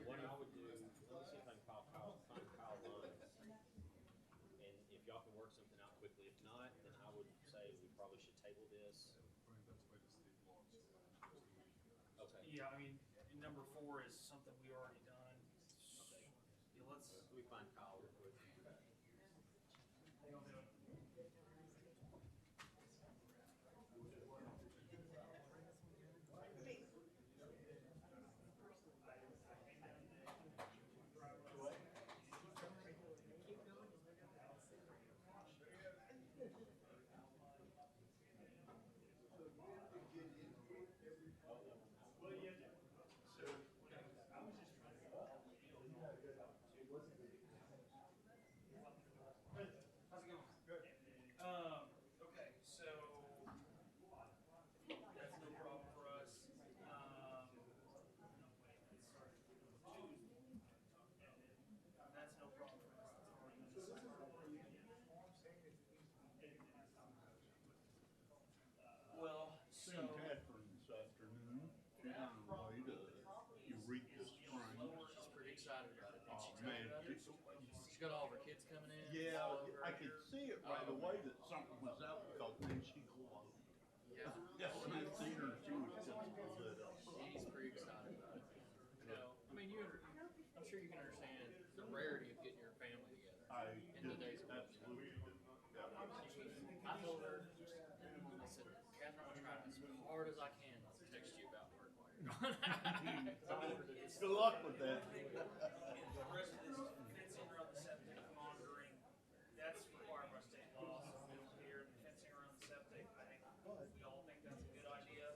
What I would do table this? Okay. Yeah, I mean, number 4 is something we already done. Yeah, let's. Let me find Kyle real quick. How's it going? Good. Okay, so that's no problem for us. No, wait, that's sorry. That's no problem for us. That's already been decided. Well, Seen Catherine this afternoon. She's on her way to Eureka Springs. She's pretty excited about it. Did she Oh, tell man. you about it? She's got all of her kids coming in. Yeah, all over I here. could see it right away that something was up because then she glowed. Yeah. Yeah, when I seen her, she was just lit up. She's pretty excited about it. You know, I mean, I'm sure you can understand the rarity of getting your family together in today's world. Absolutely. I told her, I said, Catherine, I'm gonna try as hard as I can not to text you about work while you're gone. Good luck with that. The rest of this fencing around the septic monitoring, that's required by state law, so middle here, the fencing around the septic, I think we all think that's a good idea.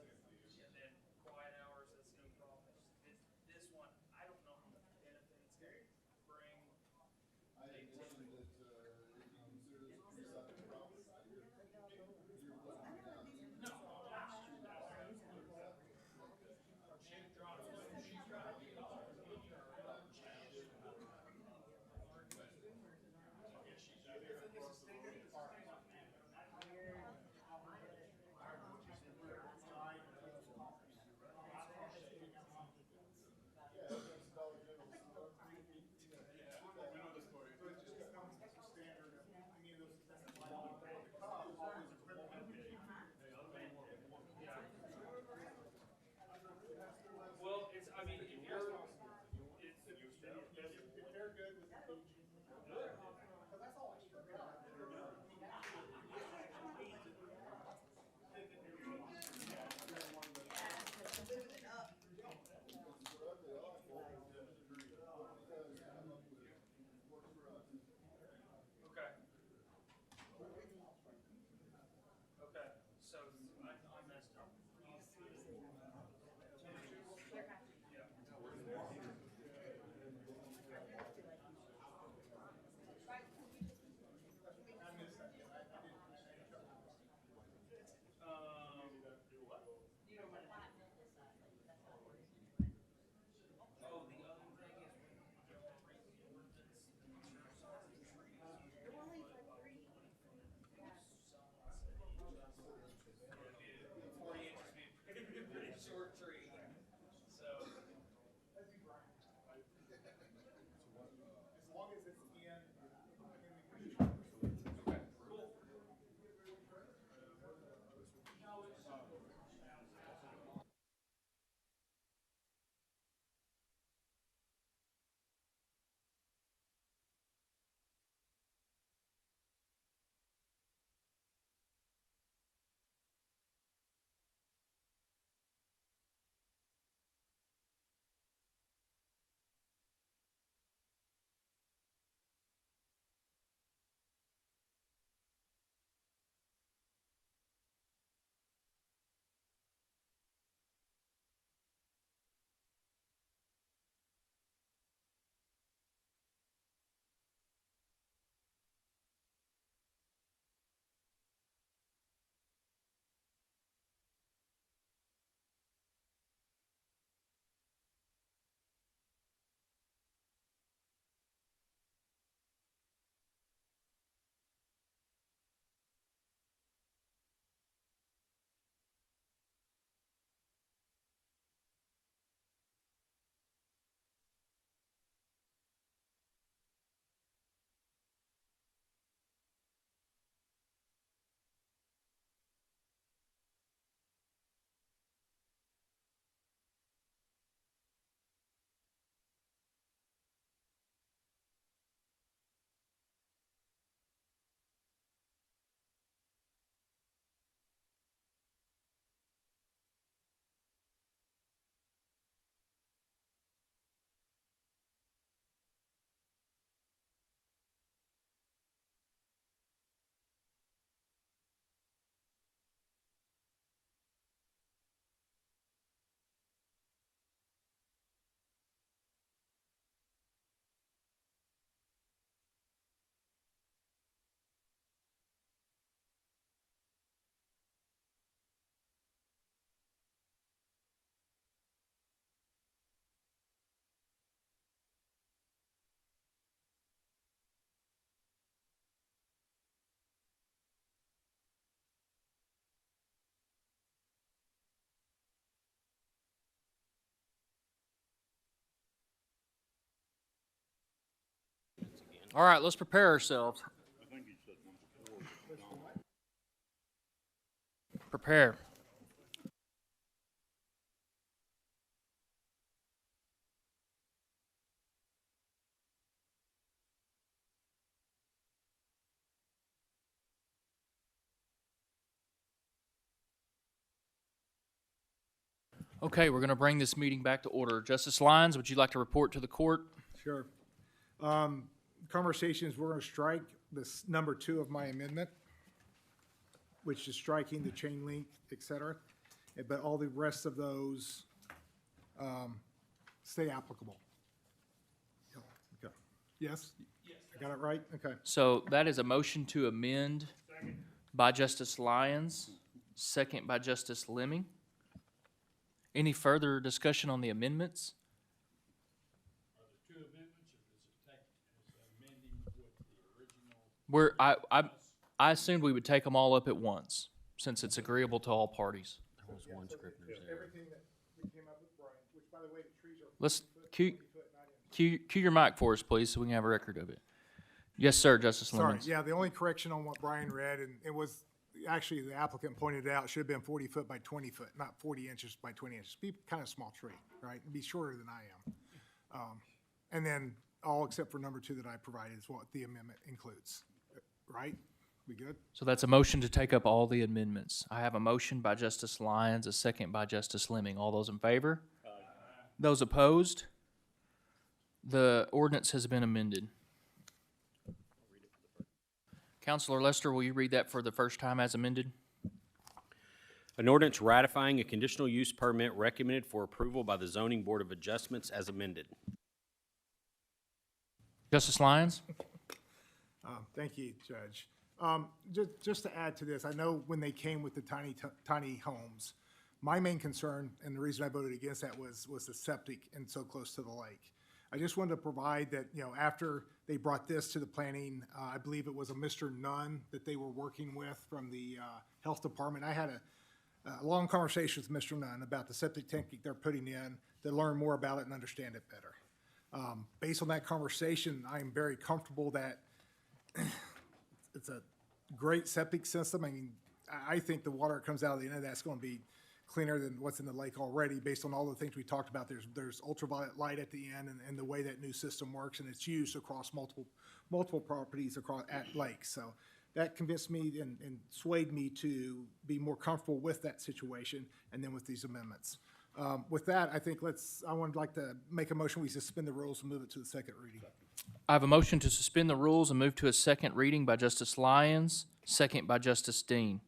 And then quiet hours, that's no problem. This one, I don't know how much benefit it's gonna bring. No. All right, let's prepare ourselves. Prepare. Okay, we're going to bring this meeting back to order. Justice Lyons, would you like to report to the court? Sure. Conversations, we're going to strike this number 2 of my amendment, which is striking the chain link, et cetera. But all the rest of those stay applicable. Okay. Yes? I got it right? Okay. So that is a motion to amend by Justice Lyons, second by Justice Lemming. Any further discussion on the amendments? I assumed we would take them all up at once, since it's agreeable to all parties. There was one Scrivener's error. Everything that we came up with, Brian, which, by the way, the trees are Let's cue your mic for us, please, so we can have a record of it. Yes, sir, Justice Sorry, Lemons. yeah, the only correction on what Brian read, and it was, actually, the applicant pointed out, it should have been 40 foot by 20 foot, not 40 inches by 20 inches. Be kind of small tree, right? Be shorter than I am. And then all except for number 2 that I provided is what the amendment includes, right? We good? So that's a motion to take up all the amendments. I have a motion by Justice Lyons, a second by Justice Lemming. All those in favor? Aye. Those opposed? The ordinance has been amended. Counselor Lester, will you read that for the first time as amended? An ordinance ratifying a conditional use permit recommended for approval by the Zoning Board of Adjustments as amended. Justice Lyons? Thank you, Judge. Just to add to this, I know when they came with the tiny homes, my main concern, and the reason I voted against that was the septic and so close to the lake. I just wanted to provide that, after they brought this to the planning, I believe it was a Mr. Nunn that they were working with from the Health Department. I had a long conversation with Mr. Nunn about the septic tank they're putting in to learn more about it and understand it better. Based on that conversation, I am very comfortable that it's a great septic system. I mean, I think the water that comes out of the end of that's going to be cleaner than what's in the lake already, based on all the things we talked about. There's ultraviolet light at the end, and the way that new system works, and it's used across multiple properties at lakes. So that convinced me and swayed me to be more comfortable with that situation, and then with these amendments. With that, I think I would like to make a motion, we suspend the rules and move it to the second reading. I have a motion to suspend the rules and move to a second reading by Justice Lyons, second by Justice Dean.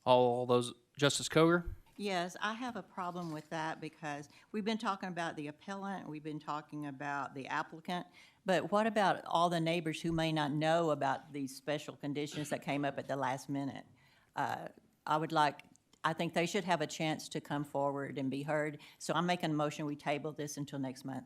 All those, Justice Coger? Yes, I have a problem with that because we've been talking about the appellant, we've been talking about the applicant, but what about all the neighbors who may not know about these special conditions that came up at the last minute? I think they should have a chance to come forward and be heard. So I'm making a motion, we table this until next month.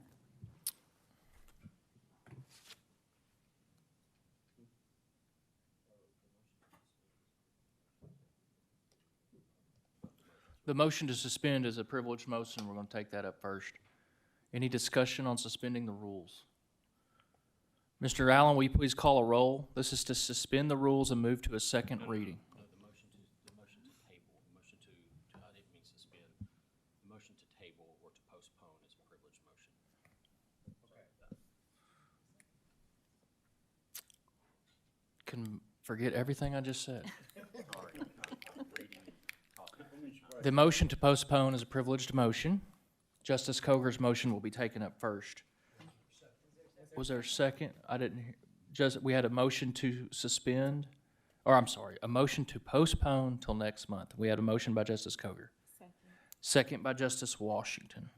The motion to suspend is a privileged motion. We're going to take that up first. Any discussion on suspending the rules? Mr. Allen, will you please call a roll? This is to suspend the rules and move to a second reading. The motion to table, I didn't mean suspend. The motion to table or to postpone is a privileged motion. Can forget everything I just said. The motion to postpone is a privileged motion. Justice Coger's motion will be taken up first. Was there a second? I didn't hear. We had a motion to suspend, or I'm sorry, a motion to postpone till next month. We had a motion by Justice Coger. Second by Justice Washington.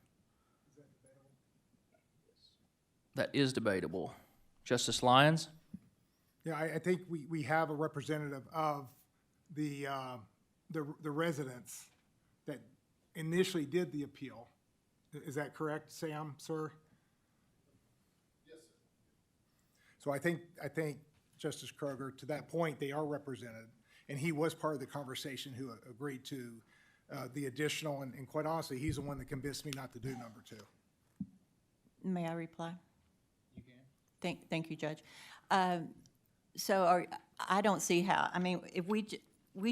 That is debatable. Justice Lyons? Yeah, I think we have a representative of the residents that initially did the appeal. Is that correct, Sam, sir? Yes, sir. So I think Justice Kroger, to that point, they are represented, and he was part of the conversation who agreed to the additional, and quite honestly, he's the one that convinced me not to do number 2. May I reply? You can. Thank you, Judge. I don't see how, I mean, if we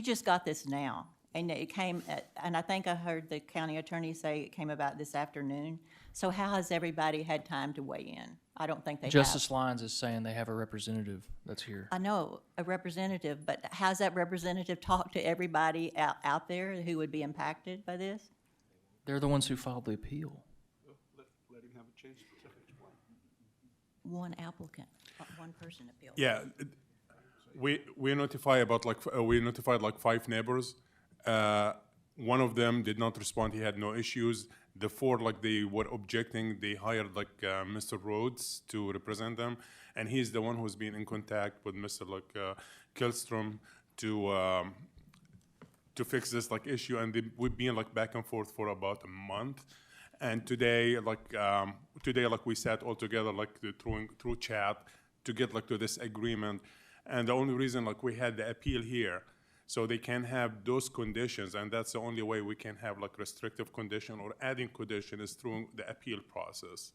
just got this now, and it came, and I think I heard the county attorney say it came about this afternoon. So how has everybody had time to weigh in? I don't think they have. Justice Lyons is saying they have a representative that's here. I know, a representative, but how's that representative talk to everybody out there who would be impacted by this? They're the ones who filed the appeal. Let him have a chance to explain. One applicant, one person appealed. Yeah, we notified like 5 neighbors. One of them did not respond. He had no issues. The 4, like, they were objecting. They hired like Mr. Rhodes to represent them, and he's the one who's been in contact with Mr. Killstrom to fix this like issue. And we've been like back and forth for about a month. And today we sat all together like through chat to get like to this agreement. And the only reason like we had the appeal here, so they can have those conditions, and that's the only way we can have like restrictive condition or adding condition is through the appeal process.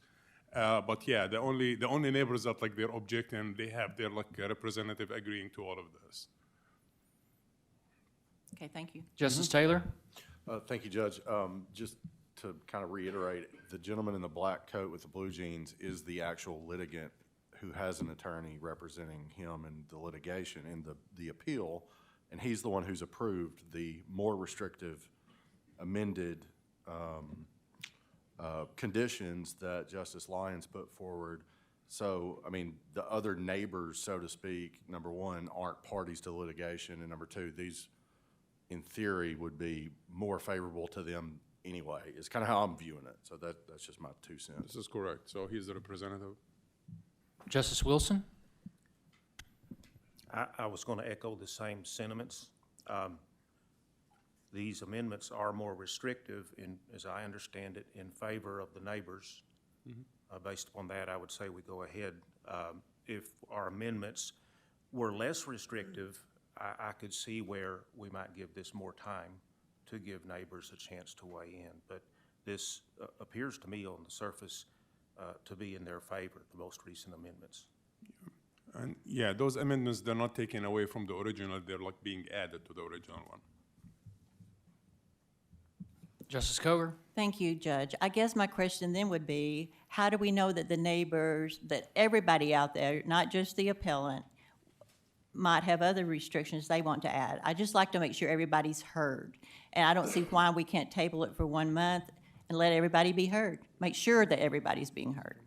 But yeah, the only neighbors that like they're objecting, they have their like representative agreeing to all of this. Okay, thank you. Justice Taylor? Thank you, Judge. Just to kind of reiterate, the gentleman in the black coat with the blue jeans is the actual litigant who has an attorney representing him in the litigation in the appeal, and he's the one who's approved the more restrictive amended conditions that Justice Lyons put forward. So, I mean, the other neighbors, so to speak, number one, aren't parties to litigation, and number two, these, in theory, would be more favorable to them anyway, is kind of how I'm viewing it. So that's just my 2 cents. This is correct. So he's the representative. Justice Wilson? I was going to echo the same sentiments. These amendments are more restrictive, as I understand it, in favor of the neighbors. Based upon that, I would say we go ahead. If our amendments were less restrictive, I could see where we might give this more time to give neighbors a chance to weigh in. But this appears to me on the surface to be in their favor, the most recent amendments. And yeah, those amendments, they're not taken away from the original, they're like being added to the original one. Justice Coger? Thank you, Judge. I guess my question then would be, how do we know that the neighbors, that everybody out there, not just the appellant, might have other restrictions they want to add? I just like to make sure everybody's heard. And I don't see why we can't table it for 1 month and let everybody be heard. Make sure that everybody's being heard.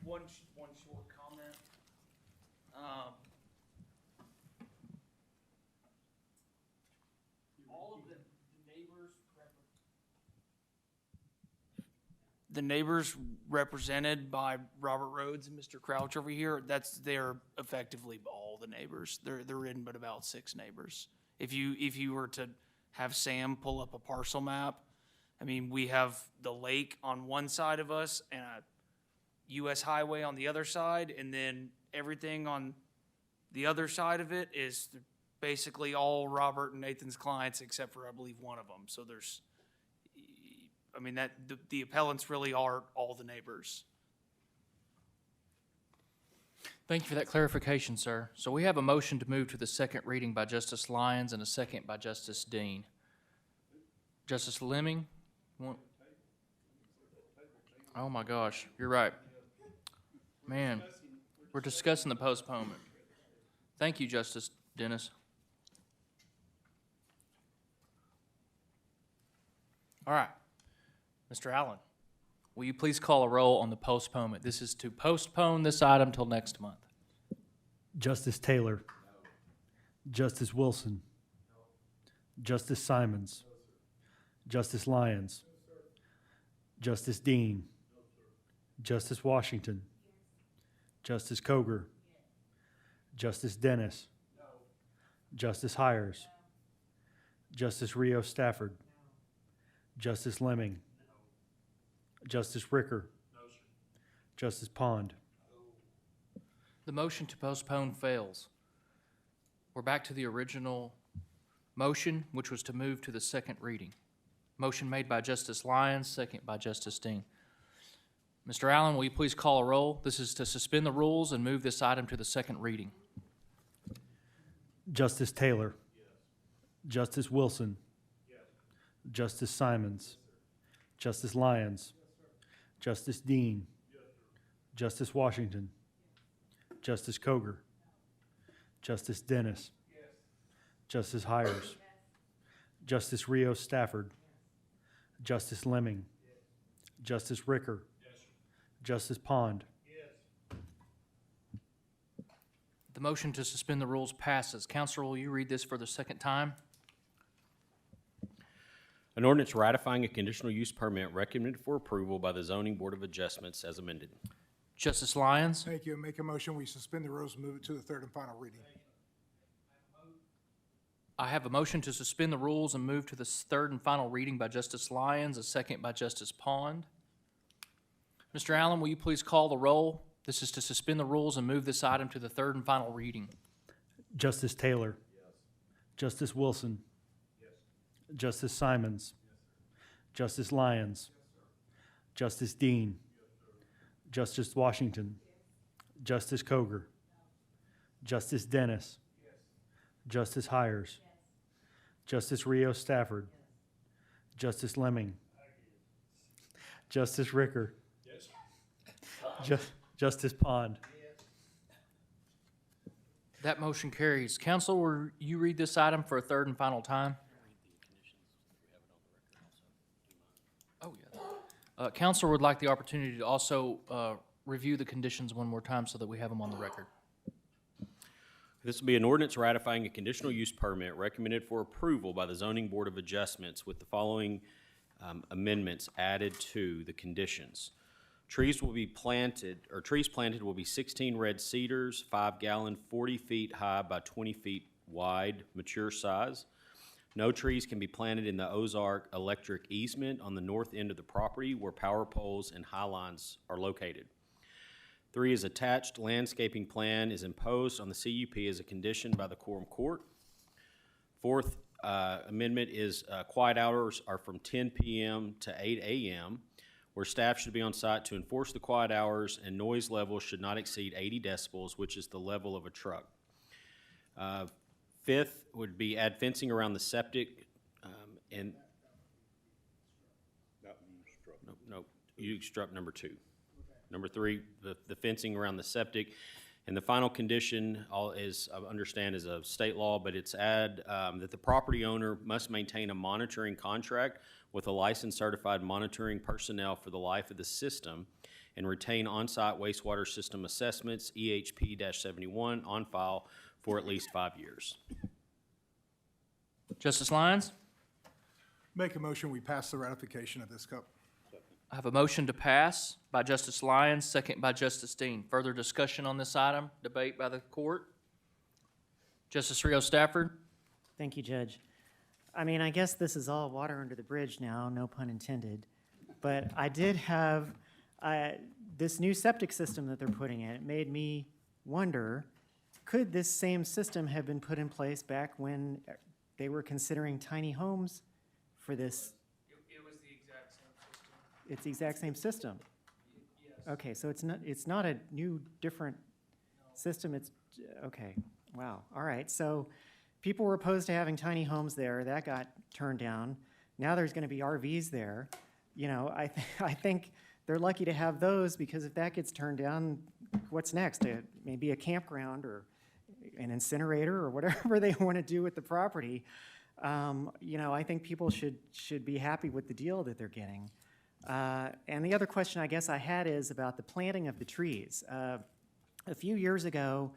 One short comment. All of the neighbors represented by Robert Rhodes and Mr. Crouch over here, they're effectively all the neighbors. They're in but about 6 neighbors. If you were to have Sam pull up a parcel map, I mean, we have the lake on one side of us and a U.S. highway on the other side, and then everything on the other side of it is basically all Robert and Nathan's clients except for, I believe, one of them. So there's, I mean, the appellants really are all the neighbors. Thank you for that clarification, sir. So we have a motion to move to the second reading by Justice Lyons and a second by Justice Dean. Justice Lemming? Oh my gosh, you're right. Man, we're discussing the postponement. Thank you, Justice Dennis. All right. Mr. Allen, will you please call a roll on the postponement? This is to postpone this item till next month. Justice Taylor. Justice Wilson. Justice Simons. Justice Lyons. Justice Dean. Justice Washington. Justice Coger. Justice Dennis. Justice Hires. Justice Rio Stafford. Justice Lemming. Justice Ricker. Justice Pond. The motion to postpone fails. We're back to the original motion, which was to move to the second reading. Motion made by Justice Lyons, second by Justice Dean. Mr. Allen, will you please call a roll? This is to suspend the rules and move this item to the second reading. Justice Taylor. Justice Wilson. Justice Simons. Justice Lyons. Justice Dean. Justice Washington. Justice Koger. Justice Dennis. Justice Hires. Justice Rios Stafford. Justice Lemming. Justice Ricker. Justice Pond. The motion to suspend the rules passes. Counselor, will you read this for the second time? An ordinance ratifying a conditional use permit recommended for approval by the Zoning Board of Adjustments as amended. Justice Lyons? Thank you. Make a motion, we suspend the rules and move it to the third and final reading. I have a motion to suspend the rules and move to the third and final reading by Justice Lyons, a second by Justice Pond. Mr. Allen, will you please call the roll? This is to suspend the rules and move this item to the third and final reading. Justice Taylor. Justice Wilson. Justice Simons. Justice Lyons. Justice Dean. Justice Washington. Justice Koger. Justice Dennis. Justice Hires. Justice Rios Stafford. Justice Lemming. Justice Ricker. Justice Pond. That motion carries. Counsel, will you read this item for a third and final time? Oh, yeah. Counsel would like the opportunity to also review the conditions one more time so that we have them on the record. This will be an ordinance ratifying a conditional use permit recommended for approval by the Zoning Board of Adjustments with the following amendments added to the conditions. Trees planted will be 16 red cedars, 5-gallon, 40 feet high by 20 feet wide, mature size. No trees can be planted in the Ozark electric easement on the north end of the property where power poles and high lines are located. 3 is attached landscaping plan is imposed on the CUP as a condition by the Quorum Court. 4th amendment is quiet hours are from 10 p.m. to 8 a.m., where staff should be on site to enforce the quiet hours and noise levels should not exceed 80 decibels, which is the level of a truck. 5th would be add fencing around the septic and no, you struck number 2. Number 3, the fencing around the septic. And the final condition is, I understand, is a state law, but it's that the property owner must maintain a monitoring contract with a licensed certified monitoring personnel for the life of the system and retain on-site wastewater system assessments, EHP-71, on file for at least 5 years. Justice Lyons? Make a motion, we pass the ratification of this cup. I have a motion to pass by Justice Lyons, second by Justice Dean. Further discussion on this item, debate by the court? Justice Rios Stafford? Thank you, Judge. I mean, I guess this is all water under the bridge now, no pun intended. But I did have this new septic system that they're putting in. It made me wonder, could this same system have been put in place back when they were considering tiny homes for this? It was the exact same system. It's the exact same system? Yes. Okay, so it's not a new, different system, it's, okay, wow, all right. So people were opposed to having tiny homes there, that got turned down. Now there's gonna be RVs there. You know, I think they're lucky to have those, because if that gets turned down, what's next? Maybe a campground or an incinerator or whatever they wanna do with the property. You know, I think people should be happy with the deal that they're getting. And the other question I guess I had is about the planting of the trees. A few years ago,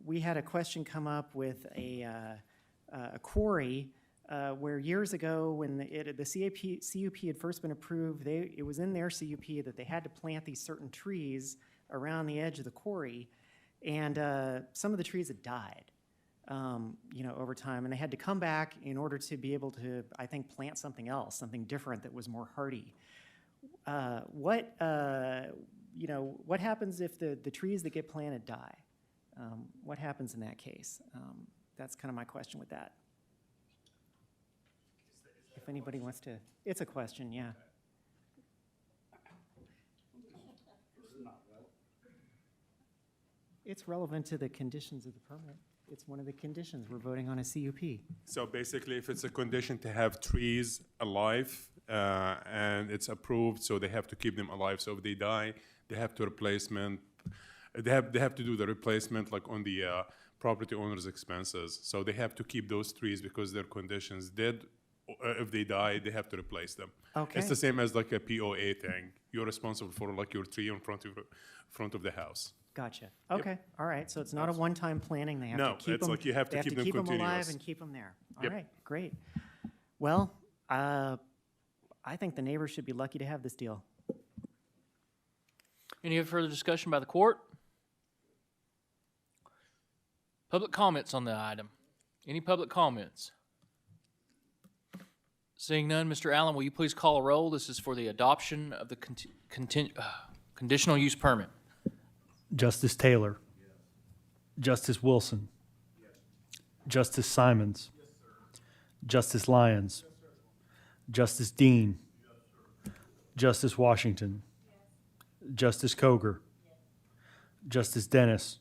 we had a question come up with a quarry where years ago when the CUP had first been approved, it was in their CUP that they had to plant these certain trees around the edge of the quarry, and some of the trees had died. You know, over time, and they had to come back in order to be able to, I think, plant something else, something different that was more hardy. You know, what happens if the trees that get planted die? What happens in that case? That's kind of my question with that. If anybody wants to, it's a question, yeah. It's relevant to the conditions of the permit. It's one of the conditions. We're voting on a CUP. So basically, if it's a condition to have trees alive, and it's approved, so they have to keep them alive. So if they die, they have to replacement. They have to do the replacement like on the property owner's expenses. So they have to keep those trees because their conditions dead. If they die, they have to replace them. Okay. It's the same as like a POA thing. You're responsible for like your tree in front of the house. Gotcha. Okay, all right, so it's not a one-time planning, they have No, to keep them. it's like you have to keep them alive continuous. and keep them there. All Yep. right, great. Well, I think the neighbors should be lucky to have this deal. Any further discussion by the court? Public comments on the item. Any public comments? Seeing none, Mr. Allen, will you please call a roll? This is for the adoption of the conditional use permit. Justice Taylor. Justice Wilson. Justice Simons. Justice Lyons. Justice Dean. Justice Washington. Justice Koger. Justice Dennis.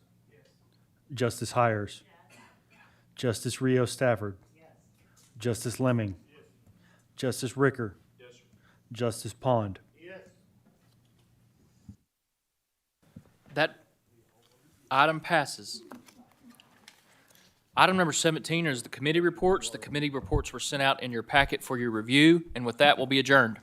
Justice Hires. Justice Rio Stafford. Justice Lemming. Justice Ricker. Justice Pond. That item passes. Item number 17 is the committee reports. The committee reports were sent out in your packet for your review, and with that, we'll be adjourned.